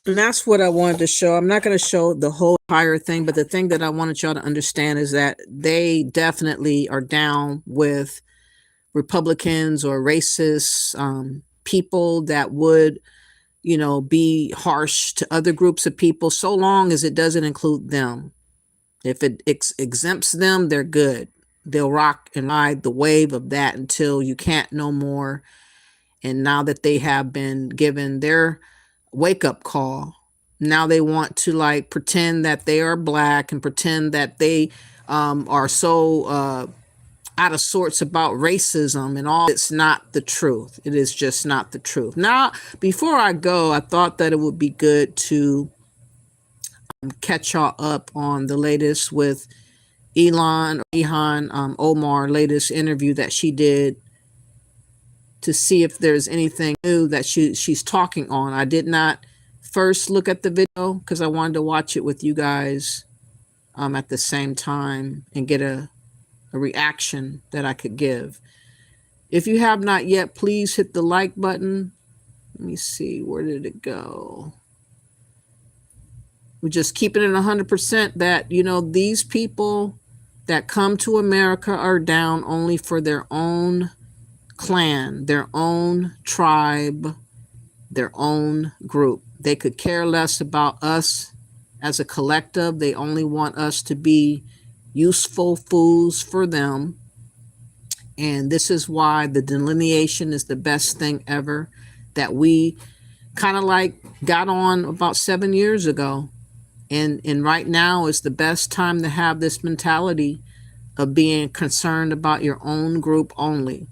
And that's what I wanted to show. I'm not going to show the whole entire thing, but the thing that I wanted y'all to understand is that they definitely are down with Republicans or racist people that would, be harsh to other groups of people, so long as it doesn't include them. If it exempts them, they're good. They'll rock and ride the wave of that until you can't no more. And now that they have been given their wake-up call, now they want to pretend that they are black and pretend that they are so out of sorts about racism and all. It's not the truth. It is just not the truth. Now, before I go, I thought that it would be good to catch y'all up on the latest with Ilhan Omar, latest interview that she did, to see if there's anything new that she's talking on. I did not first look at the video because I wanted to watch it with you guys at the same time and get a reaction that I could give. If you have not yet, please hit the like button. Let me see, where did it go? We're just keeping it 100% that, these people that come to America are down only for their own clan, their own tribe, their own group. They could care less about us as a collective. They only want us to be useful fools for them. And this is why the delineation is the best thing ever that we kind of like got on about 7 years ago. And right now is the best time to have this mentality of being concerned about your own group only,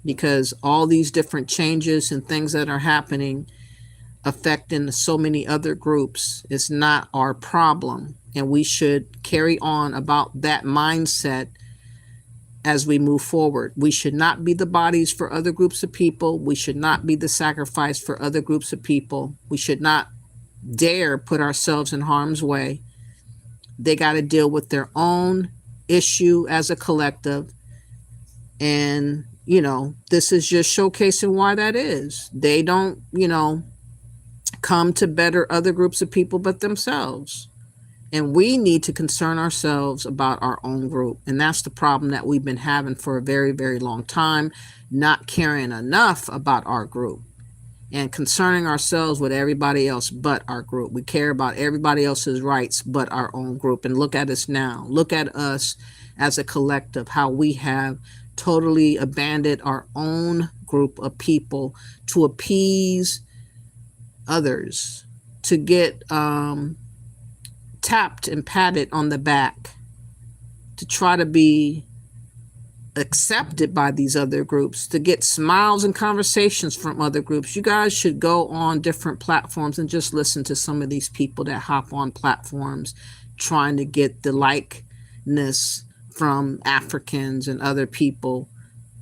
because all these different changes and things that are happening affecting so many other groups is not our problem. And we should carry on about that mindset as we move forward. We should not be the bodies for other groups of people. We should not be the sacrifice for other groups of people. We should not dare put ourselves in harm's way. They got to deal with their own issue as a collective. And, you know, this is just showcasing why that is. They don't, you know, come to better other groups of people but themselves. And we need to concern ourselves about our own group. And that's the problem that we've been having for a very, very long time, not caring enough about our group and concerning ourselves with everybody else but our group. We care about everybody else's rights but our own group. And look at us now. Look at us as a collective, how we have totally abandoned our own group of people to appease others, to get tapped and patted on the back, to try to be accepted by these other groups, to get smiles and conversations from other groups. You guys should go on different platforms and just listen to some of these people that hop on platforms trying to get the likeness from Africans and other people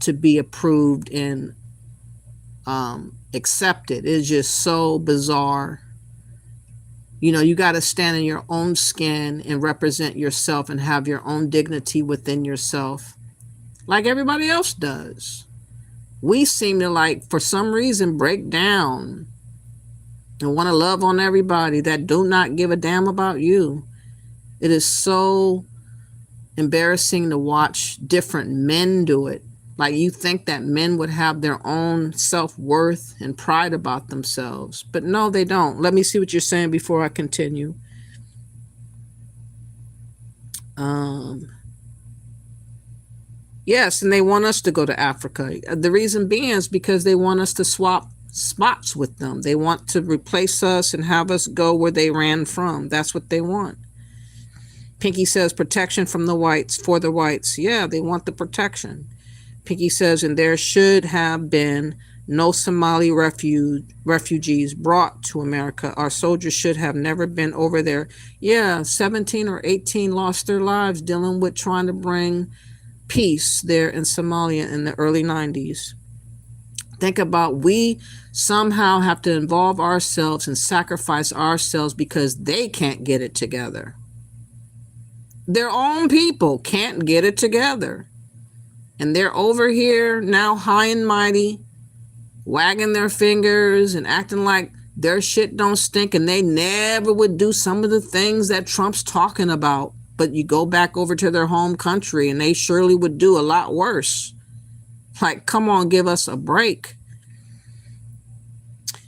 to be approved and accepted. It's just so bizarre. You know, you got to stand in your own skin and represent yourself and have your own dignity within yourself like everybody else does. We seem to, like, for some reason, break down and want to love on everybody that do not give a damn about you. It is so embarrassing to watch different men do it. Like, you think that men would have their own self-worth and pride about themselves. But no, they don't. Let me see what you're saying before I continue. Yes, and they want us to go to Africa. The reason being is because they want us to swap spots with them. They want to replace us and have us go where they ran from. That's what they want. Pinky says protection from the whites, for the whites. Yeah, they want the protection. Pinky says, and there should have been no Somali refugees brought to America. Our soldiers should have never been over there. Yeah, 17 or 18 lost their lives dealing with trying to bring peace there in Somalia in the early 90s. Think about, we somehow have to involve ourselves and sacrifice ourselves because they can't get it together. Their own people can't get it together. And they're over here now high and mighty, wagging their fingers and acting like their shit don't stink and they never would do some of the things that Trump's talking about. But you go back over to their home country and they surely would do a lot worse. Like, come on, give us a break.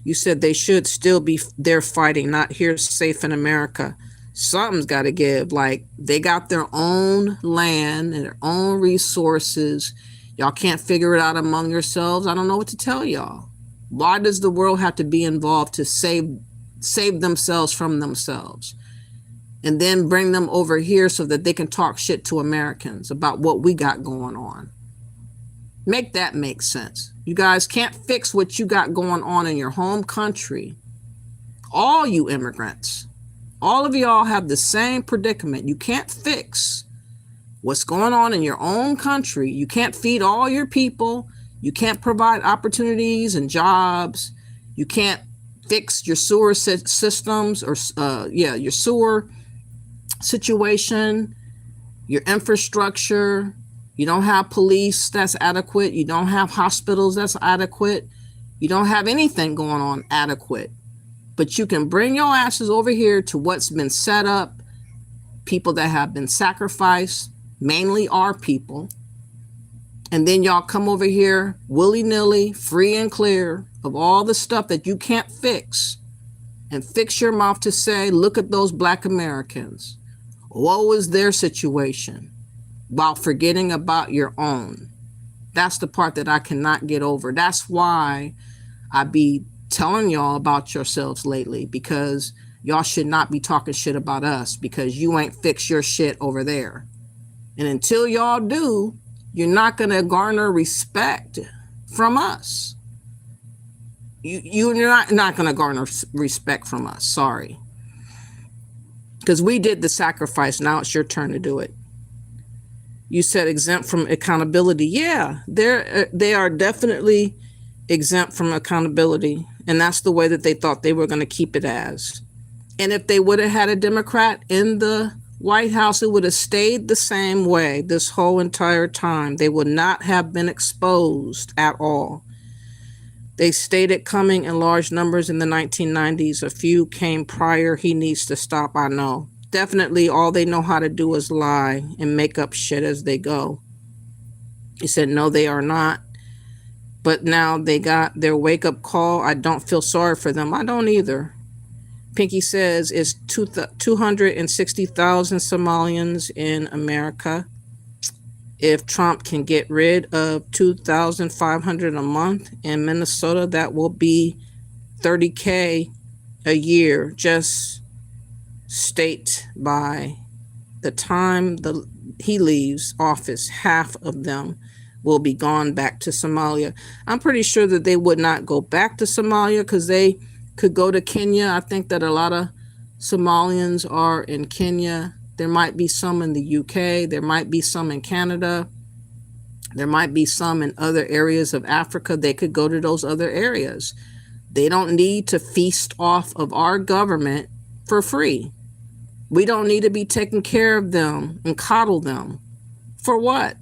You said they should still be there fighting, not here safe in America. Something's got to give. Like, they got their own land and their own resources. Y'all can't figure it out among yourselves. I don't know what to tell y'all. Why does the world have to be involved to save themselves from themselves? And then bring them over here so that they can talk shit to Americans about what we got going on. Make that make sense. You guys can't fix what you got going on in your home country. All you immigrants, all of y'all have the same predicament. You can't fix what's going on in your own country. You can't feed all your people. You can't provide opportunities and jobs. You can't fix your sewer systems or your sewer situation, your infrastructure. You don't have police that's adequate. You don't have hospitals that's adequate. You don't have anything going on adequate. But you can bring your asses over here to what's been set up, people that have been sacrificed, mainly our people, And then y'all come over here willy-nilly, free and clear of all the stuff that you can't fix, and fix your mouth to say, look at those Black Americans. Woe is their situation, while forgetting about your own. That's the part that I cannot get over. That's why I be telling y'all about yourselves lately, because y'all should not be talking shit about us, because you ain't fixed your shit over there. And until y'all do, you're not going to garner respect from us. You're not going to garner respect from us. Sorry. Because we did the sacrifice. Now it's your turn to do it. You said exempt from accountability. Yeah, they are definitely exempt from accountability. And that's the way that they thought they were going to keep it as. And if they would have had a Democrat in the White House, it would have stayed the same way this whole entire time. They would not have been exposed at all. They stated coming in large numbers in the 1990s. A few came prior. He needs to stop. I know. Definitely all they know how to do is lie and make up shit as they go. He said, no, they are not. But now they got their wake-up call. I don't feel sorry for them. I don't either. Pinky says it's 260,000 Somalians in America. If Trump can get rid of 2,500 a month in Minnesota, that will be $30K a year. Just state by the time he leaves office, half of them will be gone back to Somalia. I'm pretty sure that they would not go back to Somalia because they could go to Kenya. I think that a lot of Somalians are in Kenya. There might be some in the UK. There might be some in Canada. There might be some in other areas of Africa. They could go to those other areas. They don't need to feast off of our government for free. We don't need to be taking care of them and coddle them. For what?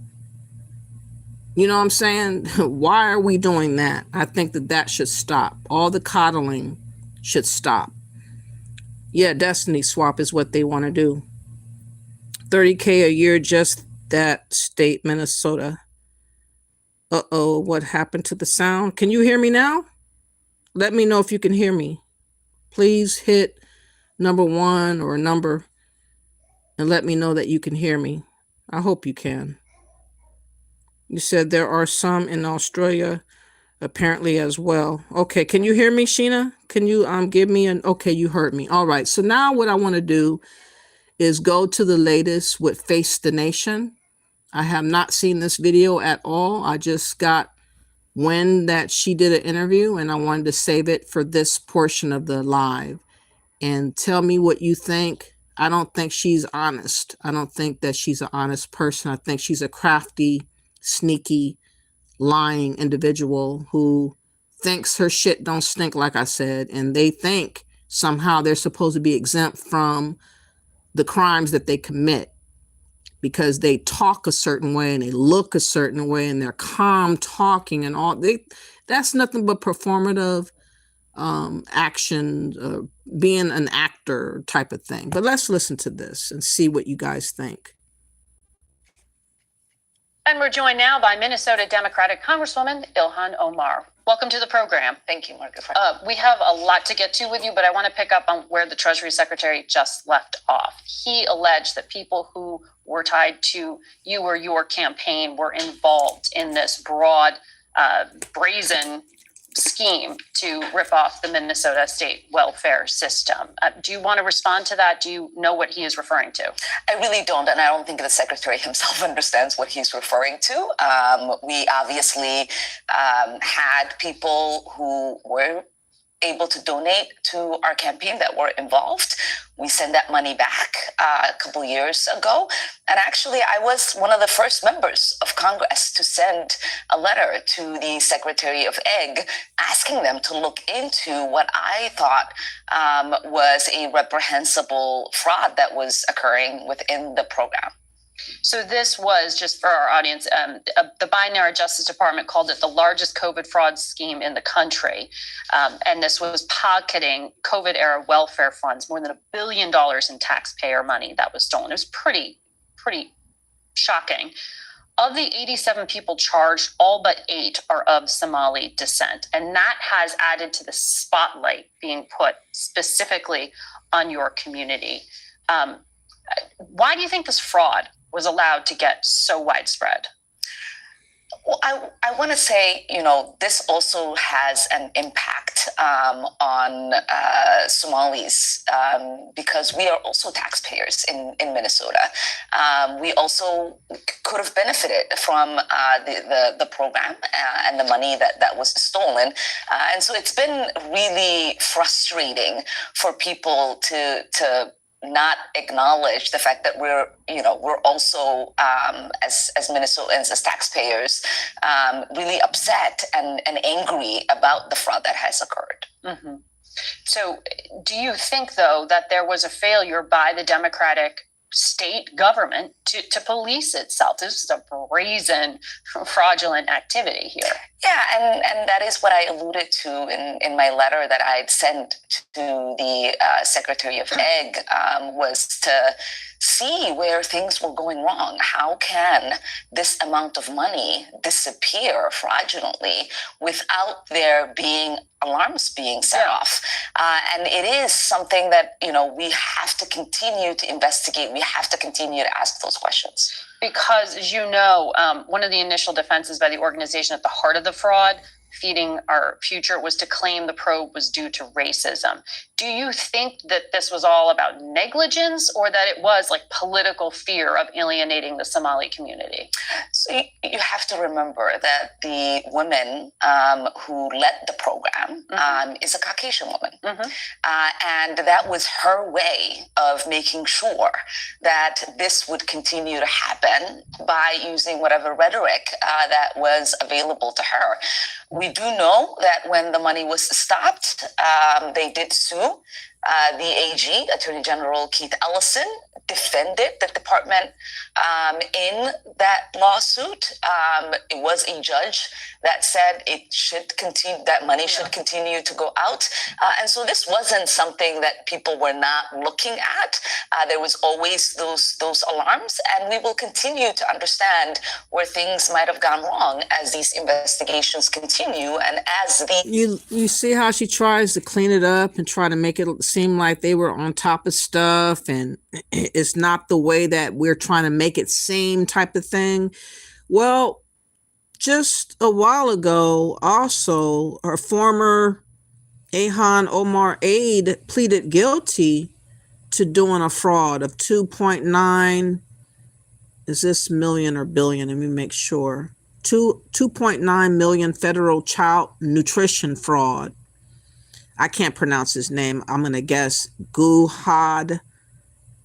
You know what I'm saying? Why are we doing that? I think that should stop. All the coddling should stop. Yeah, destiny swap is what they want to do. $30K a year, just that state, Minnesota. Uh-oh, what happened to the sound? Can you hear me now? Let me know if you can hear me. Please hit number 1 or a number and let me know that you can hear me. I hope you can. You said there are some in Australia apparently as well. Okay, can you hear me, Sheena? Can you give me an okay, you heard me. All right. So now what I want to do is go to the latest with Face the Nation. I have not seen this video at all. I just got when that she did an interview and I wanted to save it for this portion of the live. And tell me what you think. I don't think she's honest. I don't think that she's an honest person. I think she's a crafty, sneaky, lying individual who thinks her shit don't stink, like I said, and they think somehow they're supposed to be exempt from the crimes that they commit because they talk a certain way and they look a certain way and they're calm talking and all. That's nothing but performative action, being an actor type of thing. But let's listen to this and see what you guys think. And we're joined now by Minnesota Democratic Congresswoman Ilhan Omar. Welcome to the program. Thank you, Margaret. We have a lot to get to with you, but I want to pick up on where the Treasury Secretary just left off. He alleged that people who were tied to you or your campaign were involved in this broad, brazen scheme to rip off the Minnesota state welfare system. Do you want to respond to that? Do you know what he is referring to? I really don't, and I don't think the secretary himself understands what he's referring to. We obviously had people who were able to donate to our campaign that were involved. We sent that money back a couple years ago. And actually, I was one of the first members of Congress to send a letter to the Secretary of Ag asking them to look into what I thought was a reprehensible fraud that was occurring within the program. So this was, just for our audience, the Biden-era Justice Department called it the largest COVID fraud scheme in the country. And this was pocketing COVID-era welfare funds, more than $1 billion in taxpayer money that was stolen. It was pretty shocking. Of the 87 people charged, all but 8 are of Somali descent. And that has added to the spotlight being put specifically on your community. Why do you think this fraud was allowed to get so widespread? Well, I want to say, this also has an impact on Somalis because we are also taxpayers in Minnesota. We also could have benefited from the program and the money that was stolen. And so it's been really frustrating for people to not acknowledge the fact that we're also as Minnesotans, as taxpayers, really upset and angry about the fraud that has occurred. Mm-hmm. So do you think, though, that there was a failure by the Democratic state government to police itself? This is a brazen, fraudulent activity here. Yeah, and that is what I alluded to in my letter that I'd sent to the Secretary of Ag, was to see where things were going wrong. How can this amount of money disappear fraudulently without there being alarms being set off? And it is something that, we have to continue to investigate. We have to continue to ask those questions. Because, as you know, one of the initial defenses by the organization at the heart of the fraud, Feeding Our Future, was to claim the probe was due to racism. Do you think that this was all about negligence, or that it was like political fear of alienating the Somali community? So you have to remember that the woman who led the program is a Caucasian woman. And that was her way of making sure that this would continue to happen by using whatever rhetoric that was available to her. We do know that when the money was stopped, they did sue. The AG, Attorney General Keith Ellison, defended the department in that lawsuit. It was a judge that said it should continue, that money should continue to go out. And so this wasn't something that people were not looking at. There was always those alarms, and we will continue to understand where things might have gone wrong as these investigations continue and as the... You see how she tries to clean it up and try to make it seem like they were on top of stuff, and it's not the way that we're trying to make it seem, type of thing. Well, just a while ago, also, our former AIN Omar aide pleaded guilty to doing a fraud of 2.9, is this million or billion? Let me make sure. 2.9 million federal child nutrition fraud. I can't pronounce his name. I'm going to guess Guhad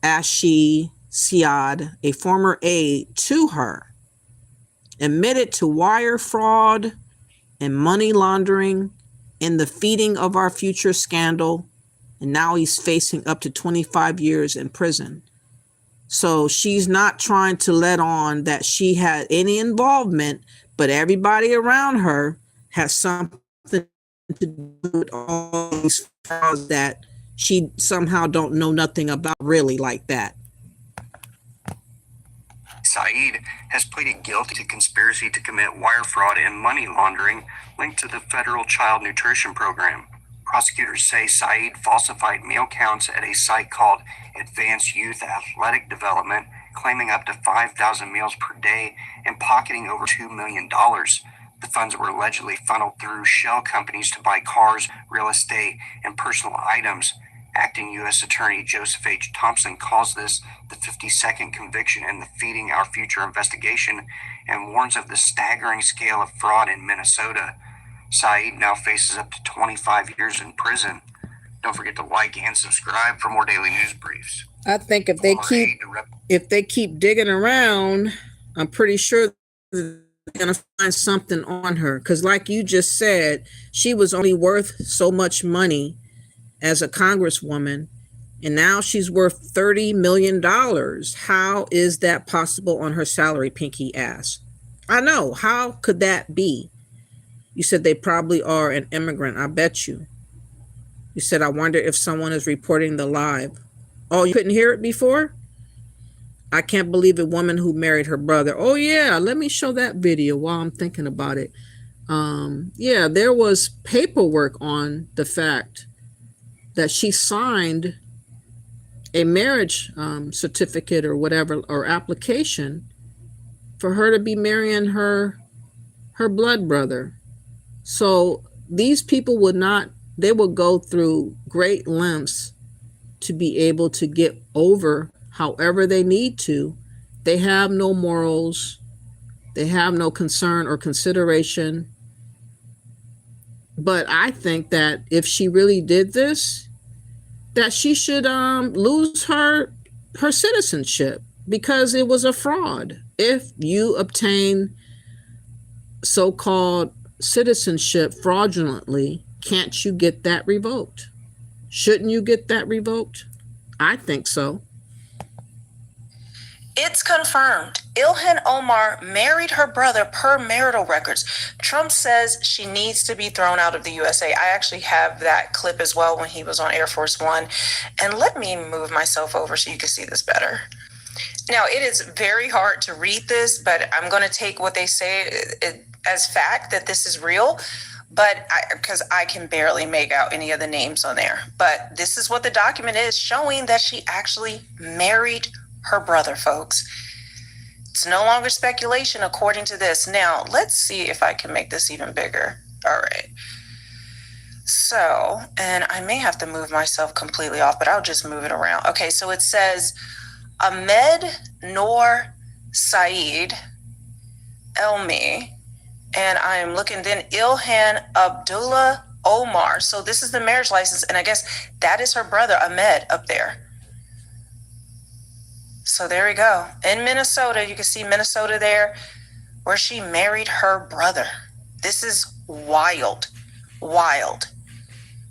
Ashi Siad, a former aide to her, admitted to wire fraud and money laundering in the Feeding of Our Future scandal, and now he's facing up to 25 years in prison. So she's not trying to let on that she had any involvement, but everybody around her has something to do with all these frauds that she somehow don't know nothing about, really, like that. Saeed has pleaded guilty to conspiracy to commit wire fraud and money laundering linked to the federal child nutrition program. Prosecutors say Saeed falsified meal counts at a site called Advanced Youth Athletic Development, claiming up to 5,000 meals per day and pocketing over $2 million. The funds were allegedly funneled through shell companies to buy cars, real estate, and personal items. Acting U.S. Attorney Joseph H. Thompson calls this the 52nd conviction in the Feeding Our Future investigation and warns of the staggering scale of fraud in Minnesota. Saeed now faces up to 25 years in prison. Don't forget to like and subscribe for more daily news briefs. I think if they keep digging around, I'm pretty sure they're going to find something on her. Because like you just said, she was only worth so much money as a congresswoman, and now she's worth $30 million. How is that possible on her salary, Pinky asked. I know. How could that be? You said they probably are an immigrant. I bet you. You said, I wonder if someone is reporting the live. Oh, you couldn't hear it before? I can't believe a woman who married her brother. Oh yeah, let me show that video while I'm thinking about it. Yeah, there was paperwork on the fact that she signed a marriage certificate or whatever, or application for her to be marrying her blood brother. So these people they would go through great lengths to be able to get over however they need to. They have no morals. They have no concern or consideration. But I think that if she really did this, that she should lose her citizenship, because it was a fraud. If you obtain so-called citizenship fraudulently, can't you get that revoked? Shouldn't you get that revoked? I think so. It's confirmed. Ilhan Omar married her brother per marital records. Trump says she needs to be thrown out of the USA. I actually have that clip as well when he was on Air Force One. And let me move myself over so you can see this better. Now, it is very hard to read this, but I'm going to take what they say as fact that this is real. But because I can barely make out any of the names on there. But this is what the document is, showing that she actually married her brother, folks. It's no longer speculation according to this. Now, let's see if I can make this even bigger. All right. So, and I may have to move myself completely off, but I'll just move it around. Okay, so it says Ahmed Noor Saeed Elmi, and I'm looking then Ilhan Abdullah Omar. So this is the marriage license, and I guess that is her brother Ahmed up there. So there we go. In Minnesota, you can see Minnesota there, where she married her brother. This is wild, wild.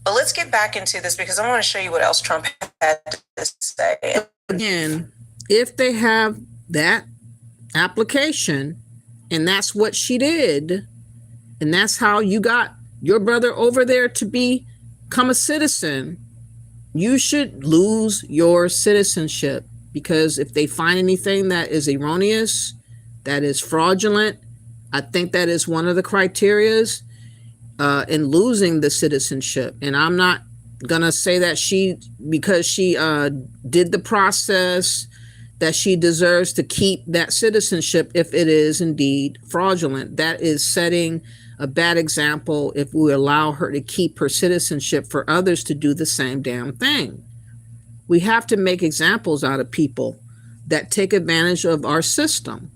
But let's get back into this, because I want to show you what else Trump had to say. Again, if they have that application, and that's what she did, and that's how you got your brother over there to become a citizen, you should lose your citizenship. Because if they find anything that is erroneous, that is fraudulent, I think that is one of the criterias in losing the citizenship. And I'm not going to say that because she did the process, that she deserves to keep that citizenship if it is indeed fraudulent. That is setting a bad example if we allow her to keep her citizenship for others to do the same damn thing. We have to make examples out of people that take advantage of our system.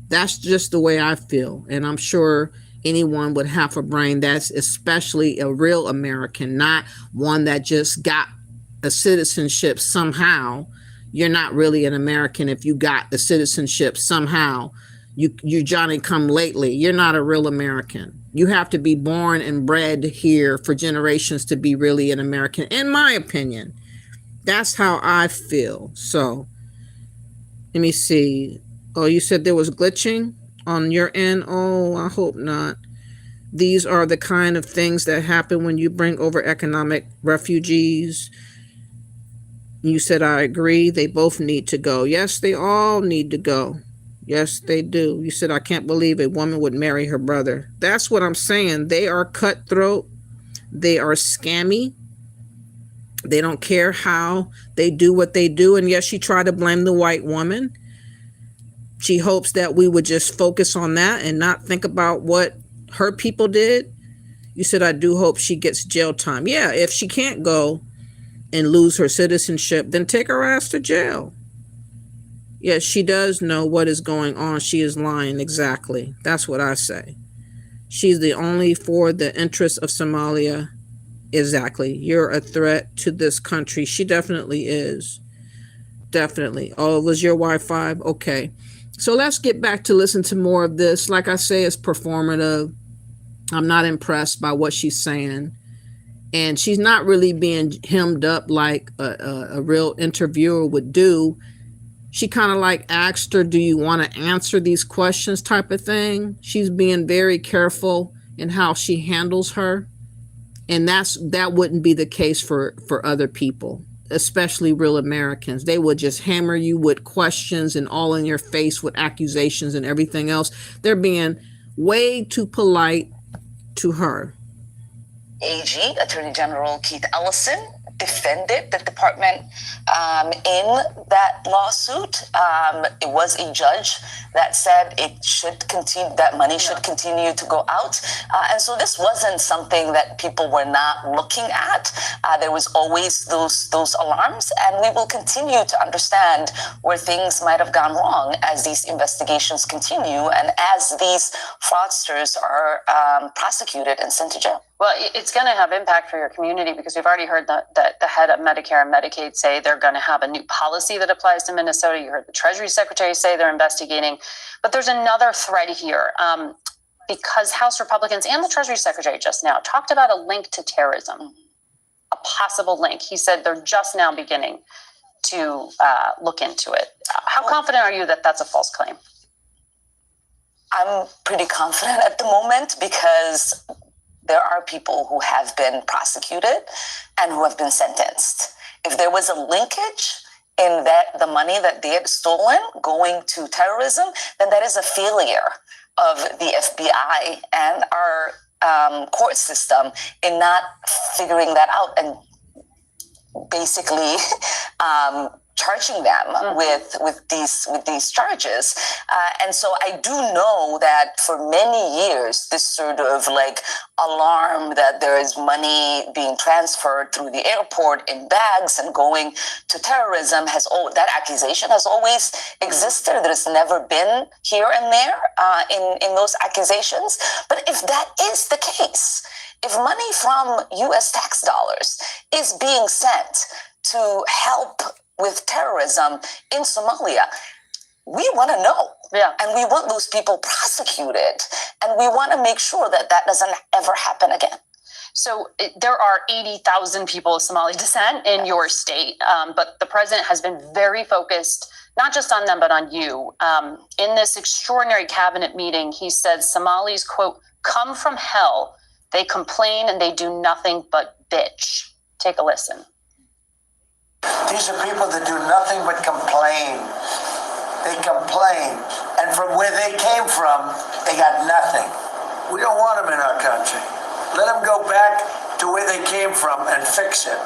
That's just the way I feel. And I'm sure anyone with half a brain, that's especially a real American, not one that just got a citizenship somehow. You're not really an American if you got the citizenship somehow. You Johnny come lately. You're not a real American. You have to be born and bred here for generations to be really an American, in my opinion. That's how I feel. So let me see. Oh, you said there was glitching on your end? Oh, I hope not. These are the kind of things that happen when you bring over economic refugees. You said, I agree. They both need to go. Yes, they all need to go. Yes, they do. You said, I can't believe a woman would marry her brother. That's what I'm saying. They are cutthroat. They are scammy. They don't care how they do what they do. And yes, she tried to blame the white woman. She hopes that we would just focus on that and not think about what her people did. You said, I do hope she gets jail time. Yeah, if she can't go and lose her citizenship, then take her ass to jail. Yes, she does know what is going on. She is lying. Exactly. That's what I say. She's the only for the interests of Somalia. Exactly. You're a threat to this country. She definitely is. Definitely. Oh, it was your Wi-Fi? Okay. So let's get back to listen to more of this. Like I say, it's performative. I'm not impressed by what she's saying. And she's not really being hemmed up like a real interviewer would do. She kind of like asked her, do you want to answer these questions type of thing. She's being very careful in how she handles her. And that wouldn't be the case for other people. especially real Americans. They would just hammer you with questions and all in your face with accusations and everything else. They're being way too polite to her. AG, Attorney General Keith Ellison, defended the department in that lawsuit. It was a judge that said it should continue, that money should continue to go out. And so this wasn't something that people were not looking at. There was always those alarms, and we will continue to understand where things might have gone wrong as these investigations continue and as these fraudsters are prosecuted and sent to jail. Well, it's going to have impact for your community because we've already heard that the head of Medicare and Medicaid say they're going to have a new policy that applies to Minnesota. You heard the Treasury Secretary say they're investigating. But there's another thread here because House Republicans and the Treasury Secretary just now talked about a link to terrorism, a possible link. He said they're just now beginning to look into it. How confident are you that that's a false claim? I'm pretty confident at the moment because there are people who have been prosecuted and who have been sentenced. If there was a linkage in that the money that they had stolen going to terrorism, then that is a failure of the FBI and our court system in not figuring that out and basically charging them with these charges. And so I do know that for many years, this sort of like alarm that there is money being transferred through the airport in bags and going to terrorism that accusation has always existed. There's never been here and there in those accusations. But if that is the case, if money from US tax dollars is being sent to help with terrorism in Somalia, we want to know. Yeah. And we want those people prosecuted. And we want to make sure that that doesn't ever happen again. So there are 80,000 people of Somali descent in your state, but the president has been very focused, not just on them, but on you. In this extraordinary cabinet meeting, he said Somalis, quote, come from hell. They complain and they do nothing but bitch. Take a listen. These are people that do nothing but complain. They complain. And from where they came from, they got nothing. We don't want them in our country. Let them go back to where they came from and fix it.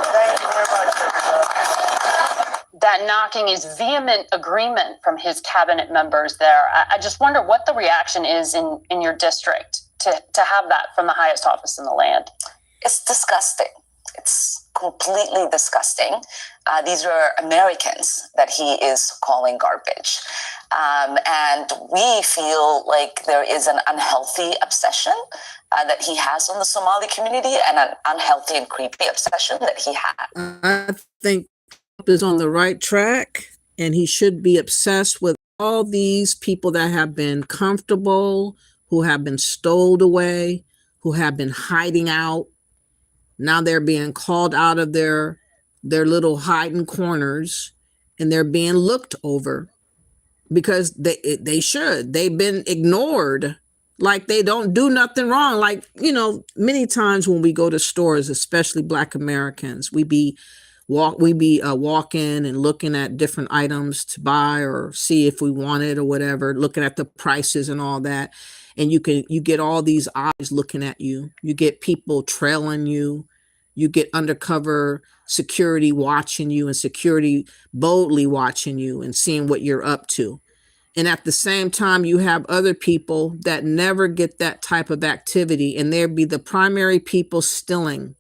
Thank you very much, everybody. That knocking is vehement agreement from his cabinet members there. I just wonder what the reaction is in your district to have that from the highest office in the land. It's disgusting. It's completely disgusting. These are Americans that he is calling garbage. And we feel like there is an unhealthy obsession that he has on the Somali community and an unhealthy and creepy obsession that he had. I think Trump is on the right track, and he should be obsessed with all these people that have been comfortable, who have been stowed away, who have been hiding out. Now they're being called out of their little hiding corners, and they're being looked over because they should. They've been ignored, like they don't do nothing wrong. Like, you know, many times when we go to stores, especially Black Americans, we be walking and looking at different items to buy or see if we want it or whatever, looking at the prices and all that. And you get all these eyes looking at you. You get people trailing you. You get undercover security watching you and security boldly watching you and seeing what you're up to. And at the same time, you have other people that never get that type of activity, and they'll be the primary people stealing.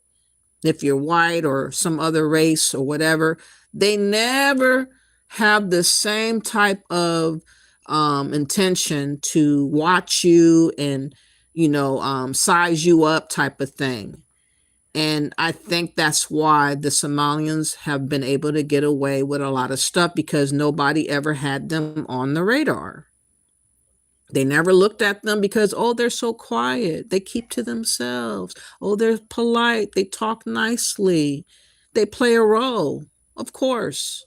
If you're white or some other race or whatever, they never have the same type of intention to watch you and, size you up type of thing. And I think that's why the Somalians have been able to get away with a lot of stuff, because nobody ever had them on the radar. They never looked at them because, oh, they're so quiet. They keep to themselves. Oh, they're polite. They talk nicely. They play a role, of course.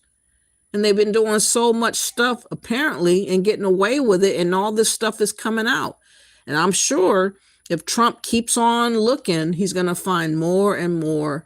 And they've been doing so much stuff, apparently, and getting away with it. And all this stuff is coming out. And I'm sure If Trump keeps on looking, he's going to find more and more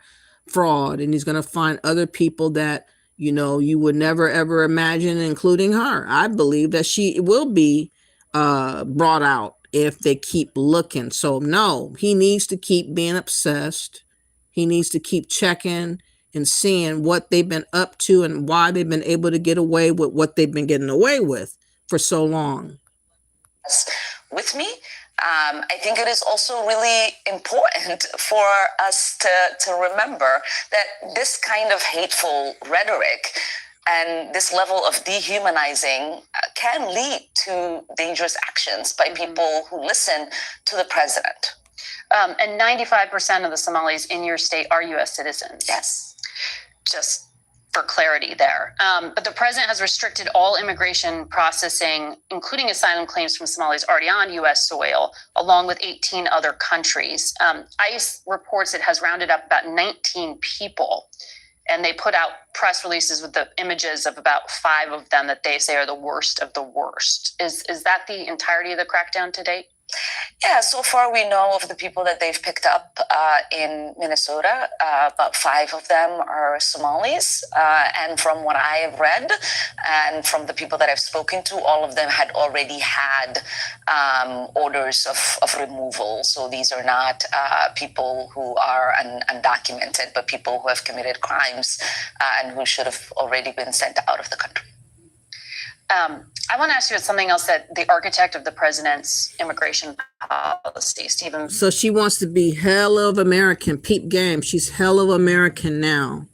fraud, and he's going to find other people that, you know, you would never ever imagine, including her. I believe that she will be brought out if they keep looking. So no, he needs to keep being obsessed. He needs to keep checking and seeing what they've been up to and why they've been able to get away with what they've been getting away with for so long. With me, I think it is also really important for us to remember that this kind of hateful rhetoric and this level of dehumanizing can lead to dangerous actions by people who listen to the president. And 95% of the Somalis in your state are U.S. citizens. Yes. Just for clarity there. But the president has restricted all immigration processing, including asylum claims from Somalis already on U.S. soil, along with 18 other countries. ICE reports it has rounded up about 19 people, and they put out press releases with the images of about 5 of them that they say are the worst of the worst. Is that the entirety of the crackdown to date? Yeah, so far we know of the people that they've picked up in Minnesota. About 5 of them are Somalis. And from what I have read and from the people that I've spoken to, all of them had already had orders of removal. So these are not people who are undocumented, but people who have committed crimes and who should have already been sent out of the country. I want to ask you about something else that the architect of the president's immigration policy, Stephen. So she wants to be hell of American. Peep game. She's hell of American now.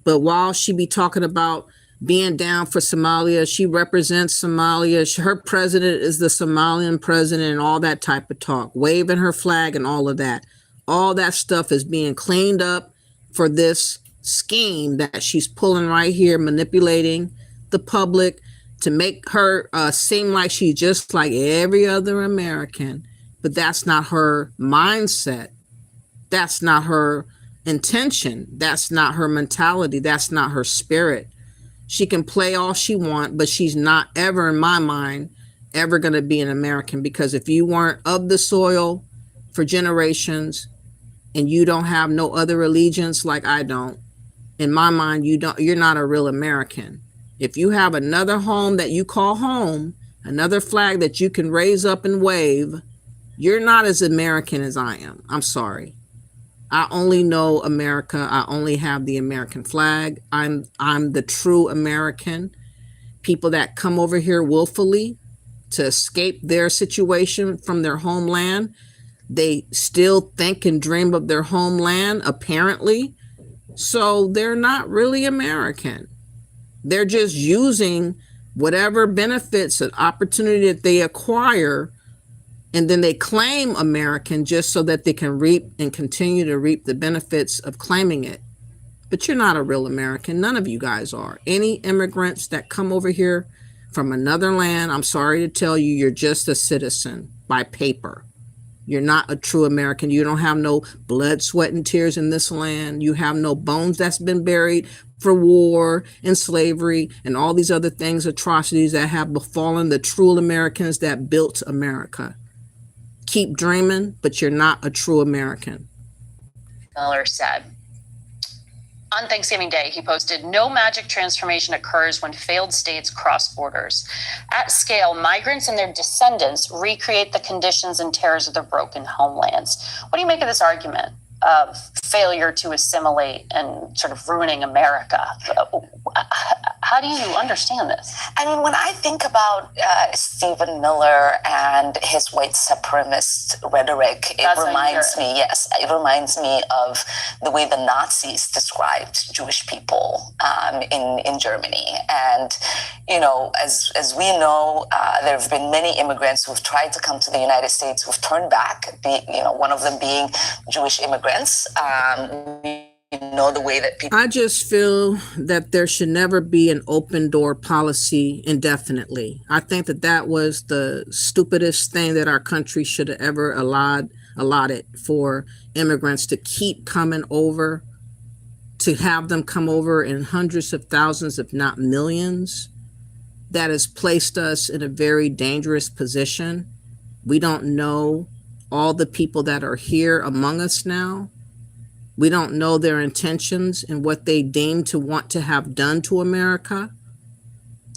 But while she be talking about being down for Somalia, she represents Somalia. Her president is the Somalian president and all that type of talk, waving her flag and all of that. All that stuff is being cleaned up for this scheme that she's pulling right here, manipulating the public to make her seem like she's just like every other American. But that's not her mindset. That's not her intention. That's not her mentality. That's not her spirit. She can play all she wants, but she's not ever, in my mind, ever going to be an American. Because if you weren't of the soil for generations and you don't have no other allegiance like I don't, in my mind, you're not a real American. If you have another home that you call home, another flag that you can raise up and wave, you're not as American as I am. I'm sorry. I only know America. I only have the American flag. I'm the true American. People that come over here willfully to escape their situation from their homeland, they still think and dream of their homeland, apparently. So they're not really American. They're just using whatever benefits and opportunity that they acquire, and then they claim American just so that they can reap and continue to reap the benefits of claiming it. But you're not a real American. None of you guys are. Any immigrants that come over here from another land, I'm sorry to tell you, you're just a citizen by paper. You're not a true American. You don't have no blood, sweat, and tears in this land. You have no bones that's been buried for war and slavery and all these other things, atrocities that have befallen the true Americans that built America. Keep dreaming, but you're not a true American. Miller said. On Thanksgiving Day, he posted, "No magic transformation occurs when failed states cross borders. At scale, migrants and their descendants recreate the conditions and terrors of their broken homelands." What do you make of this argument of failure to assimilate and sort of ruining America? How do you understand this? I mean, when I think about Stephen Miller and his white supremacist rhetoric, it reminds me of the way the Nazis described Jewish people in Germany. And, you know, as we know, there have been many immigrants who've tried to come to the United States who've turned back, one of them being Jewish immigrants. Know the way that people. I just feel that there should never be an open door policy indefinitely. I think that was the stupidest thing that our country should have ever allotted for immigrants to keep coming over, to have them come over in hundreds of thousands, if not millions. That has placed us in a very dangerous position. We don't know all the people that are here among us now. We don't know their intentions and what they deem to want to have done to America.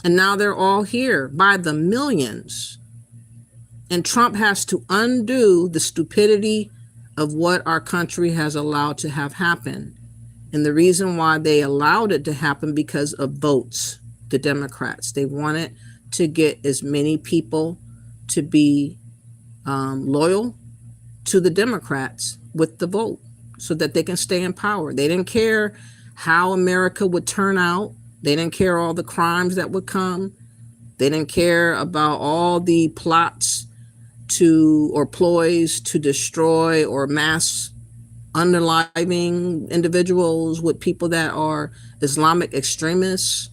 And now they're all here by the millions. And Trump has to undo the stupidity of what our country has allowed to have happen. And the reason why they allowed it to happen because of votes, the Democrats. They wanted to get as many people to be loyal to the Democrats with the vote so that they can stay in power. They didn't care how America would turn out. They didn't care all the crimes that would come. They didn't care about all the plots or ploys to destroy or mass unaliving individuals with people that are Islamic extremists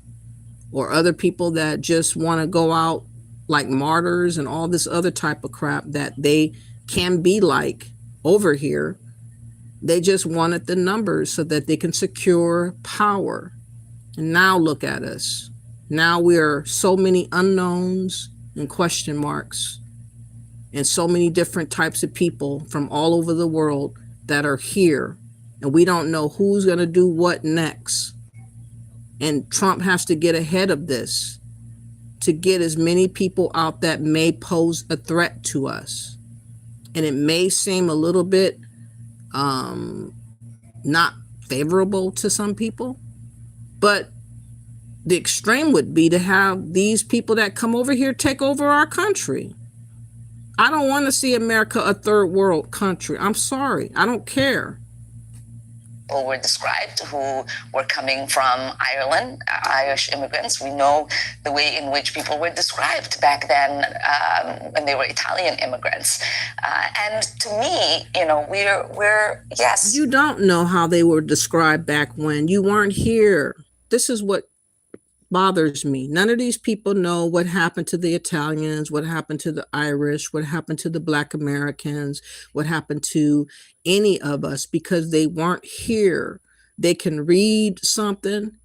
or other people that just want to go out like martyrs and all this other type of crap that they can be like over here. They just wanted the numbers so that they can secure power. And now look at us. Now we are so many unknowns and question marks and so many different types of people from all over the world that are here. And we don't know who's going to do what next. And Trump has to get ahead of this to get as many people out that may pose a threat to us. And it may seem a little bit not favorable to some people, but the extreme would be to have these people that come over here take over our country. I don't want to see America a third world country. I'm sorry. I don't care. People were described who were coming from Ireland, Irish immigrants. We know the way in which people were described back then when they were Italian immigrants. And to me, we're yes. You don't know how they were described back when you weren't here. This is what bothers me. None of these people know what happened to the Italians, what happened to the Irish, what happened to the Black Americans, what happened to any of us because they weren't here. They can read something,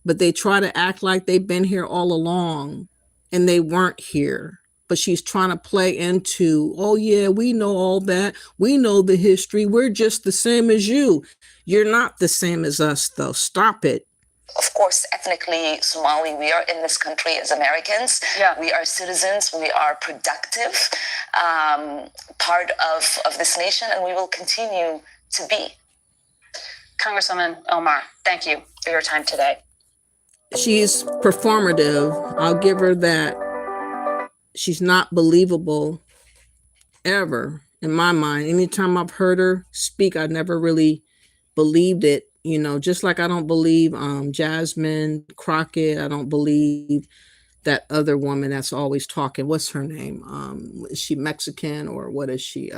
but they try to act like they've been here all along and they weren't here. But she's trying to play into, oh yeah, we know all that. We know the history. We're just the same as you. You're not the same as us though. Stop it. Of course, ethnically Somali, we are in this country as Americans. Yeah. We are citizens. We are productive part of this nation, and we will continue to be. Congresswoman Omar, thank you for your time today. She's performative. I'll give her that. She's not believable ever in my mind. Anytime I've heard her speak, I never really believed it. Just like I don't believe Jasmine Crockett. I don't believe that other woman that's always talking. What's her name? Is she Mexican or what is she?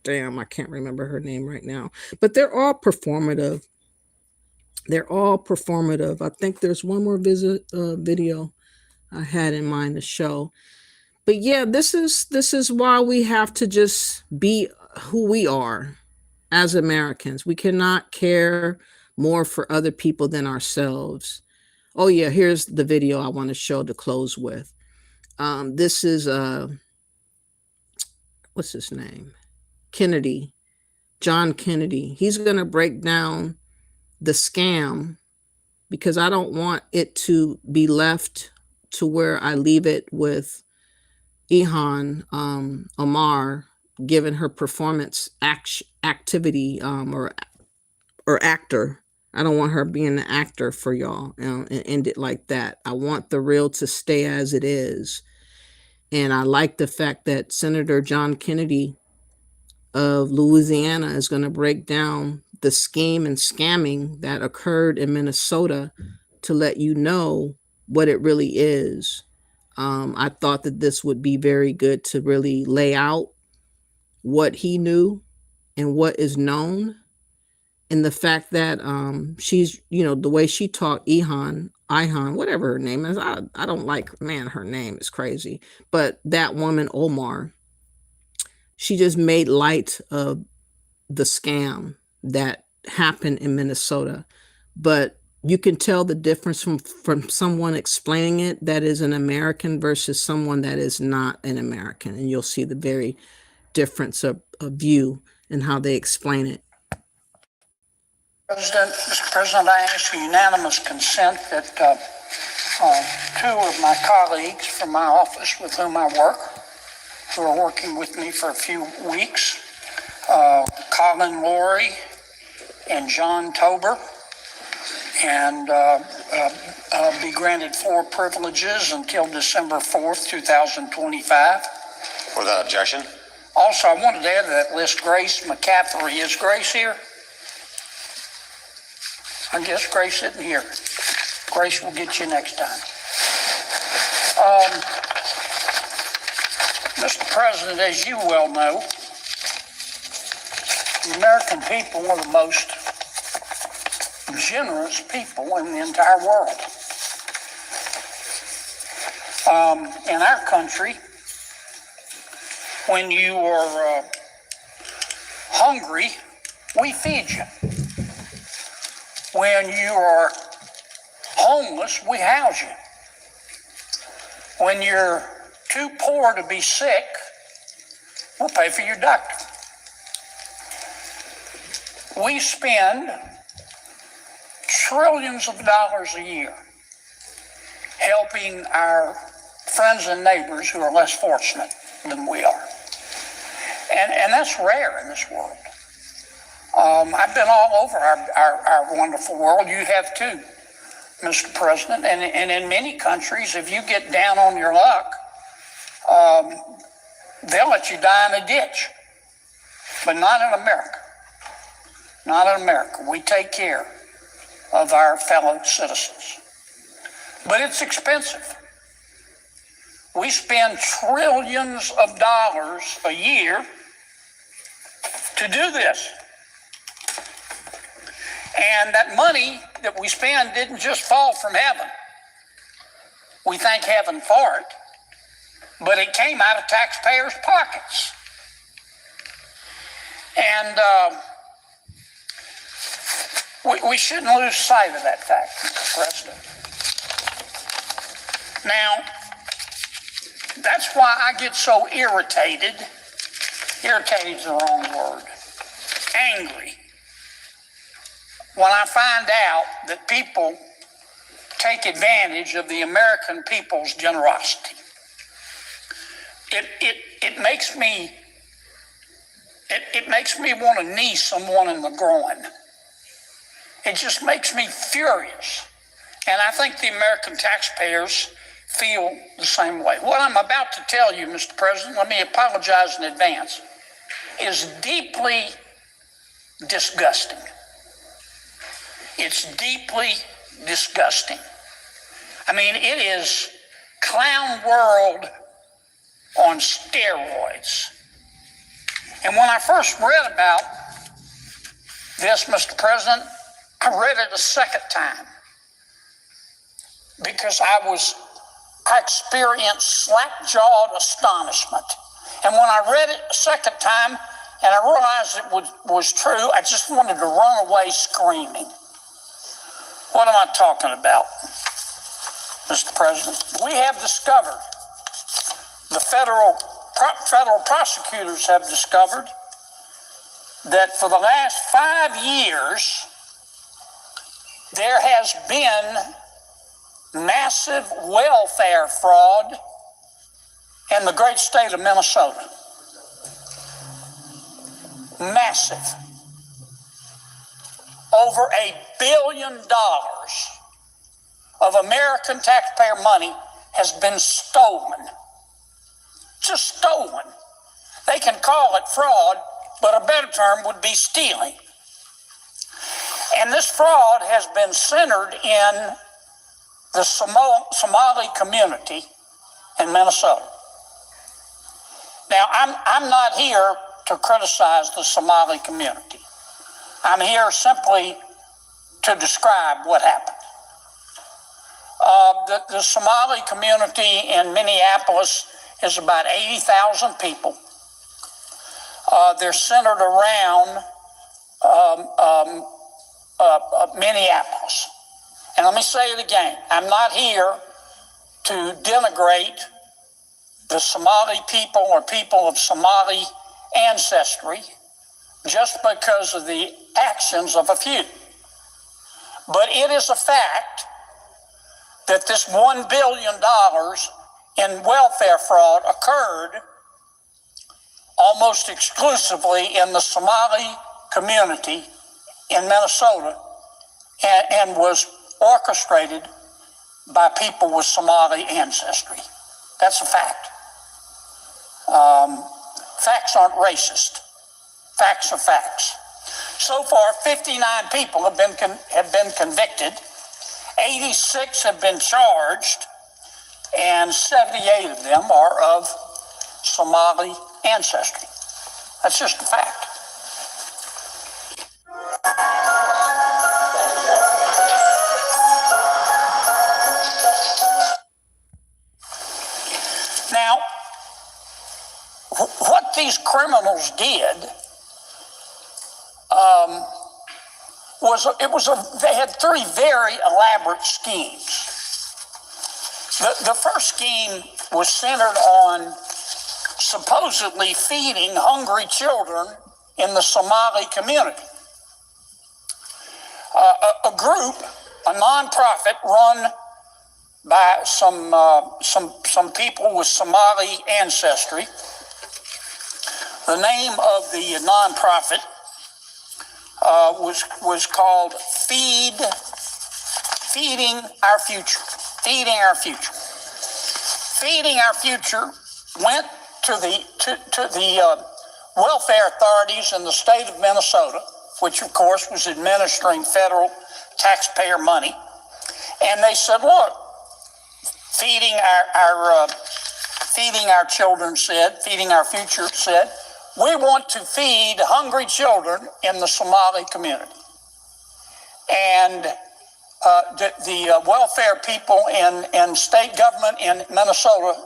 Damn, I can't remember her name right now. But they're all performative. They're all performative. I think there's one more video I had in mind to show. But yeah, this is why we have to just be who we are. As Americans, we cannot care more for other people than ourselves. Oh yeah, here's the video I want to show to close with. This is what's his name? Kennedy, John Kennedy. He's going to break down the scam because I don't want it to be left to where I leave it with Ilhan Omar given her performance activity or actor. I don't want her being an actor for y'all and end it like that. I want the real to stay as it is. And I like the fact that Senator John Kennedy of Louisiana is going to break down the scheme and scamming that occurred in Minnesota to let you know what it really is. I thought that this would be very good to really lay out what he knew and what is known, and the fact that she's, the way she talked, Ilhan, whatever her name is, I don't like, man, her name is crazy, but that woman, Omar, she just made light of the scam that happened in Minnesota. But you can tell the difference from someone explaining it that is an American versus someone that is not an American, and you'll see the very difference view and how they explain it. Mr. President, I ask for unanimous consent that two of my colleagues from my office with whom I work, who are working with me for a few weeks, Colin Laurie and John Tober, and be granted 4 privileges until December 4th, 2025. Without objection. Also, I wanted to add to that list Grace McCaffrey. Is Grace here? I guess Grace isn't here. Grace will get you next time. Mr. President, as you well know, the American people are the most generous people in the entire world. In our country, when you are hungry, we feed you. When you are homeless, we house you. When you're too poor to be sick, we'll pay for your doctor. We spend trillions of dollars a year helping our friends and neighbors who are less fortunate than we are. And that's rare in this world. I've been all over our wonderful world. You have too, Mr. President. And in many countries, if you get down on your luck, they'll let you die in a ditch. But not in America. Not in America. We take care of our fellow citizens. But it's expensive. We spend trillions of dollars a year to do this. And that money that we spend didn't just fall from heaven. We thank heaven for it, but it came out of taxpayers' pockets. And we shouldn't lose sight of that fact, Mr. President. Now, that's why I get so irritated. Irritated is the wrong word. Angry. When I find out that people take advantage of the American people's generosity. It makes me want to knee someone in the groin. It just makes me furious. And I think the American taxpayers feel the same way. What I'm about to tell you, Mr. President, let me apologize in advance, is deeply disgusting. It's deeply disgusting. I mean, it is clown world on steroids. And when I first read about this, Mr. President, I read it a second time because I experienced slack-jawed astonishment. And when I read it a second time and I realized it was true, I just wanted to run away screaming. What am I talking about, Mr. President? We have discovered, the federal prosecutors have discovered that for the last 5 years, there has been massive welfare fraud in the great state of Minnesota. Massive. Over $1 billion of American taxpayer money has been stolen. Just stolen. They can call it fraud, but a better term would be stealing. And this fraud has been centered in the Somali community in Minnesota. Now, I'm not here to criticize the Somali community. I'm here simply to describe what happened. The Somali community in Minneapolis is about 80,000 people. They're centered around Minneapolis. And let me say it again. I'm not here to denigrate the Somali people or people of Somali ancestry just because of the actions of a few. But it is a fact that this $1 billion in welfare fraud occurred almost exclusively in the Somali community in Minnesota and was orchestrated by people with Somali ancestry. That's a fact. Facts aren't racist. Facts are facts. So far, 59 people have been convicted, 86 have been charged, and 78 of them are of Somali ancestry. That's just a fact. Now, what these criminals did they had three very elaborate schemes. The first scheme was centered on supposedly feeding hungry children in the Somali community. A group, a nonprofit run by some people with Somali ancestry. The name of the nonprofit was called Feeding Our Future. Feeding Our Future. Feeding Our Future went to the welfare authorities in the state of Minnesota, which of course was administering federal taxpayer money, and they said, "Look, Feeding Our Children said, Feeding Our Future said, we want to feed hungry children in the Somali community." And the welfare people and state government in Minnesota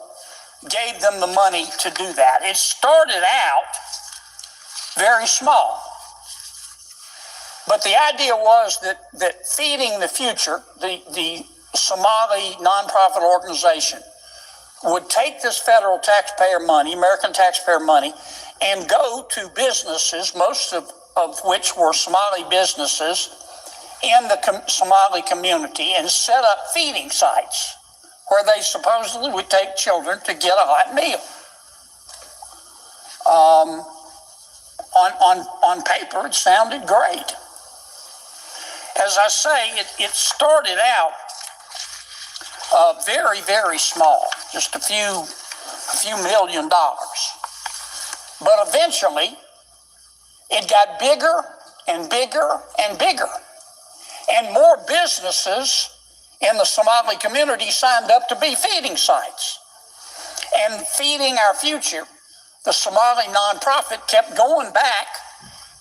gave them the money to do that. It started out very small. But the idea was that Feeding the Future, the Somali nonprofit organization, would take this federal taxpayer money, American taxpayer money, and go to businesses, most of which were Somali businesses in the Somali community, and set up feeding sites where they supposedly would take children to get a hot meal. On paper, it sounded great. As I say, it started out very, very small, just a few $1 million. But eventually, it got bigger and bigger and bigger. And more businesses in the Somali community signed up to be feeding sites. And Feeding Our Future, the Somali nonprofit, kept going back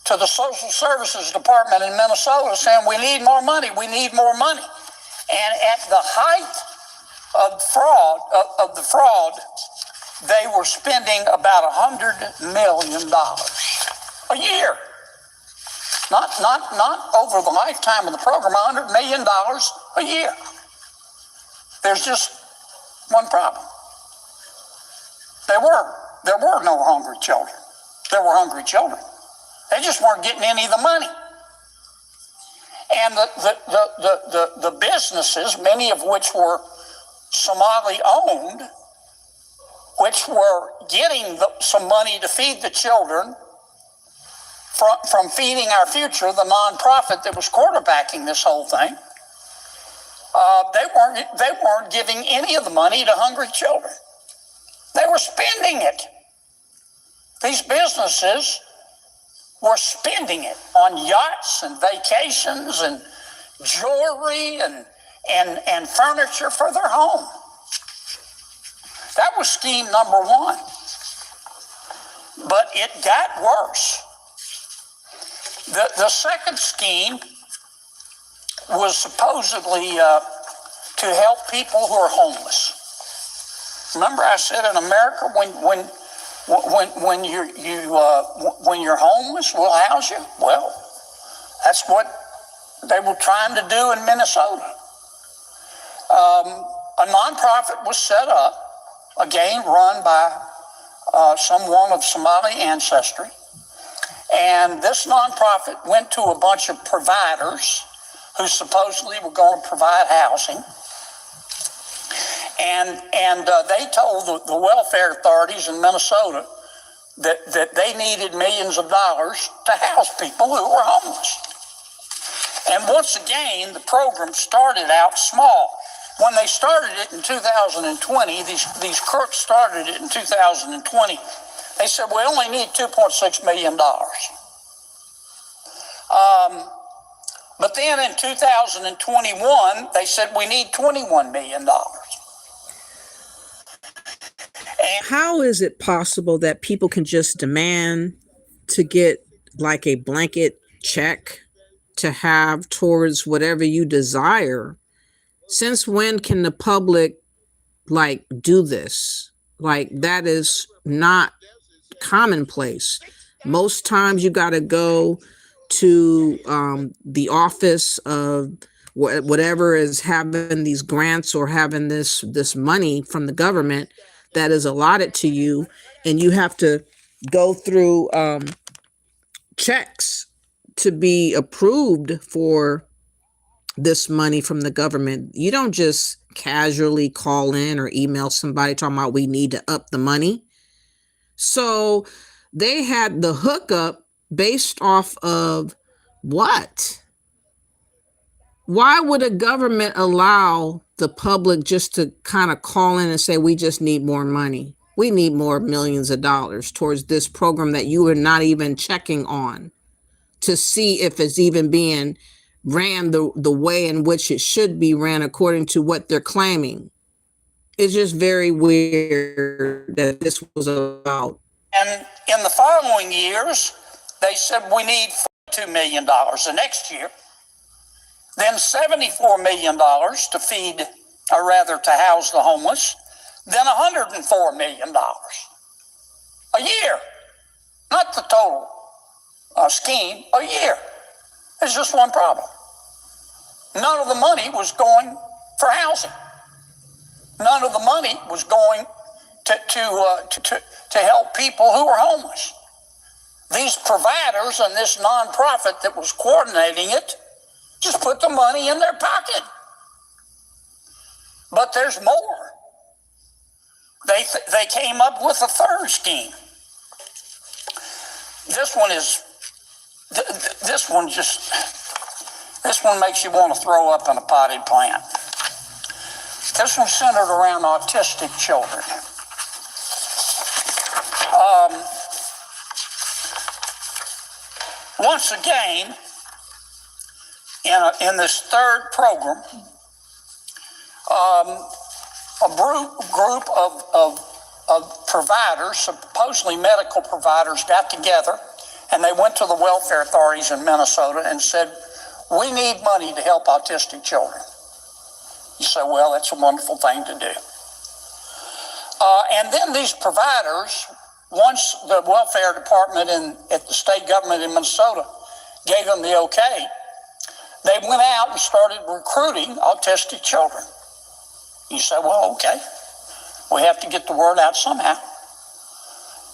to the Social Services Department in Minnesota saying, we need more money, we need more money. And at the height of the fraud, they were spending about $100 million a year. Not over the lifetime of the program, $100 million a year. There's just one problem. There were no hungry children. There were hungry children. They just weren't getting any of the money. And the businesses, many of which were Somali owned, which were getting some money to feed the children from Feeding Our Future, the nonprofit that was quarterbacking this whole thing, they weren't giving any of the money to hungry children. They were spending it. These businesses were spending it on yachts and vacations and jewelry and furniture for their home. That was scheme number one. But it got worse. The second scheme was supposedly to help people who are homeless. Remember, I said in America, when you're homeless, we'll house you. Well, that's what they were trying to do in Minnesota. A nonprofit was set up, again run by someone of Somali ancestry. And this nonprofit went to a bunch of providers who supposedly were going to provide housing. And they told the welfare authorities in Minnesota that they needed millions of dollars to house people who were homeless. And once again, the program started out small. When they started it in 2020, these crooks started it in 2020. They said, we only need $2.6 million. But then in 2021, they said we need $21 million. How is it possible that people can just demand to get like a blanket check to have towards whatever you desire? Since when can the public like do this? Like, that is not commonplace. Most times you got to go to the office of whatever is having these grants or having this money from the government that is allotted to you, and you have to go through checks to be approved for this money from the government. You don't just casually call in or email somebody talking about we need to up the money. So they had the hookup based off of what? Why would a government allow the public just to kind of call in and say, we just need more money? We need more millions of dollars towards this program that you are not even checking on to see if it's even being ran the way in which it should be ran according to what they're claiming. It's just very weird that this was about. And in the following years, they said we need $42 million the next year, then $74 million to feed, or rather to house the homeless, then $104 million a year. Not the total scheme, a year. There's just one problem. None of the money was going for housing. None of the money was going to help people who were homeless. These providers and this nonprofit that was coordinating it just put the money in their pocket. But there's more. They came up with a third scheme. This one makes you want to throw up in a potted plant. This one's centered around autistic children. Once again, in this third program, a group of providers, supposedly medical providers, got together and they went to the welfare authorities in Minnesota and said, we need money to help autistic children. You say, well, that's a wonderful thing to do. And then these providers, once the welfare department at the state government in Minnesota gave them the okay, they went out and started recruiting autistic children. You say, well, okay, we have to get the word out somehow.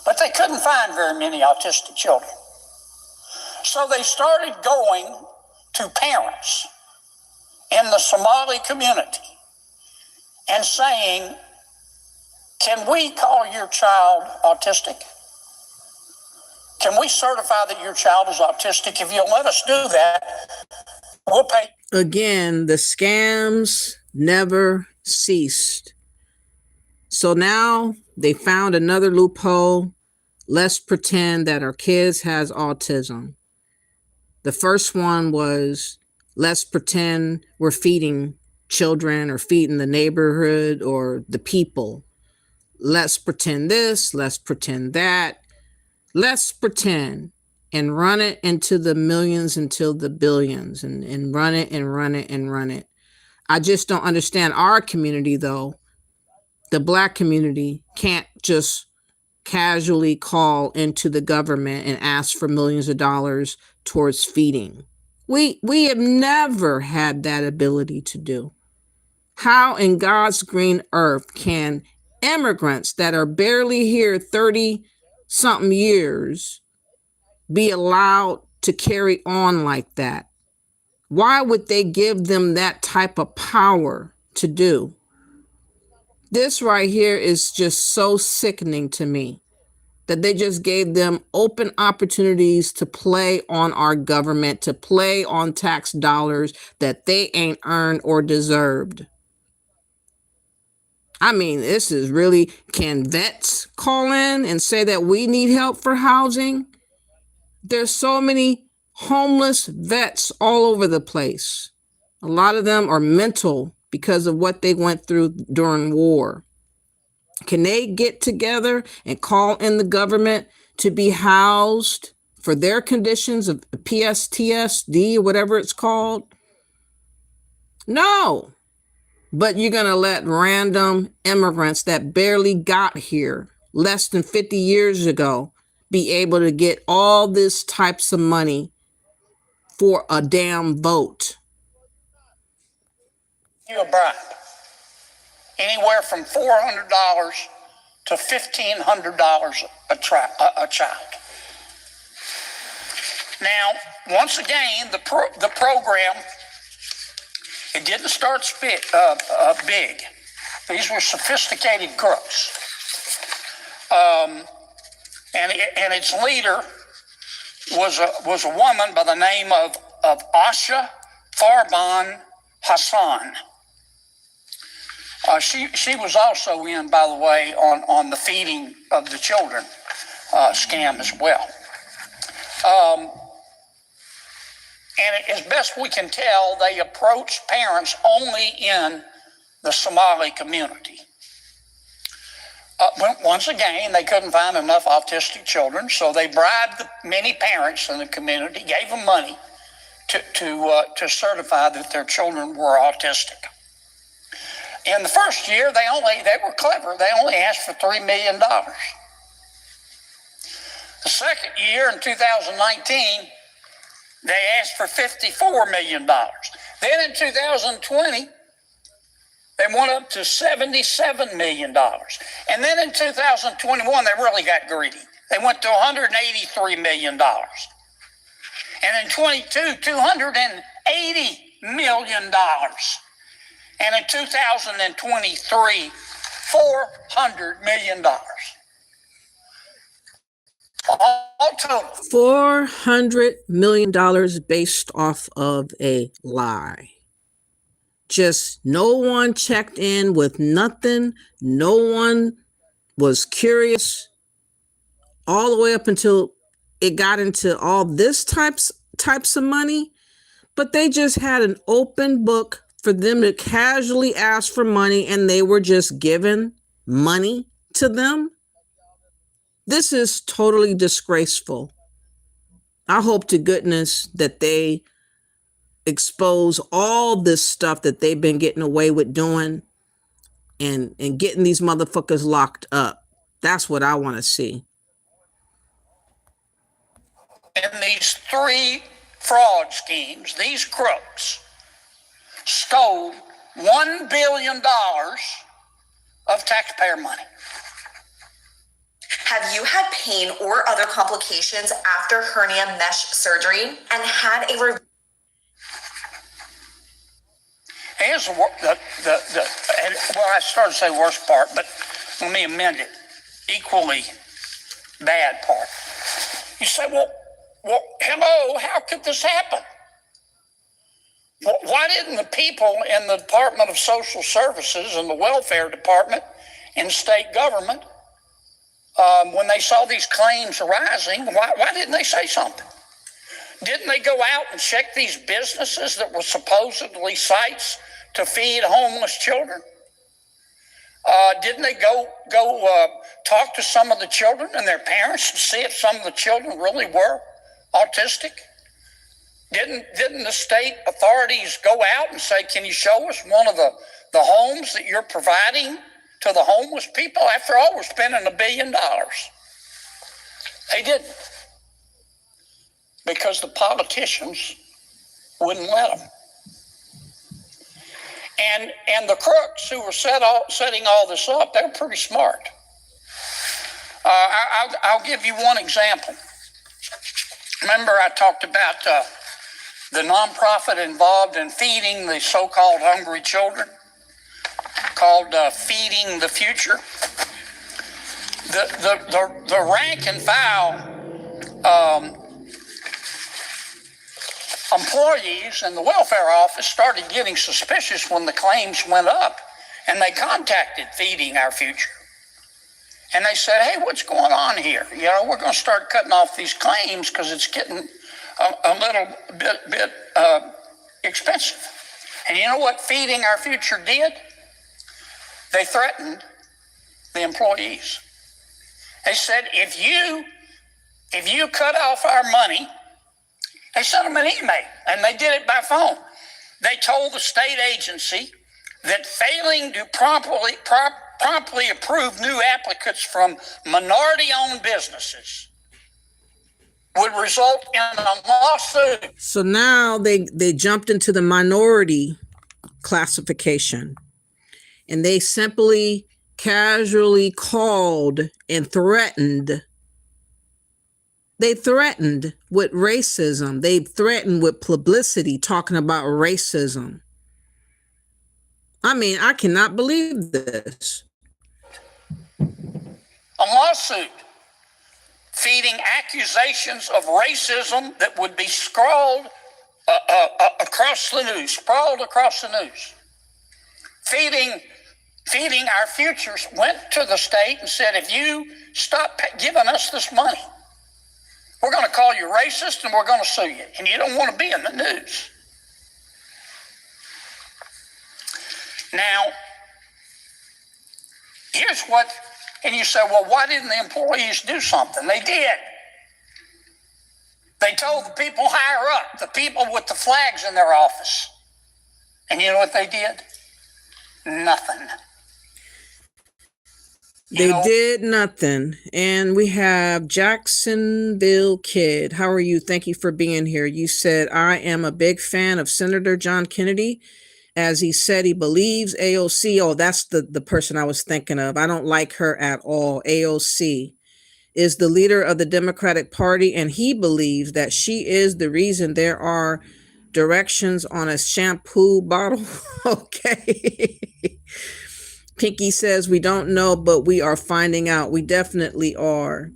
But they couldn't find very many autistic children. So they started going to parents in the Somali community and saying, can we call your child autistic? Can we certify that your child is autistic? If you'll let us do that, we'll pay. Again, the scams never ceased. So now they found another loophole. Let's pretend that our kids has autism. The first one was, let's pretend we're feeding children or feeding the neighborhood or the people. Let's pretend this, let's pretend that. Let's pretend and run it into the millions until the billions and run it and run it and run it. I just don't understand. Our community, though, the Black community, can't just casually call into the government and ask for millions of dollars towards feeding. We have never had that ability to do. How in God's green earth can immigrants that are barely here 30 something years be allowed to carry on like that? Why would they give them that type of power to do? This right here is just so sickening to me, that they just gave them open opportunities to play on our government, to play on tax dollars that they ain't earned or deserved. I mean, this is really, can vets call in and say that we need help for housing? There's so many homeless vets all over the place. A lot of them are mental because of what they went through during war. Can they get together and call in the government to be housed for their conditions of PSTSD or whatever it's called? No. But you're going to let random immigrants that barely got here less than 50 years ago be able to get all this types of money for a damn vote. You a bribe. Anywhere from $400 to $1,500 a child. Now, once again, the program, it didn't start big. These were sophisticated crooks. And its leader was a woman by the name of Asha Farban Hassan. She was also in, by the way, on the feeding of the children scam as well. And as best we can tell, they approach parents only in the Somali community. Once again, they couldn't find enough autistic children, so they bribed the many parents in the community, gave them money to certify that their children were autistic. In the first year, they were clever. They only asked for $3 million. The second year, in 2019, they asked for $54 million. Then in 2020, they went up to $77 million. And then in 2021, they really got greedy. They went to $183 million. And in 22, $280 million. And in 2023, $400 million. All total. $400 million based off of a lie. Just no one checked in with nothing. No one was curious all the way up until it got into all this types of money. But they just had an open book for them to casually ask for money, and they were just given money to them. This is totally disgraceful. I hope to goodness that they expose all this stuff that they've been getting away with doing and getting these motherfuckers locked up. That's what I want to see. In these three fraud schemes, these crooks stole $1 billion of taxpayer money. Have you had pain or other complications after hernia mesh surgery and had a review? Here's well, I started to say worst part, but let me amend it. Equally bad part. You say, well, hello, how could this happen? Why didn't the people in the Department of Social Services and the Welfare Department in state government, when they saw these claims arising, why didn't they say something? Didn't they go out and check these businesses that were supposedly sites to feed homeless children? Didn't they go talk to some of the children and their parents and see if some of the children really were autistic? Didn't the state authorities go out and say, can you show us one of the homes that you're providing to the homeless people? After all, we're spending $1 billion. They didn't. Because the politicians wouldn't let them. And the crooks who were setting all this up, they're pretty smart. I'll give you one example. Remember I talked about the nonprofit involved in feeding the so-called hungry children, called Feeding the Future. The rank and file employees in the welfare office started getting suspicious when the claims went up, and they contacted Feeding Our Future. And they said, hey, what's going on here? You know, we're going to start cutting off these claims because it's getting a little bit expensive. And you know what Feeding Our Future did? They threatened the employees. They said, if you cut off our money, they sent them an email, and they did it by phone. They told the state agency that failing to promptly approve new applicants from minority-owned businesses would result in a lawsuit. So now they jumped into the minority classification, and they simply casually called and threatened. They threatened with racism. They threatened with publicity talking about racism. I mean, I cannot believe this. A lawsuit feeding accusations of racism that would be scrawled across the news, sprawled across the news. Feeding Our Futures went to the state and said, if you stop giving us this money, we're going to call you racist and we're going to sue you. And you don't want to be in the news. Now, here's what, and you say, well, why didn't the employees do something? They did. They told the people higher up, the people with the flags in their office. And you know what they did? Nothing. They did nothing. And we have Jacksonville Kid. How are you? Thank you for being here. You said, I am a big fan of Senator John Kennedy. As he said, he believes AOC. Oh, that's the person I was thinking of. I don't like her at all. AOC is the leader of the Democratic Party, and he believes that she is the reason there are directions on a shampoo bottle. Okay. Pinky says, we don't know, but we are finding out. We definitely are.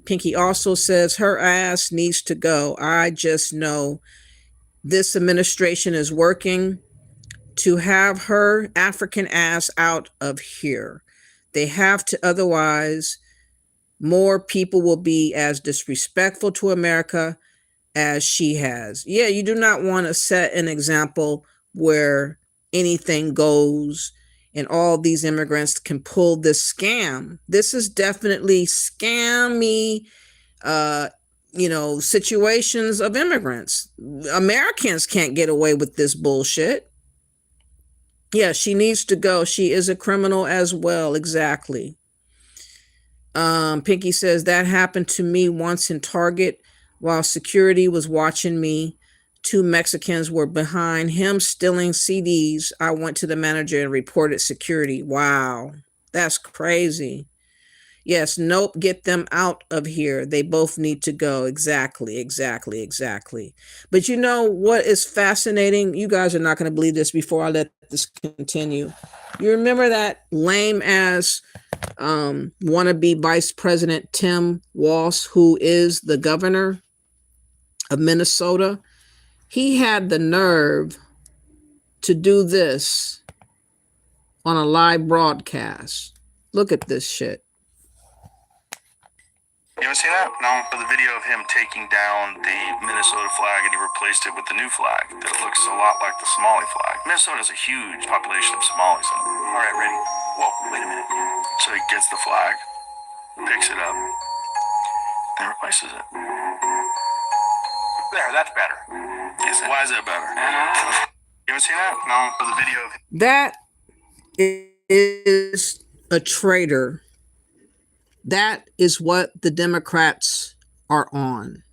Pinky also says, her ass needs to go. I just know this administration is working to have her African ass out of here. They have to, otherwise more people will be as disrespectful to America as she has. Yeah, you do not want to set an example where anything goes and all these immigrants can pull this scam. This is definitely scammy, situations of immigrants. Americans can't get away with this bullshit. Yeah, she needs to go. She is a criminal as well. Exactly. Pinky says that happened to me once in Target while security was watching me. 2 Mexicans were behind him stealing CDs. I went to the manager and reported security. Wow, that's crazy. Yes, nope, get them out of here. They both need to go. Exactly. But you know what is fascinating? You guys are not going to believe this before I let this continue. You remember that lame ass wannabe Vice President Tim Walz, who is the governor of Minnesota? He had the nerve to do this on a live broadcast. Look at this shit. You ever seen that? No. The video of him taking down the Minnesota flag and he replaced it with the new flag that looks a lot like the Somali flag. Minnesota has a huge population of Somalis. All right, ready? Whoa, wait a minute. So he gets the flag, picks it up, and replaces it. There, that's better. Why is that better? You ever seen that? No. The video of him. That is a traitor. That is what the Democrats are on.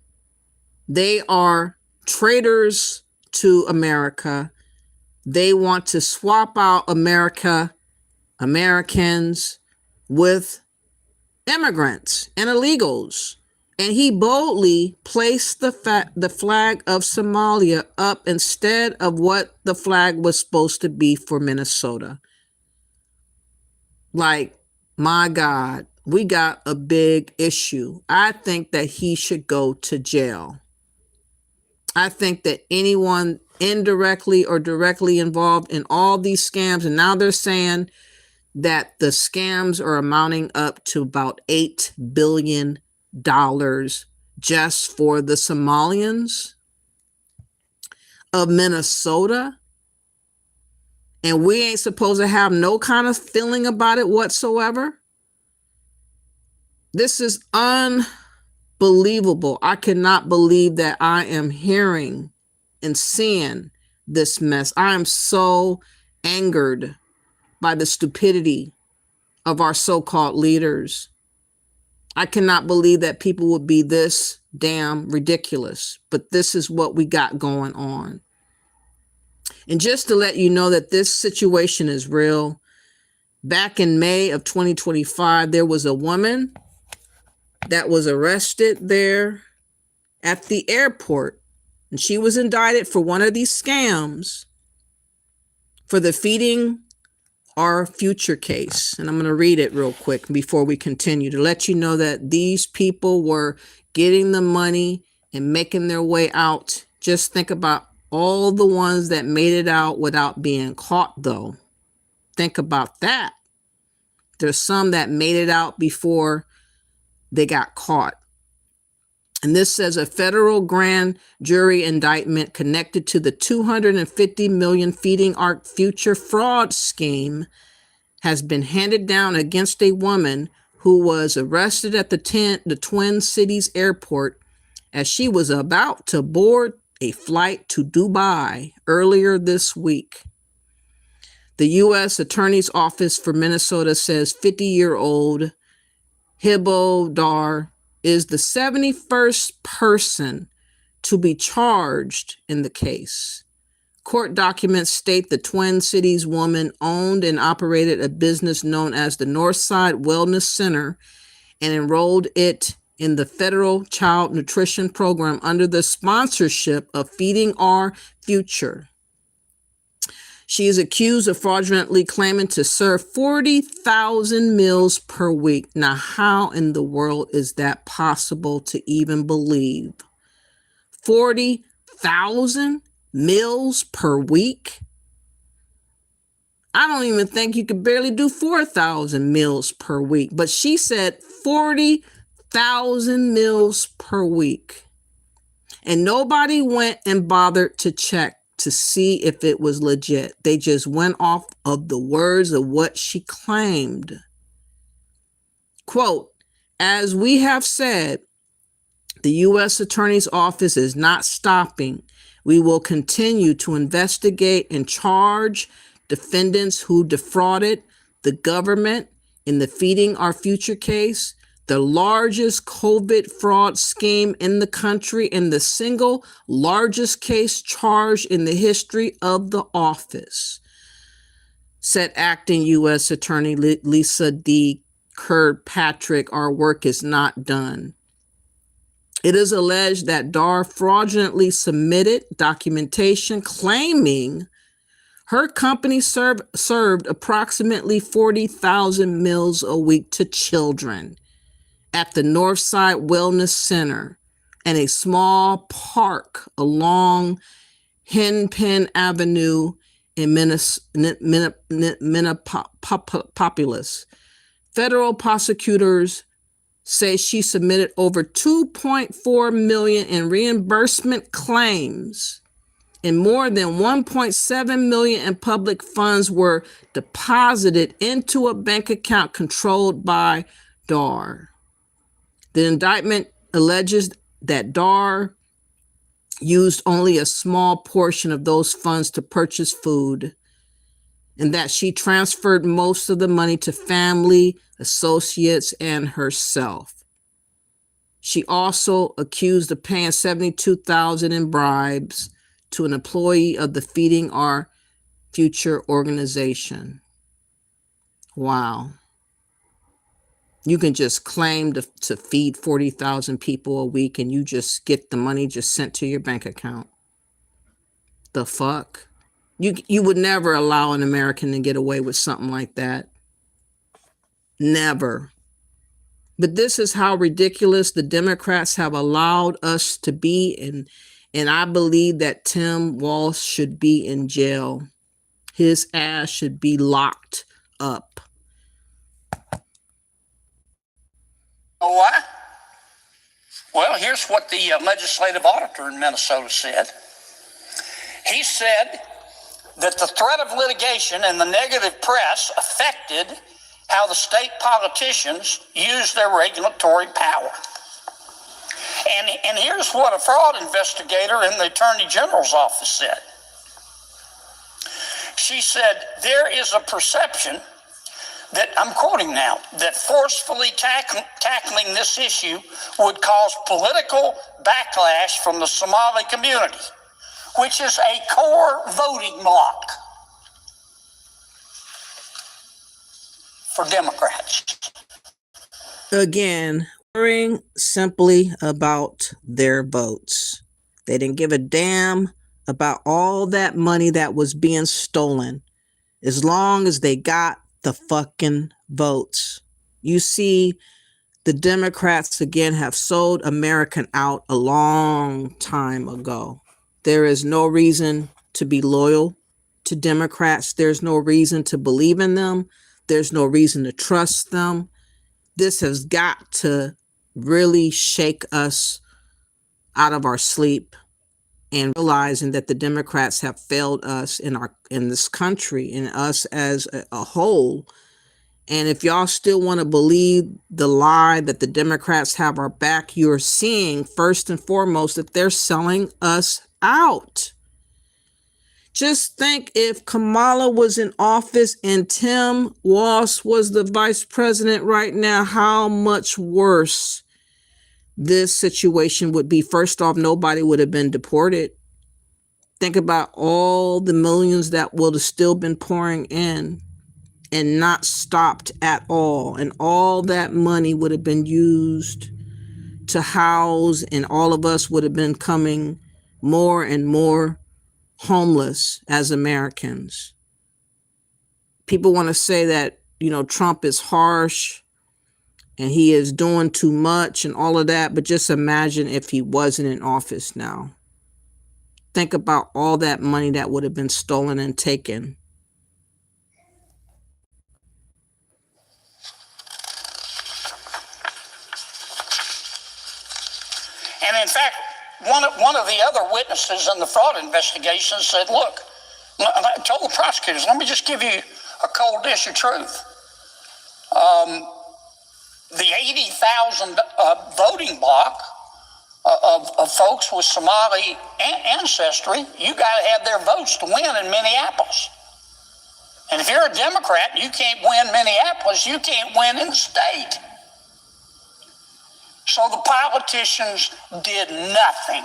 They are traitors to America. They want to swap out Americans with immigrants and illegals. And he boldly placed the flag of Somalia up instead of what the flag was supposed to be for Minnesota. Like, my God, we got a big issue. I think that he should go to jail. I think that anyone indirectly or directly involved in all these scams, and now they're saying that the scams are amounting up to about $8 billion just for the Somalians of Minnesota. And we ain't supposed to have no kind of feeling about it whatsoever. This is unbelievable. I cannot believe that I am hearing and seeing this mess. I am so angered by the stupidity of our so-called leaders. I cannot believe that people would be this damn ridiculous, but this is what we got going on. And just to let you know that this situation is real, back in May of 2025, there was a woman that was arrested there at the airport, and she was indicted for one of these scams for the Feeding Our Future case. And I'm going to read it real quick before we continue to let you know that these people were getting the money and making their way out. Just think about all the ones that made it out without being caught, though. Think about that. There's some that made it out before they got caught. And this says a federal grand jury indictment connected to the $250 million Feeding Our Future fraud scheme has been handed down against a woman who was arrested at the Twin Cities airport as she was about to board a flight to Dubai earlier this week. The U.S. Attorney's Office for Minnesota says 50-year-old Hibbo Dar is the 71st person to be charged in the case. Court documents state the Twin Cities woman owned and operated a business known as the Northside Wellness Center and enrolled it in the federal child nutrition program under the sponsorship of Feeding Our Future. She is accused of fraudulently claiming to serve 40,000 meals per week. Now, how in the world is that possible to even believe? 40,000 meals per week? I don't even think you could barely do 4,000 meals per week. But she said 40,000 meals per week. And nobody went and bothered to check to see if it was legit. They just went off of the words of what she claimed. Quote, as we have said, the U.S. Attorney's Office is not stopping. We will continue to investigate and charge defendants who defrauded the government in the Feeding Our Future case, the largest COVID fraud scheme in the country and the single largest case charged in the history of the office, said acting U.S. Attorney Lisa D. Kirkpatrick. Our work is not done. It is alleged that Dar fraudulently submitted documentation claiming her company served approximately 40,000 meals a week to children at the Northside Wellness Center and a small park along Hennepin Avenue in Minneapolis. Federal prosecutors say she submitted over $2.4 million in reimbursement claims, and more than $1.7 million in public funds were deposited into a bank account controlled by Dar. The indictment alleges that Dar used only a small portion of those funds to purchase food, and that she transferred most of the money to family, associates, and herself. She also accused of paying $72,000 in bribes to an employee of the Feeding Our future organization. Wow. You can just claim to feed 40,000 people a week and you just get the money just sent to your bank account. The fuck? You would never allow an American to get away with something like that. Never. But this is how ridiculous the Democrats have allowed us to be. And I believe that Tim Walz should be in jail. His ass should be locked up. Oh, why? Well, here's what the legislative auditor in Minnesota said. He said that the threat of litigation and the negative press affected how the state politicians use their regulatory power. And here's what a fraud investigator in the Attorney General's office said. She said, there is a perception that, I'm quoting now, that forcefully tackling this issue would cause political backlash from the Somali community, which is a core voting bloc for Democrats. Again, worrying simply about their votes. They didn't give a damn about all that money that was being stolen, as long as they got the fucking votes. You see, the Democrats again have sold American out a long time ago. There is no reason to be loyal to Democrats. There's no reason to believe in them. There's no reason to trust them. This has got to really shake us out of our sleep and realizing that the Democrats have failed us in this country and us as a whole. And if y'all still want to believe the lie that the Democrats have our back, you're seeing first and foremost that they're selling us out. Just think if Kamala was in office and Tim Walz was the vice president right now, how much worse this situation would be. First off, nobody would have been deported. Think about all the millions that would have still been pouring in and not stopped at all. And all that money would have been used to house, and all of us would have been coming more and more homeless as Americans. People want to say that, Trump is harsh and he is doing too much and all of that, but just imagine if he wasn't in office now. Think about all that money that would have been stolen and taken. And in fact, one of the other witnesses in the fraud investigation said, look, I told the prosecutors, let me just give you a cold dish of truth. The 80,000 voting bloc of folks with Somali ancestry, you got to have their votes to win in Minneapolis. And if you're a Democrat and you can't win Minneapolis, you can't win in the state. So the politicians did nothing.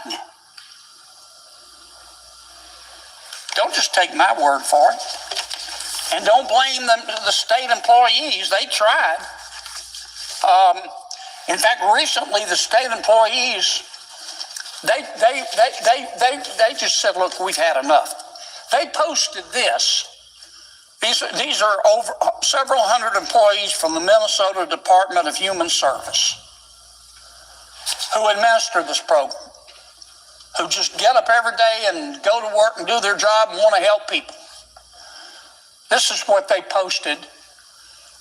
Don't just take my word for it. And don't blame the state employees. They tried. In fact, recently the state employees, they just said, look, we've had enough. They posted this. These are over several hundred employees from the Minnesota Department of Human Service who administer this program, who just get up every day and go to work and do their job and want to help people. This is what they posted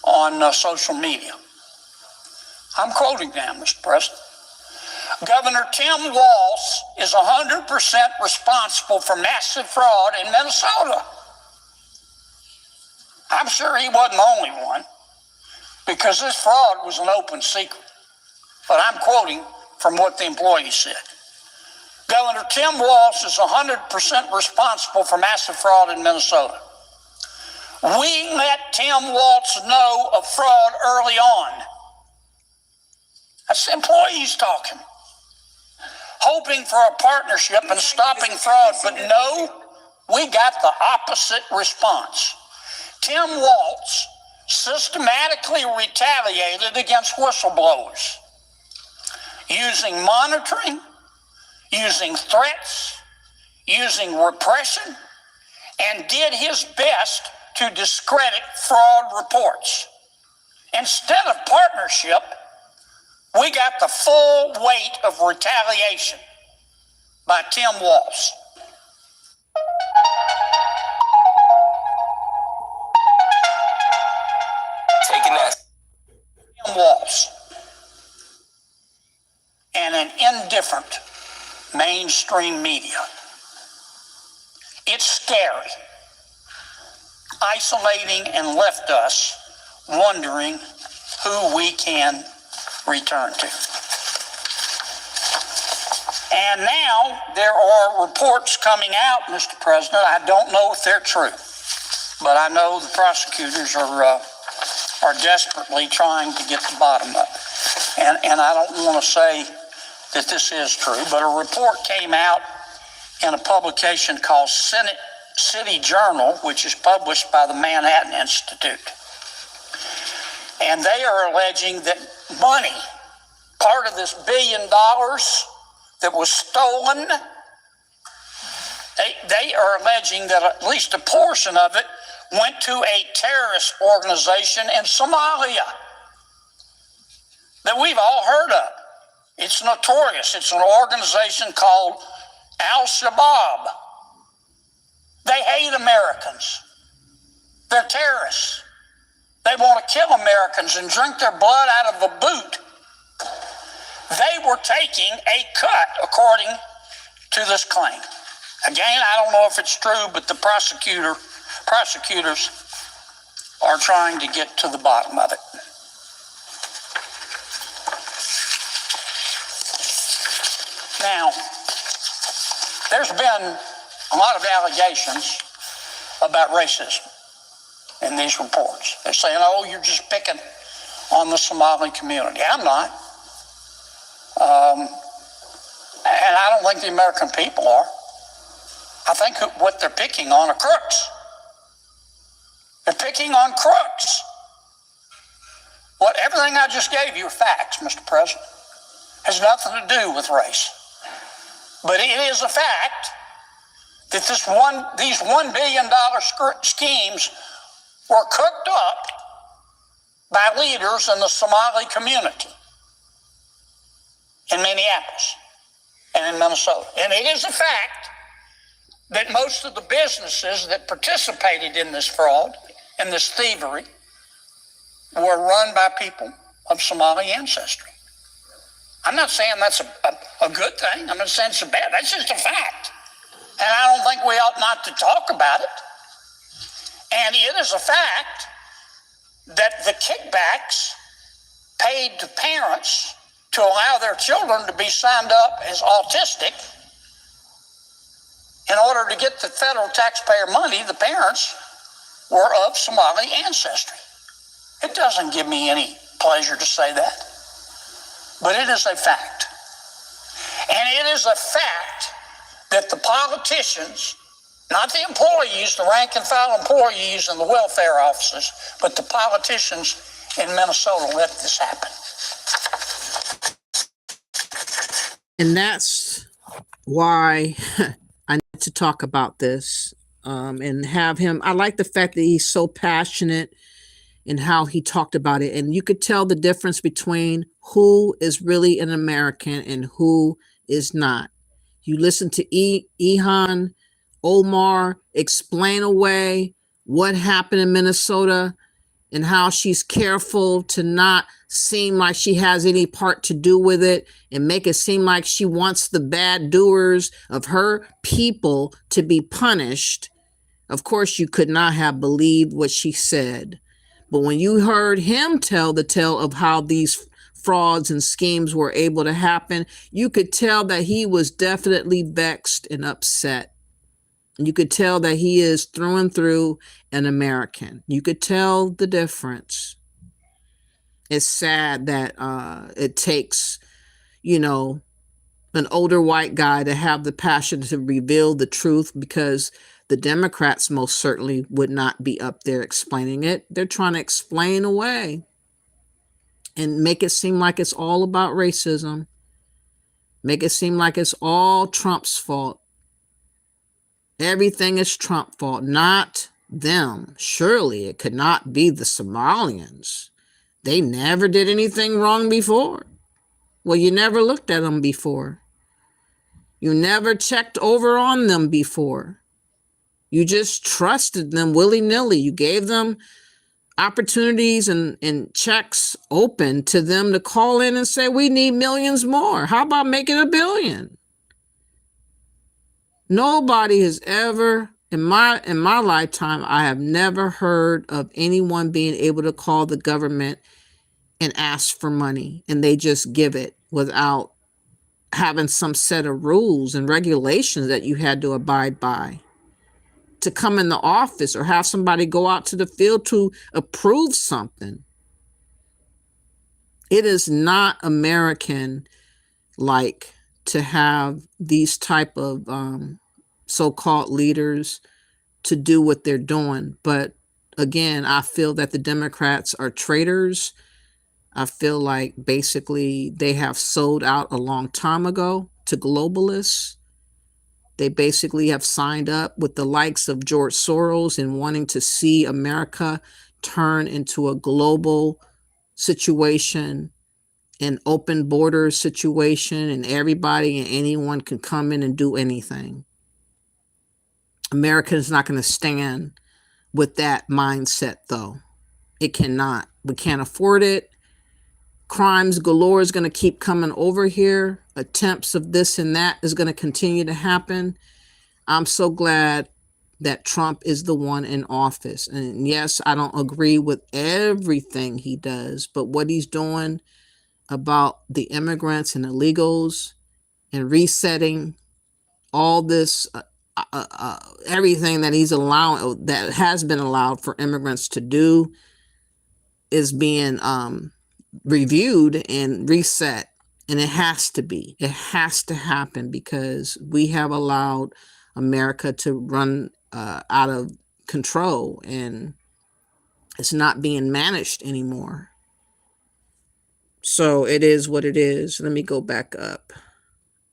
on social media. I'm quoting now, Mr. President. Governor Tim Walz is 100% responsible for massive fraud in Minnesota. I'm sure he wasn't the only one, because this fraud was an open secret. But I'm quoting from what the employee said. Governor Tim Walz is 100% responsible for massive fraud in Minnesota. We let Tim Walz know of fraud early on. That's the employees talking. Hoping for a partnership and stopping fraud, but no, we got the opposite response. Tim Walz systematically retaliated against whistleblowers, using monitoring, using threats, using repression, and did his best to discredit fraud reports. Instead of partnership, we got the full weight of retaliation by Tim Walz. Taking that. Tim Walz and an indifferent mainstream media. It's scary, isolating, and left us wondering who we can return to. And now there are reports coming out, Mr. President. I don't know if they're true, but I know the prosecutors are desperately trying to get to the bottom of it. And I don't want to say that this is true, but a report came out in a publication called City Journal, which is published by the Manhattan Institute. And they are alleging that money, part of this $1 billion that was stolen, they are alleging that at least a portion of it went to a terrorist organization in Somalia that we've all heard of. It's notorious. It's an organization called Al-Shabaab. They hate Americans. They're terrorists. They want to kill Americans and drink their blood out of a boot. They were taking a cut, according to this claim. Again, I don't know if it's true, but the prosecutors are trying to get to the bottom of it. Now, there's been a lot of allegations about racism in these reports. They're saying, oh, you're just picking on the Somali community. I'm not. And I don't think the American people are. I think what they're picking on are crooks. They're picking on crooks. Everything I just gave you are facts, Mr. President. Has nothing to do with race. But it is a fact that these $1 billion schemes were cooked up by leaders in the Somali community in Minneapolis and in Minnesota. And it is a fact that most of the businesses that participated in this fraud and this thievery were run by people of Somali ancestry. I'm not saying that's a good thing. I'm not saying it's a bad. That's just a fact. And I don't think we ought not to talk about it. And it is a fact that the kickbacks paid to parents to allow their children to be signed up as autistic in order to get the federal taxpayer money, the parents were of Somali ancestry. It doesn't give me any pleasure to say that, but it is a fact. And it is a fact that the politicians, not the employees, the rank and file employees and the welfare offices, but the politicians in Minnesota let this happen. And that's why I need to talk about this and have him. I like the fact that he's so passionate in how he talked about it. And you could tell the difference between who is really an American and who is not. You listen to Ilhan Omar explain away what happened in Minnesota and how she's careful to not seem like she has any part to do with it and make it seem like she wants the bad doers of her people to be punished. Of course, you could not have believed what she said. But when you heard him tell the tale of how these frauds and schemes were able to happen, you could tell that he was definitely vexed and upset. And you could tell that he is through and through an American. You could tell the difference. It's sad that it takes, an older white guy to have the passion to reveal the truth, because The Democrats most certainly would not be up there explaining it. They're trying to explain away and make it seem like it's all about racism. Make it seem like it's all Trump's fault. Everything is Trump's fault, not them. Surely it could not be the Somalians. They never did anything wrong before. Well, you never looked at them before. You never checked over on them before. You just trusted them willy-nilly. You gave them opportunities and checks open to them to call in and say, we need millions more. How about making $1 billion? Nobody has ever, in my lifetime, I have never heard of anyone being able to call the government and ask for money, and they just give it without having some set of rules and regulations that you had to abide by to come in the office or have somebody go out to the field to approve something. It is not American like to have these type of so-called leaders to do what they're doing. But again, I feel that the Democrats are traitors. I feel like basically they have sold out a long time ago to globalists. They basically have signed up with the likes of George Soros in wanting to see America turn into a global situation, an open border situation, and everybody and anyone can come in and do anything. America is not going to stand with that mindset, though. It cannot. We can't afford it. Crimes galore is going to keep coming over here. Attempts of this and that is going to continue to happen. I'm so glad that Trump is the one in office. And yes, I don't agree with everything he does, but what he's doing about the immigrants and illegals and resetting all this, everything that he's allowing, that has been allowed for immigrants to do, is being reviewed and reset. And it has to be. It has to happen because we have allowed America to run out of control and it's not being managed anymore. So it is what it is. Let me go back up.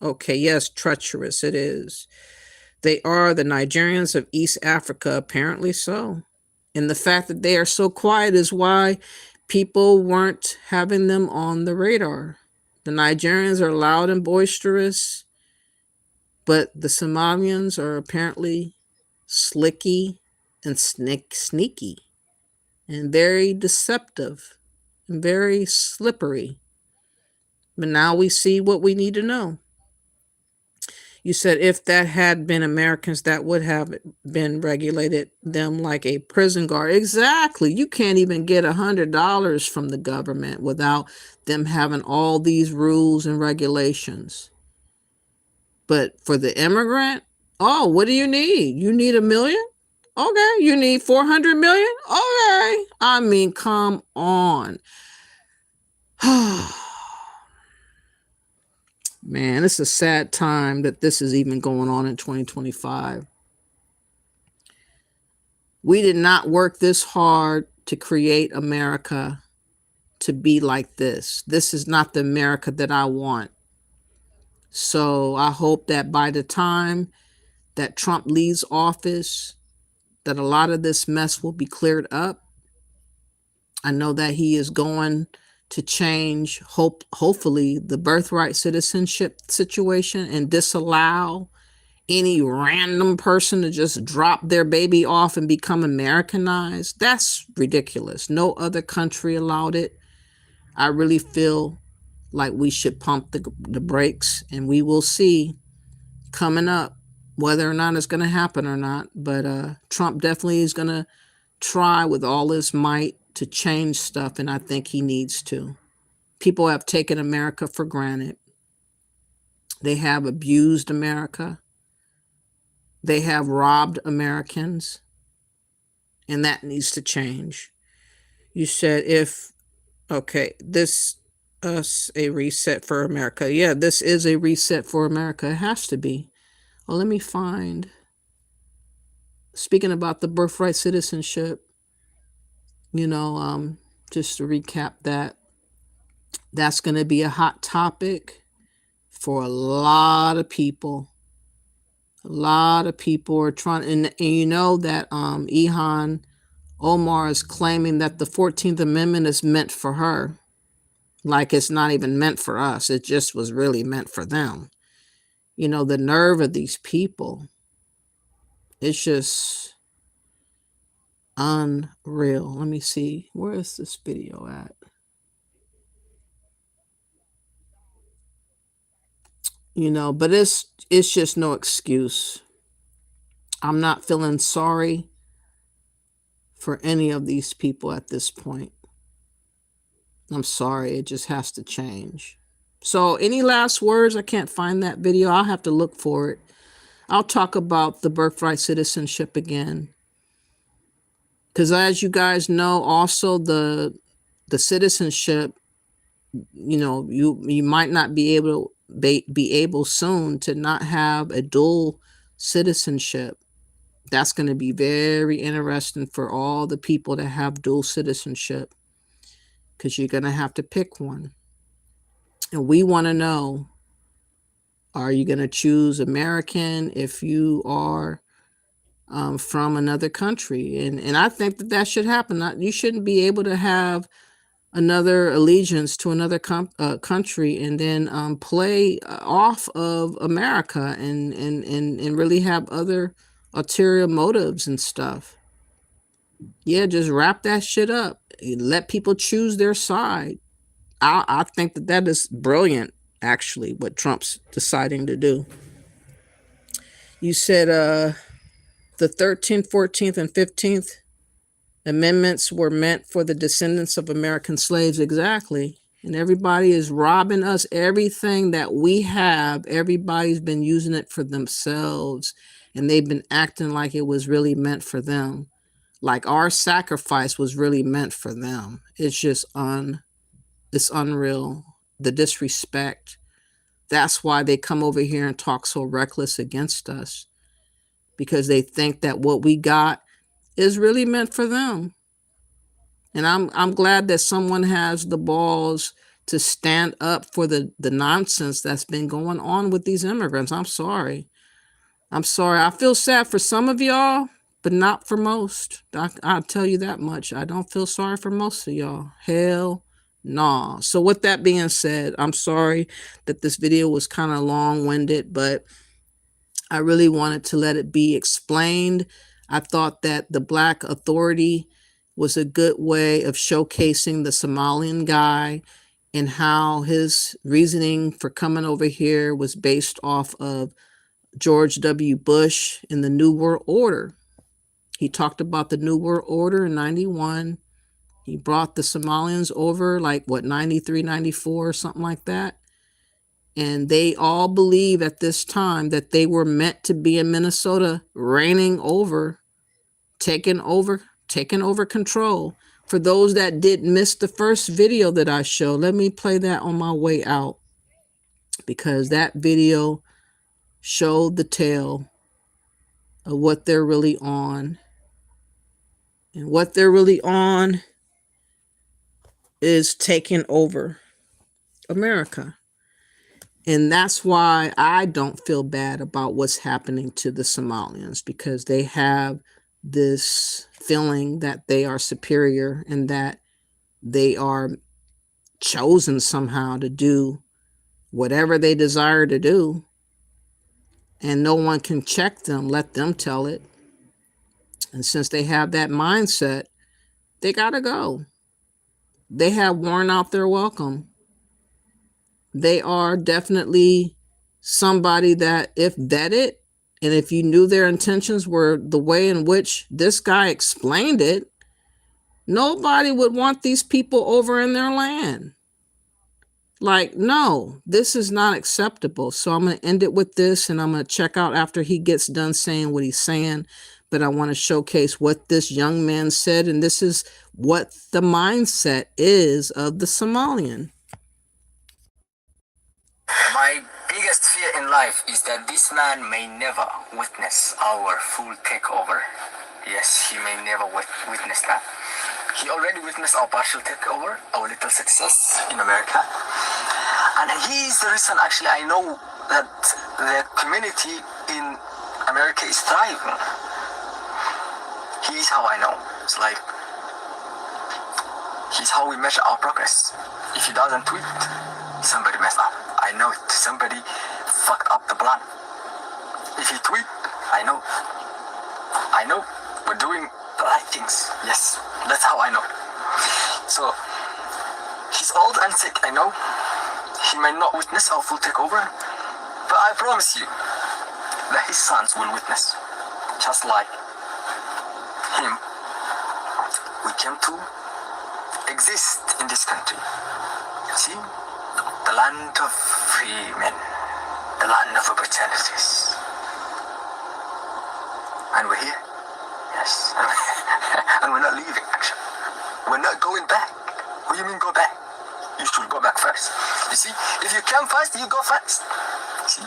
Okay, yes, treacherous it is. They are the Nigerians of East Africa, apparently so. And the fact that they are so quiet is why people weren't having them on the radar. The Nigerians are loud and boisterous, but the Somalians are apparently slicky and sneaky and very deceptive and very slippery. But now we see what we need to know. You said if that had been Americans, that would have been regulated them like a prison guard. Exactly. You can't even get $100 from the government without them having all these rules and regulations. But for the immigrant, oh, what do you need? You need $1 million? Okay. You need 400 million? Okay. I mean, come on. Man, it's a sad time that this is even going on in 2025. We did not work this hard to create America to be like this. This is not the America that I want. So I hope that by the time that Trump leaves office, that a lot of this mess will be cleared up. I know that he is going to change, hopefully, the birthright citizenship situation and disallow any random person to just drop their baby off and become Americanized. That's ridiculous. No other country allowed it. I really feel like we should pump the brakes, and we will see coming up whether or not it's going to happen or not. But Trump definitely is going to try with all his might to change stuff, and I think he needs to. People have taken America for granted. They have abused America. They have robbed Americans, and that needs to change. You said this us a reset for America. Yeah, this is a reset for America. It has to be. Well, let me find. speaking about the birthright citizenship, just to recap that's going to be a hot topic for a lot of people. A lot of people are trying, and you know that Ilhan Omar is claiming that the 14th Amendment is meant for her. Like it's not even meant for us. It just was really meant for them. The nerve of these people. It's just unreal. Let me see. Where is this video at? But it's just no excuse. I'm not feeling sorry for any of these people at this point. I'm sorry. It just has to change. So any last words? I can't find that video. I'll have to look for it. I'll talk about the birthright citizenship again. Because as you guys know, also the citizenship, you might not be able soon to not have a dual citizenship. That's going to be very interesting for all the people that have dual citizenship, because you're going to have to pick one. And we want to know, are you going to choose American if you are from another country? And I think that should happen. You shouldn't be able to have another allegiance to another country and then play off of America and really have other ulterior motives and stuff. Yeah, just wrap that shit up. Let people choose their side. I think that is brilliant, actually, what Trump's deciding to do. You said the 13th, 14th, and 15th Amendments were meant for the descendants of American slaves. Exactly. And everybody is robbing us. Everything that we have, everybody's been using it for themselves. And they've been acting like it was really meant for them. Like our sacrifice was really meant for them. It's just it's unreal. The disrespect. That's why they come over here and talk so reckless against us. Because they think that what we got is really meant for them. And I'm glad that someone has the balls to stand up for the nonsense that's been going on with these immigrants. I'm sorry. I feel sad for some of y'all, but not for most. I'll tell you that much. I don't feel sorry for most of y'all. Hell no. So with that being said, I'm sorry that this video was kind of long-winded, but I really wanted to let it be explained. I thought that the Black Authority was a good way of showcasing the Somalian guy and how his reasoning for coming over here was based off of George W. Bush and the New World Order. He talked about the New World Order in 91. He brought the Somalians over 93, 94 or something like that. And they all believe at this time that they were meant to be in Minnesota, reigning over, taking over control. For those that did miss the first video that I showed, let me play that on my way out, because that video showed the tale of what they're really on. And what they're really on is taking over America. And that's why I don't feel bad about what's happening to the Somalians, because they have this feeling that they are superior and that they are chosen somehow to do whatever they desire to do. And no one can check them, let them tell it. And since they have that mindset, they got to go. They have worn out their welcome. They are definitely somebody that, if vetted, and if you knew their intentions were the way in which this guy explained it, nobody would want these people over in their land. No, this is not acceptable. So I'm going to end it with this, and I'm going to check out after he gets done saying what he's saying. But I want to showcase what this young man said, and this is what the mindset is of the Somalian. My biggest biggest fear in life is that this man may never witness our full takeover. Yes, he may never witness that. He already witnessed our partial takeover, our little success in America. And he is the reason, actually, I know that the community in America is thriving. He is how I know. It's like, he's how we measure our progress. If he doesn't tweet, somebody messed up. I know it. Somebody fucked up the plan. If he tweet, I know. I know. We're doing the right things. Yes, that's how I know. So, he's old and sick, I know. He may not witness our full takeover, but I promise you that his sons will witness. Just like him, we came to exist in this country. See? The land of free men, the land of opportunities. And we're here. Yes. And we're not leaving, actually. We're not going back. What do you mean go back? You should go back first. You see, if you come fast, you go fast. See?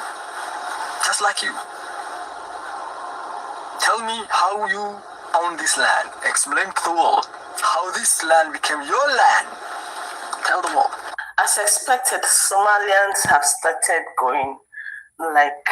Just like you. Tell me how you own this land. Explain to the world how this land became your land. Tell the world. As expected, Somalians have started going like